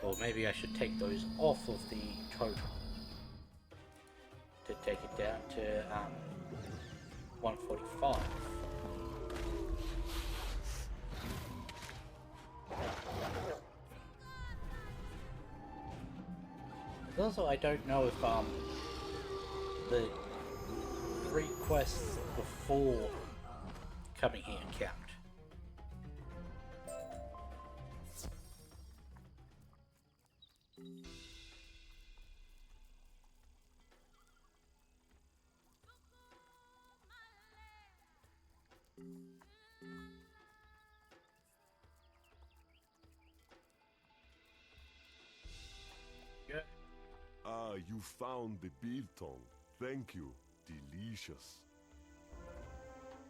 Or maybe I should take those off of the total to take it down to 145. Also, I don't know if the 3 quests before coming here count. Ah, you found the biltong. Thank you. Delicious.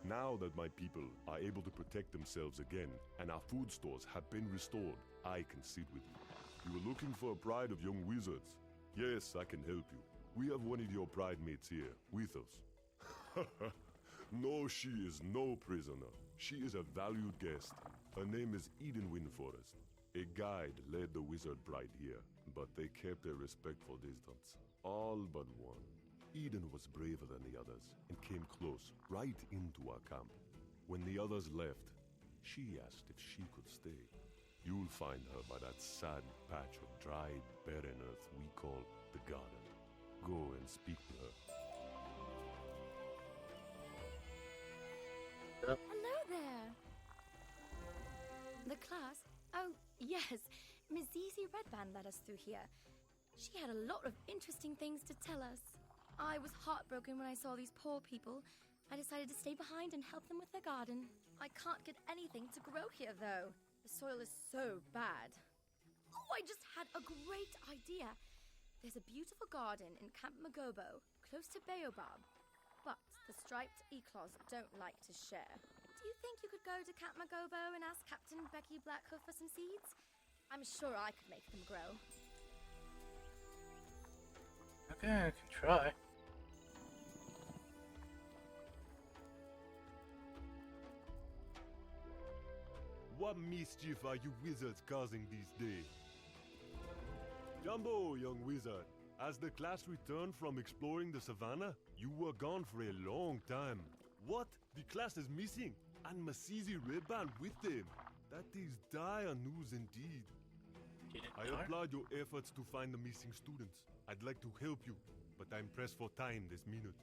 Now that my people are able to protect themselves again, and our food stores have been restored, I can sit with you. You were looking for a pride of young wizards. Yes, I can help you. We have one of your pride mates here, with us. No, she is no prisoner. She is a valued guest. Her name is Eden Windforest. A guide led the wizard pride here, but they kept a respectful distance. All but one. Eden was braver than the others and came close, right into our camp. When the others left, she asked if she could stay. You'll find her by that sad patch of dry, barren earth we call the garden. Go and speak to her. Hello there. The class? Oh, yes. Miss Zizi Redband led us through here. She had a lot of interesting things to tell us. I was heartbroken when I saw these poor people. I decided to stay behind and help them with their garden. I can't get anything to grow here, though. The soil is so bad. Oh, I just had a great idea. There's a beautiful garden in Camp Magobo, close to Baobab. But the striped eclaws don't like to share. Do you think you could go to Camp Magobo and ask Captain Becky Blackhoof for some seeds? I'm sure I could make them grow. Okay, I can try. What mischief are you wizards causing these days? Jumbo, young wizard. As the class returned from exploring the savannah, you were gone for a long time. What? The class is missing, and Masizi Redband with them. That is dire news indeed. I applaud your efforts to find the missing students. I'd like to help you, but I'm pressed for time this minute.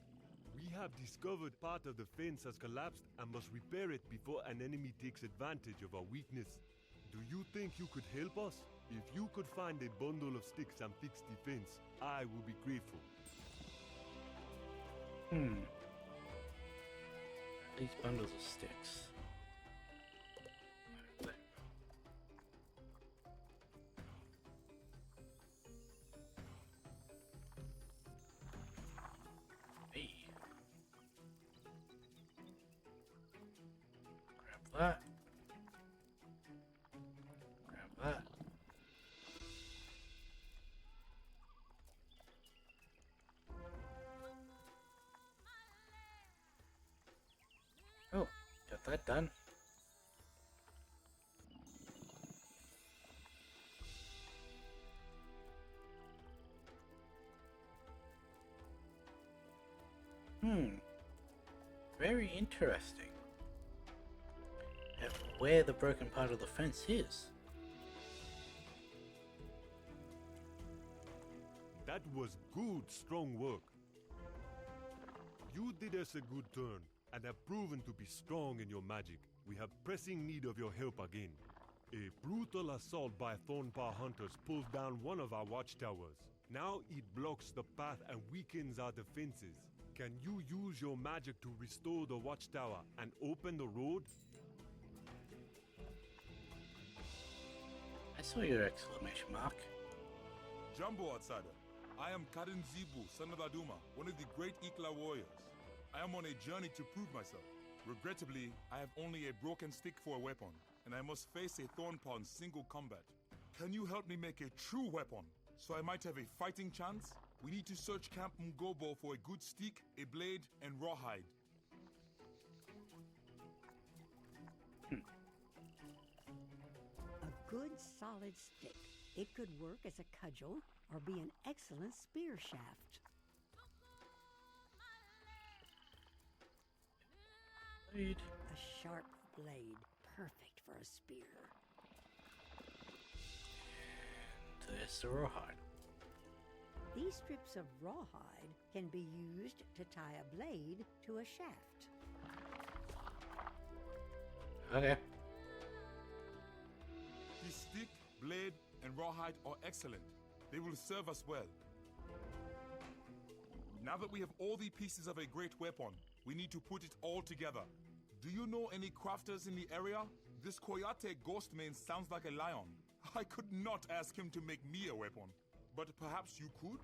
We have discovered part of the fence has collapsed and must repair it before an enemy takes advantage of our weakness. Do you think you could help us? If you could find a bundle of sticks and fix the fence, I will be grateful. These bundles of sticks. Hey. Grab that. Grab that. Oh, got that done. Very interesting. at where the broken part of the fence is. That was good, strong work. You did us a good turn, and have proven to be strong in your magic. We have pressing need of your help again. A brutal assault by Thornpaw hunters pulled down one of our watchtowers. Now it blocks the path and weakens our defenses. Can you use your magic to restore the watchtower and open the road? I saw your exclamation mark. Jumbo Outsider. I am Karin Zibu, son of Aduma, one of the great Ikla warriors. I am on a journey to prove myself. Regrettably, I have only a broken stick for a weapon, and I must face a Thornpaw in single combat. Can you help me make a true weapon, so I might have a fighting chance? We need to search Camp Mgobo for a good stick, a blade, and rawhide. A good solid stick. It could work as a cudgel or be an excellent spear shaft. Blade. A sharp blade, perfect for a spear. There's the rawhide. These strips of rawhide can be used to tie a blade to a shaft. Okay. The stick, blade, and rawhide are excellent. They will serve us well. Now that we have all the pieces of a great weapon, we need to put it all together. Do you know any crafters in the area? This Coyote Ghostmane sounds like a lion. I could not ask him to make me a weapon. But perhaps you could?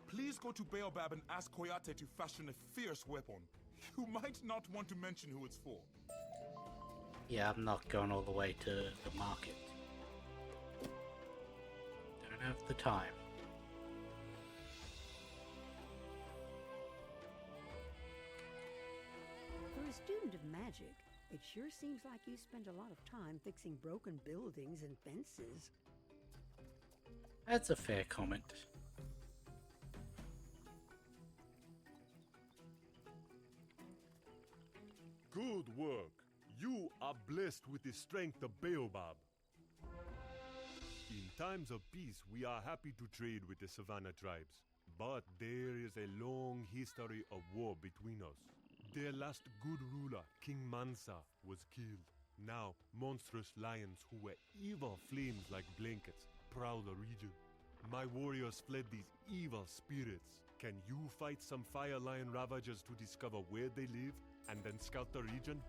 Please go to Baobab and ask Coyote to fashion a fierce weapon. You might not want to mention who it's for. Yeah, I'm not going all the way to the market. Don't have the time. For a student of magic, it sure seems like you spend a lot of time fixing broken buildings and fences. That's a fair comment. Good work. You are blessed with the strength of Baobab. In times of peace, we are happy to trade with the Savannah tribes. But there is a long history of war between us. Their last good ruler, King Mansa, was killed. Now, monstrous lions who wear evil flames like blankets prowl the region. My warriors fled these evil spirits. Can you fight some fire lion ravagers to discover where they live and then scout the region?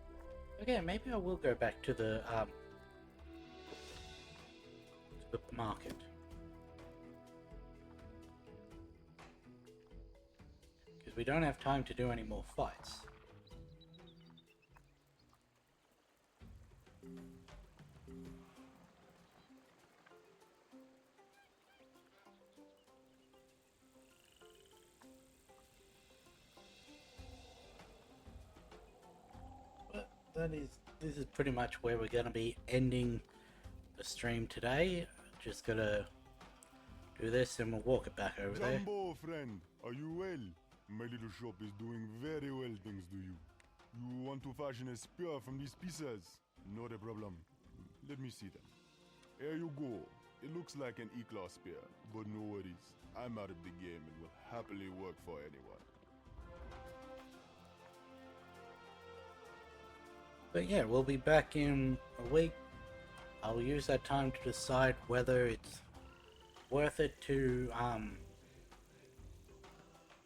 Okay, maybe I will go back to the market. Because we don't have time to do any more fights. This is pretty much where we're going to be ending the stream today. Just gonna do this and we'll walk it back over there. Jumbo, friend, are you well? My little shop is doing very well thanks to you. You want to fashion a spear from these pieces? Not a problem. Let me see them. Here you go. It looks like an E-class spear, but no worries. I'm out of the game and will happily work for anyone. But yeah, we'll be back in a week. I'll use that time to decide whether it's worth it to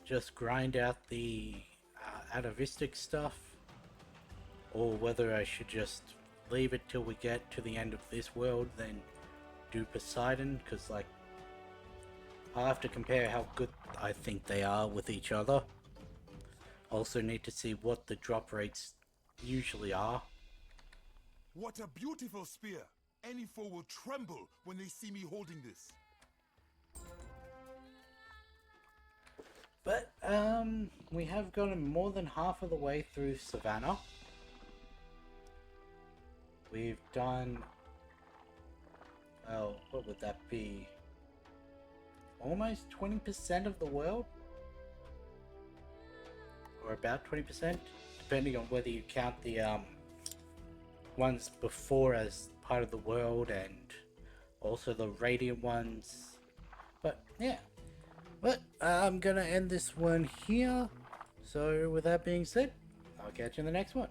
just grind out the atavistic stuff, or whether I should just leave it till we get to the end of this world, then do Poseidon, because like I have to compare how good I think they are with each other. Also need to see what the drop rates usually are. What a beautiful spear! Any foe will tremble when they see me holding this. But we have gotten more than half of the way through Savannah. We've done, well, what would that be? Almost 20% of the world? Or about 20%, depending on whether you count the ones before as part of the world, and also the Radiant ones. But yeah, but I'm gonna end this one here. So with that being said, I'll catch you in the next one.